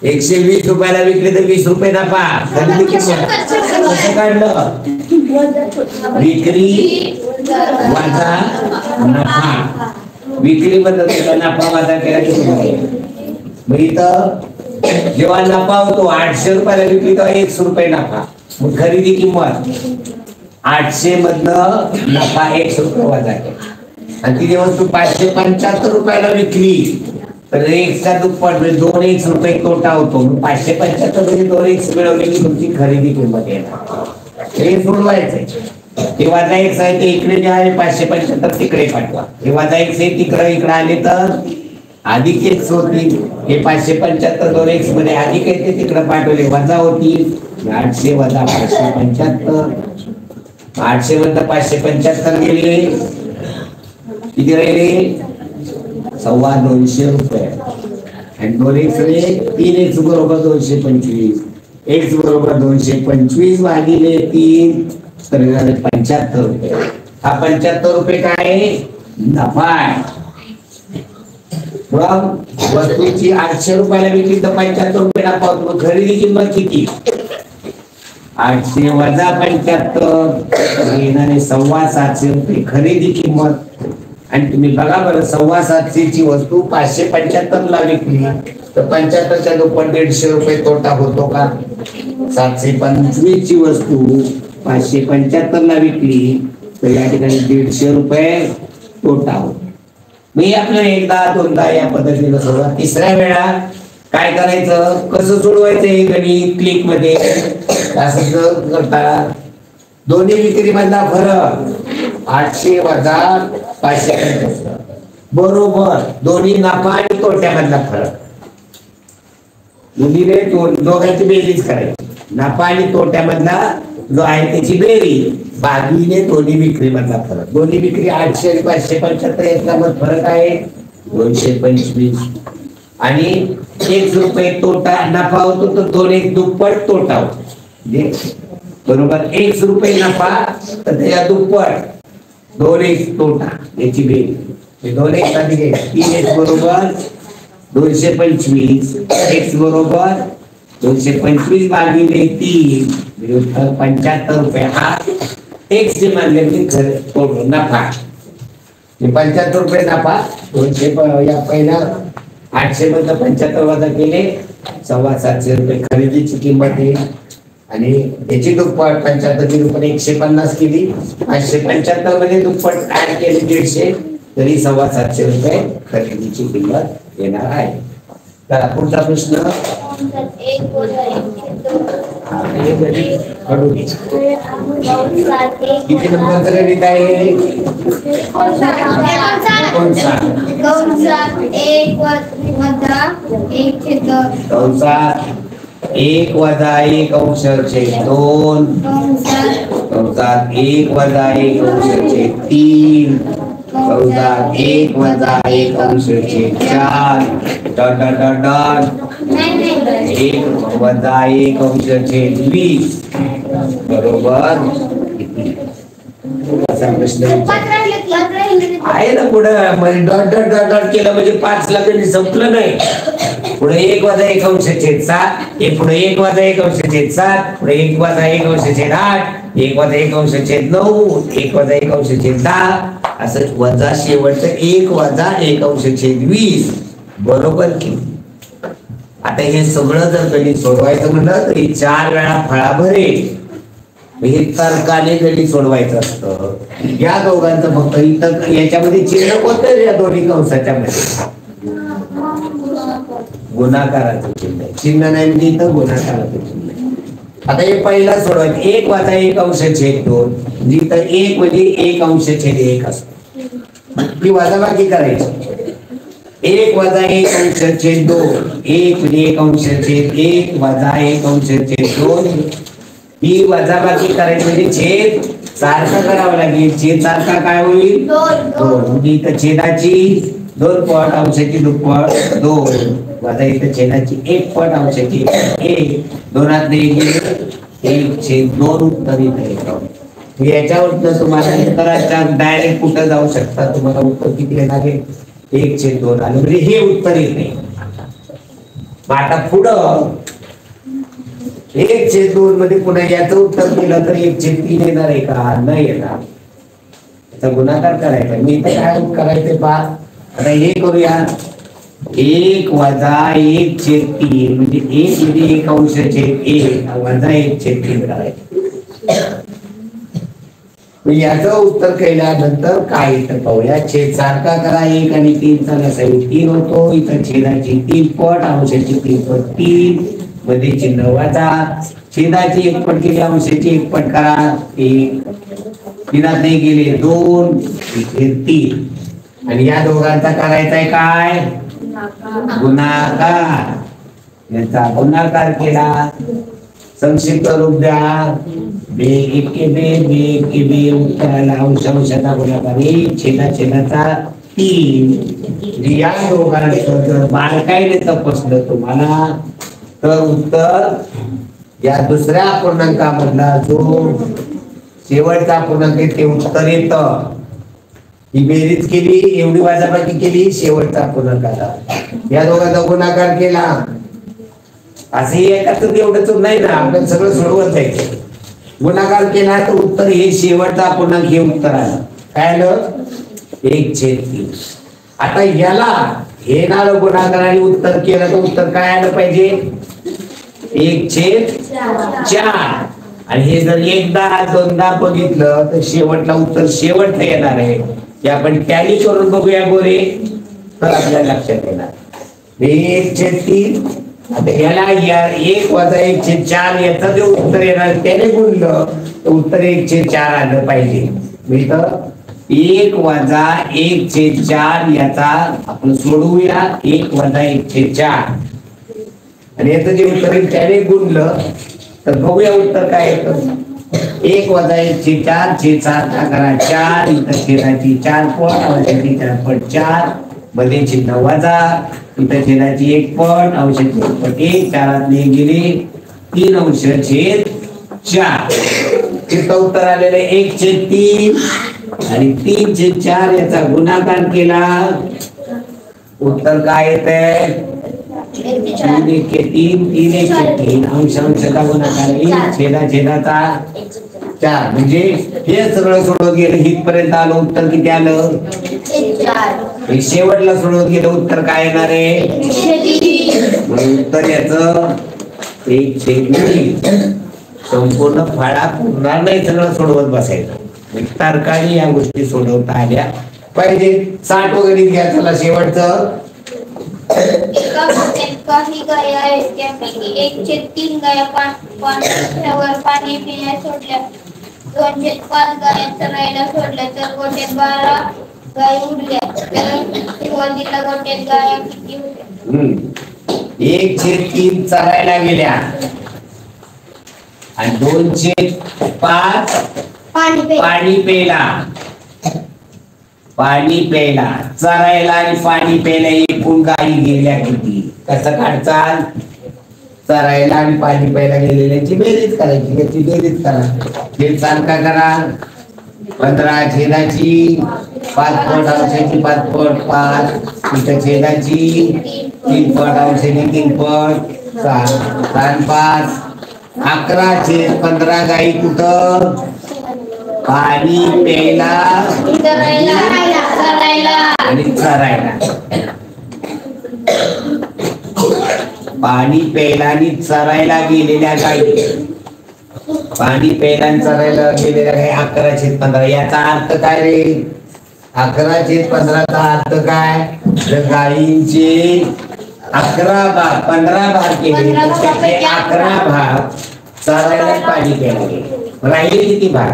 120 रुपयाला विकली तर 20 रुपये नफा, खरेदी किंमत कसं काढलं? विक्री वजा नफा. विक्री बद्दल नफा वजा केला. मग इथं जेव्हा नफा होतो 800 रुपयाला विकली तेव्हा 100 रुपये नफा, मग खरेदी किंमत 800 मधनं नफा 100 रुपये वजा केला. आणि ती वस्तू 575 रुपयाला विकली तर 1चा दुप्पट म्हणजे 2x रुपये तोटा होतो. 575 मध्ये 2x मिळवली की तुमची खरेदी किंमत येणार. हे सोडवायचंय. हे वजा 1 आहे ते इकडे जे आहे 575 तिकडे पाठवा. हे वजा 1 आहे इकडे आले तर अधिक 1 होतील. हे 575 2x मध्ये अधिक आहे ते तिकडे पाठवले वजा होतील. 800 वजा 575, 800 मधनं 575 गेले, किती राहिले? 250 रुपये. आणि 2x रे 3x बरोबर 225, x बरोबर 225 भागिले 3 तर 75 रुपये. हा 75 रुपये काय नफा आहे. मग वस्तूची 800 रुपयाला विकली तर 75 रुपये नफा होतो. खरेदी किंमत किती? 800 वजा 75 येणारे 725 रुपये खरेदी किंमत. आणि तुम्ही बघा बरं, 725 ची वस्तू 575 ला विकली तर 75च्या दुप्पट 150 रुपये तोटा होतो का? 725 ची वस्तू 575 ला विकली तर या ठिकाणी 150 रुपये तोटा होतो. मी आपल्याला एकदा दोनदा या पद्धतीने सोडवा. तिसऱ्या वेळा काय करायचं, कसं सोडवायचं हे गणित क्लिक मध्ये असं करता. दोन्ही विक्री मधला फरक 800 वजा 575 बरोबर दोन्ही नफा आणि तोट्यामधला फरक. दोन्हीने दोघांची बेरीज करायची. नफा आणि तोट्यामधला जो आहे त्याची बेरीज भागिले दोन्ही विक्री मधला फरक. दोन्ही विक्री 800 आणि 575 यातला मग फरक आहे 225. आणि 1 रुपये तोटा नफा होतो तर 2x दुप्पट तोटा होतो. बरोबर 1 रुपये नफा तर त्याच्या दुप्पट 2x तोटा याची बेरीज. 2x अधिक 3x बरोबर 225, x बरोबर 225 भागिले 3 75 रुपये. हा x जे मानले ते नफा 75 रुपये नफा. 200 या पहिल्या 800 मधलं 75 वजा केले 725 रुपये खरेदीची किंमत आहे. आणि त्याची दुप्पट 75 ची दुप्पट 150 केली. 575 मध्ये दुप्पट ऍड केले 150 तरी 725 रुपये खरेदीची किंमत येणार आहे. तर पुढचा प्रश्न किती नंबर गणित आहे? 1 वजा 1 अंश छेद 2 1 वजा 1 अंश छेद 3 1 वजा 1 अंश छेद 4 डॉट डॉट डॉट डॉट 1 वजा 1 अंश छेद 20 बरोबर असा प्रश्न आहे ना. पुढं म्हणजे डॉट डॉट डॉट डॉट केलं म्हणजे 5 ला कधी संपलं नाही. पुढे 1 वजा 1 अंश छेद 7, हे पुढे 1 वजा 1 अंश छेद 7, पुढे 1 वजा 1 अंश छेद 8, 1 वजा 1 अंश छेद 9, 1 वजा 1 अंश छेद 10 असं वजा शेवटचं 1 वजा 1 अंश छेद 20 बरोबर की. आता हे सगळं जर गणित सोडवायचं म्हणलं तर 4 वेळा फळाभरे हे तर्काने गणित सोडवायचं असतं. या दोघांचं फक्त इथं याच्यामध्ये चिन्ह कोणतं या दोन्ही कंसाच्या मध्ये गुणाकाराचं चिन्ह. चिन्ह नाही म्हणजे इथं गुणाकाराचं चिन्ह. आता हे पहिला सोडवायचं 1 वजा 1 अंश छेद 2 जिथं 1 म्हणजे 1 अंश छेद 1 असतो ती वजाबाकी करायची 1 वजा 1 अंश छेद 2 1 म्हणजे 1 अंश छेद 1 वजा 1 अंश छेद 2 ही वजाबाकी करायची म्हणजे छेद सारखा करावा लागेल छेद सारखा काय होईल 2 म्हणजे इथं छेदाची 2 पट अंशाची दुप्पट 2 वजा इथं छेदाची 1 पट अंशाची 1 दोनात एक छेद 2 उत्तर इथे याच्यावर तुम्हाला उत्तराच्या डायरेक्ट कुठं जाऊ शकता तुम्हाला उत्तर किती येणार आहे 1/2 आलं म्हणजे हे उत्तर येते आता पुढं 1/2 मध्ये पुन्हा याचं उत्तर दिलं तर 1/3 येणार आहे का नाही येणार त्याचा गुणाकार करायचा मी इथे काय करायचं पहा आता हे करूया 1 वजा 1/3 म्हणजे 1 म्हणजे 1 अंश छेद 1 वजा 1/3 करायचं याचं उत्तर केल्यानंतर काय इथं पाहूया छेद सारखा करा 1 आणि 3 चा नसावी 3 होतो इथं छेदाची 3 पट अंशाची 3 पट 3 मध्ये चिन्ह वजा छेदाची 1 पट केली अंशाची 1 पट करा 1 3 नाही गेले 2 इथे 3 आणि या दोघांचा करायचा आहे काय गुणाकार याचा गुणाकार केला संक्षिप्त रूप द्या बे एके बे उत्तराला अंश अंशाचा गुणाकार 1 छेदाचा 3 या दोघांचं जर बारकाईने तपासलं तुम्हाला तर उत्तर या दुसऱ्या अपूर्णांकामधला जो शेवटचा अपूर्णांक आहे ते उत्तर येतं ही बेरीज केली एवढी वजाबाकी केली शेवटचा अपूर्णांक आला या दोघांचा गुणाकार केला असं एकाच एवढंच नाही ना आपण सगळं सोडवत जायचं गुणाकार केला तर उत्तर हे शेवटचा अपूर्णांक हे उत्तर आलं काय आलं 1/3 आता याला हे नाव गुणाकार आणि उत्तर केलं तर उत्तर काय आलं पाहिजे 1/4 आणि हे जर एकदा दोनदा बघितलं तर शेवटला उत्तर शेवटचं येणार आहे हे आपण टॅली करून बघूया गोरे तर आपल्याला लक्षात येणार 1/3 आता याला 1 वजा 1/4 याचं जे उत्तर येणार त्याने गुणलं तर उत्तर 1/4 आलं पाहिजे मी तर 1 वजा 1/4 याचा आपण सोडवूया 1 वजा 1/4 आणि याचं जे उत्तर आहे त्याने गुणलं तर बघूया उत्तर काय येतं 1 वजा 1/4 छेद सारखा करा 4 इथं छेदाची 4 पट अंशाची 4 पट 4 मध्ये चिन्ह वजा इथं छेदाची 1 पट अंशाची 1 पट 1 4 गेले 3 अंश छेद 4 तिथं उत्तर आलेलं 1/3 आणि 3/4 याचा गुणाकार केला उत्तर काय येतंय 3 अंश अंशाचा गुणाकार छेदाचा 4 म्हणजे हे सगळं सोडवत गेलं इथपर्यंत आलं उत्तर किती आलं 4 शेवटला सोडवत गेलं उत्तर काय येणार आहे उत्तर याचं 1/3 संपूर्ण फाळा पुरणार नाही सगळं सोडवत बसायचं तारकाने या गोष्टी सोडवता आल्या पाहिजे 60 वगैरे घ्या चला शेवटचं एका गोठ्यात काही गायी आहेत त्यापैकी 1/3 गाया पाण्यावर पाणी पिण्यास सोडल्या 2/5 गाया चरायला सोडल्या तर गोठ्यात 12 गायी उरल्या तर सुरुवातीला गोठ्यात गाया किती होत्या 1/3 चरायला गेल्या आणि 2/5 पाणी प्यायला चरायला आणि पाणी प्यायला एकूण गायी गेल्या किती कसं काढचाल चरायला आणि पाणी प्यायला गेलेल्याची बेरीज करायची याची बेरीज करा छेद सारखा करा 15 छेदाची 5 पट अंशाची 5 पट 5 इथं छेदाची 3 पट अंशाची 3 पट 6 5 11 छेद 15 गायी कुठं पाणी प्यायला आणि चरायला पाणी प्यायला आणि चरायला गेलेल्या गायी पाणी प्यायला आणि चरायला गेलेल्या गायी 11/15 याचा अर्थ काय रे 11/15 चा अर्थ काय तर गायींचे 11 भाग 15 भाग केले तर त्याचे 11 भाग चारायला पाणी प्यायला गेले. राहिले किती भाग?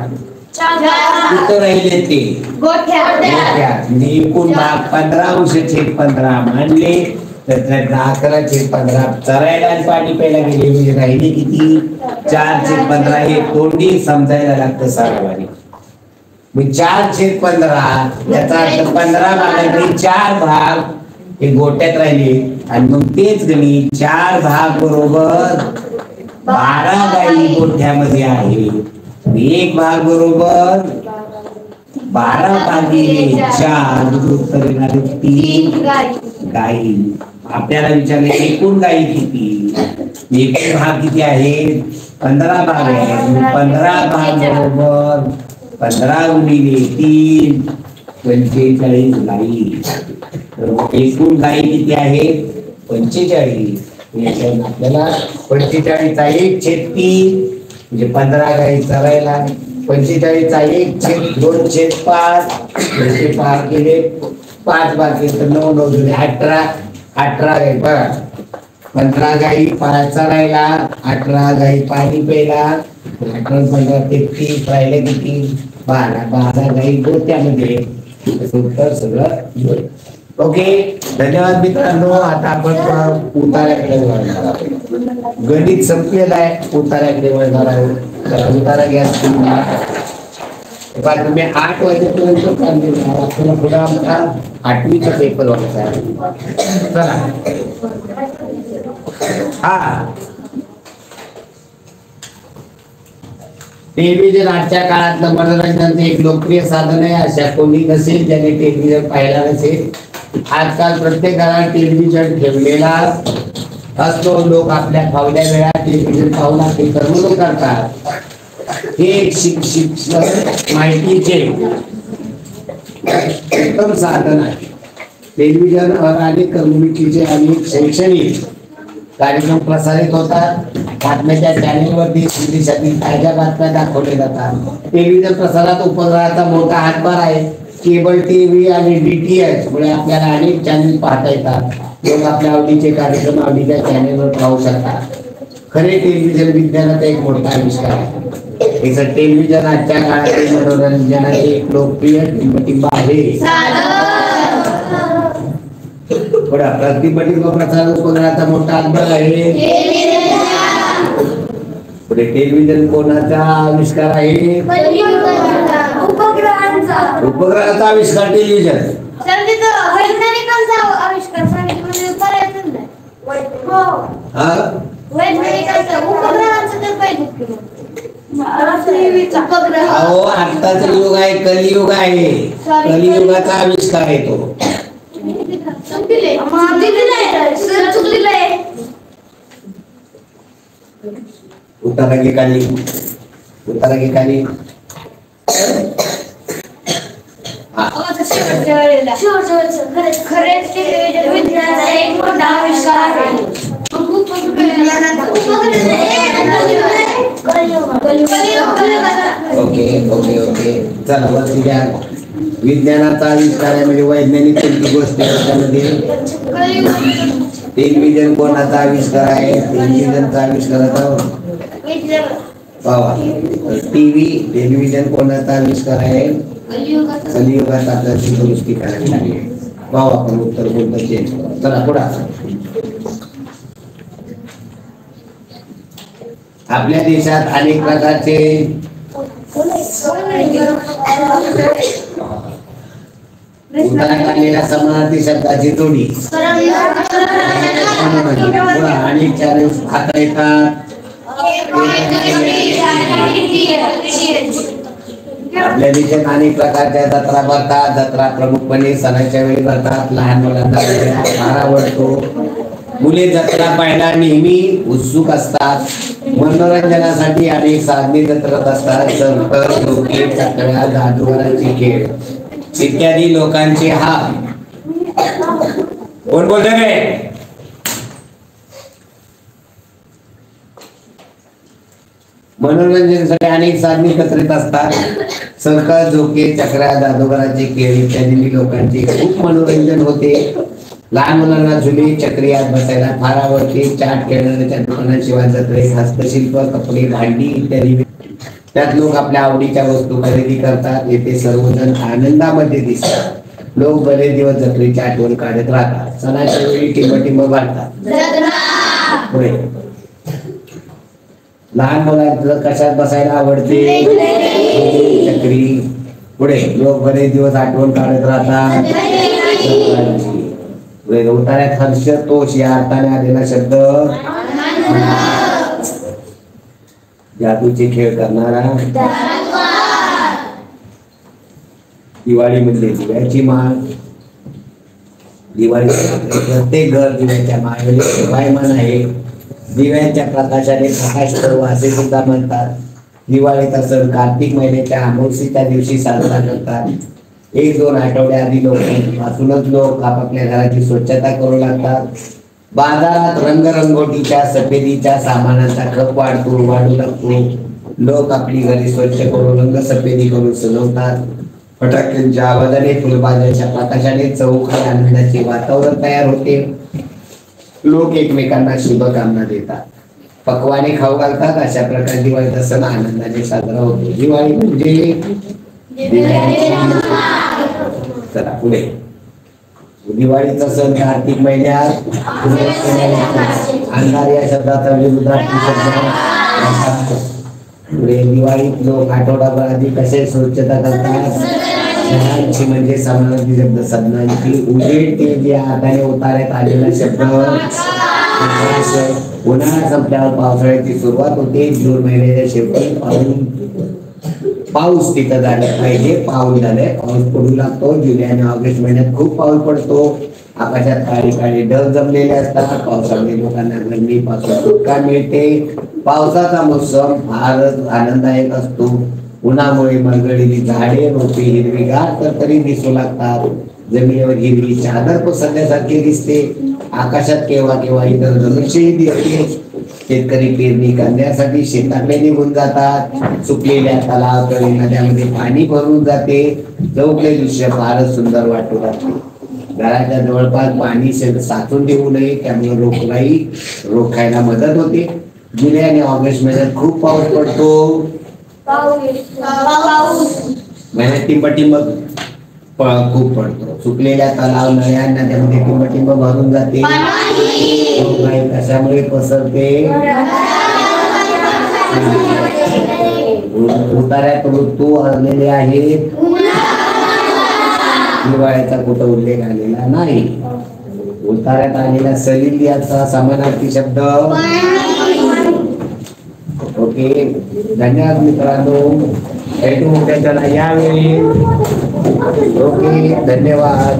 कुठं राहिले ते गोठ्यात. एकूण भाग 15/15 मानले तर 11/15 चरायला आणि पाणी प्यायला गेले. म्हणजे राहिले किती? 4/15. हे तोंडी समजायला लागतं सारावारी. मग 4/15 याचा अर्थ 15 भागातले 4 भाग हे गोठ्यात राहिले. आणि मग तेच गणित 4 भाग बरोबर 12 गायी गोठ्यामध्ये आहे. 1 भाग बरोबर 12 भागिले 4 उत्तर येणार 3 गायी. आपल्याला विचारले एकूण गायी किती? एकूण भाग किती आहेत? 15 भाग आहेत. 15 भाग बरोबर 15 गुणिले 3 45 गायी. एकूण गायी किती आहेत? 45. आपल्याला 45चा 1/3 म्हणजे 15 गायी चरायला. 45चा 1/2/5 5 केले 5 बाकी तर 9 9 जुळे 18 गायी. बघा 15 गायी चरायला, 18 गायी पाणी प्यायला, 18 33 राहिले किती? 12 गायी गोठ्यामध्ये. उत्तर सगळं ओके. धन्यवाद मित्रांनो. आता आपण उतार्याकडे वळणार आहोत. गणित संपलेलं आहे, उतार्याकडे वळणार आहोत. तर उतारा घ्या तुम्ही 8 वाजेपर्यंत आपल्याला पुढे आमचा 8वीचा पेपर व्हायचा आहे. चला हा टेलिव्हिजन आजच्या काळातलं मनोरंजनाचं एक लोकप्रिय साधन आहे. अशा कोणी नसेल ज्याने टेलिव्हिजन पाहिला नसेल. आजकाल प्रत्येक घरात टेलिव्हिजन ठेवलेला असतो. लोक आपल्या फावल्या वेळात टेलिव्हिजन पाहून आपली करमणूक करतात. हे शिक्षक माहितीचे उत्तम साधन आहे. टेलिव्हिजनवर अनेक करमणुकीचे अनेक शैक्षणिक कार्यक्रम प्रसारित होतात. बातम्याच्या चॅनेलवर देशातील ताज्या बातम्या दाखवल्या जातात. टेलिव्हिजन प्रसारात उपग्रहाचा मोठा हातभार आहे. केबल टीव्ही आणि DTH मुळे आपल्याला अनेक चॅनेल पाहता येतात. लोक आपल्या आवडीचे कार्यक्रम आवडीच्या चॅनेलवर पाहू शकतात. खरे टेलिव्हिजन विज्ञानाचा एक मोठा आविष्कार आहे. टेलिव्हिजन आजच्या काळातील मनोरंजनाचे एक लोकप्रिय टिंबटिंब आहे. प्रतिबंधित प्रसार उपग्रहाचा मोठा हातभार आहे. पुढे टेलिव्हिजन कोणाचा आविष्कार आहे? उपग्रहाचा आविष्कार टेलिव्हिजन. वैज्ञानिकांचा आविष्कार सांगितलं पर्यायच नाही. वैज्ञानिकांचा उपग्रहांचा तर पाहिजे. अहो आत्ताच युग आहे, कलियुग आहे. कलियुगाचा आविष्कार आहे तो. उतारा घे खाली. खरेच टेलिव्हिजन विज्ञानाचा एक मोठा आविष्कार आहे. ओके चला वरती घ्या. विज्ञानाचा आविष्कार आहे म्हणजे वैज्ञानिक कोणती गोष्ट आहे त्याच्यामध्ये. टेलिव्हिजन कोणाचा आविष्कार आहे? टेलिव्हिजनचा आविष्काराचा टीव्ही. टेलिव्हिजन कोणाचा आविष्कार आहे? कलियुगात आपल्याची दुरुस्ती करावी लागली. पाहू आपण उत्तर कोणतं चेंज करू. चला पुढे. आपल्या देशात अनेक प्रकारचे उतारलेल्या समानार्थी शब्दाची जोडी अनेक चॅलेंज खाता येतात. आपल्या देशात अनेक प्रकारच्या जत्रा भरतात. जत्रा प्रमुखपणे सणाच्या वेळी भरतात. लहान मुलांना फार आवडतो. मुले जत्रा पाहायला नेहमी उत्सुक असतात. मनोरंजनासाठी अनेक साधने जत्रेत असतात. संकर, डोके, चकड्या, जादूगारांचे खेळ इत्यादी लोकांचे हा कोण बोलतो रे? मनोरंजनासाठी अनेक साधने एकत्रित असतात. संकर, झोके, चक्रा, जादूगारांचे खेळ इत्यादी लोकांचे खूप मनोरंजन होते. लहान मुलांना झुली चक्री आत बसायला फार आवडते. चाट खेळण्याच्या दुकानाशिवाय जत्रेत हस्तशिल्प कपडे भांडी इत्यादी त्यात लोक आपल्या आवडीच्या वस्तू खरेदी करतात. येथे सर्वजण आनंदामध्ये दिसतात. लोक बरेच दिवस जत्रेची आठवण काढत राहतात. सणाच्या वेळी टिंबटिंब घालतात. पुढे लहान मुलांचं कशात बसायला आवडते? चक्री. पुढे लोक बरेच दिवस आठवण काढत राहतात. पुढे उतार्यात हर्ष तोष या अर्थाने आलेला शब्द जादूचे खेळ करणारा. दिवाळी म्हणजे दिव्याची माळ. दिवाळी प्रत्येक घर दिव्याच्या माळेमध्ये शोभायमान आहे. दिव्यांच्या प्रकाशाने प्रकाश पर्व असे सुद्धा म्हणतात. दिवाळीचा सण कार्तिक महिन्याच्या अमावस्येच्या दिवशी साजरा करतात. 1-2 आठवड्या आधी पासूनच लोक आपापल्या घराची स्वच्छता करू लागतात. बाजारात रंगरंगोटीच्या सफेदीच्या सामानाचा खप वाढू लागतो. लोक आपली घरे स्वच्छ करून रंगसफेदी करून सजवतात. फटाक्यांच्या आवाजाने फुलबाजाच्या प्रकाशाने चौकात आनंदाचे वातावरण तयार होते. लोक एकमेकांना शुभकामना देतात. पक्वाने खाऊ घालतात. अशा प्रकारे दिवाळीचा सण आनंदाने साजरा होतो. दिवाळी म्हणजे चला पुढे. दिवाळीचा सण कार्तिक महिन्यात अंधार या शब्दाचा विरुद्धार्थी शब्द. पुढे दिवाळीत लोक आठवडाभर आधी कसे स्वच्छता करतात? सणांची म्हणजे समानार्थी शब्द सणांची. उजेड ते या हाताने उतार्यात आलेला शब्द. उन्हाळा संपल्यावर पावसाळ्याची सुरुवात होते. जून महिन्याच्या शेवटी पाऊस तिथं झाला पाहिजे. पाऊस झालाय. पाऊस पडू लागतो. जुलै आणि ऑगस्ट महिन्यात खूप पाऊस पडतो. आकाशात काळी काळी ढग जमलेले असतात. पावसामुळे लोकांना गरमीपासून सुटका मिळते. पावसाचा मोसम फारच आनंददायक असतो. उन्हामुळे मरगळलेली झाडे रोपे हिरवीगार तरतरी दिसू लागतात. जमिनीवर हिरवी चादर पसरल्यासारखे दिसते. आकाशात केव्हा केव्हा इतर धनुष्यही दिसते. शेतकरी पेरणी करण्यासाठी शेताकडे निघून जातात. सुकलेल्या तलाव तळी नद्यामध्ये पाणी भरून जाते. चौकले दृश्य फारच सुंदर वाटू लागते. घराच्या जवळपास पाणी साचून देऊ नये त्यामुळे रोगराई रोखायला मदत होते. जुलै आणि ऑगस्ट महिन्यात खूप पाऊस पडतो. महिन्यात टिंबटिंब खूप पडतो. सुकलेल्या तलाव नळ्या नद्यामध्ये टिंबटिंब भरून जाते. कशामुळे पसरते? उतार्यात ऋतू आलेले आहेत. दिवाळीचा कुठं उल्लेख आलेला नाही. उतार्यात आलेला सलील याचा समानार्थी शब्द. ओके धन्यवाद मित्रांनो. भेटू उद्याच्याला यावेळी. ओके धन्यवाद.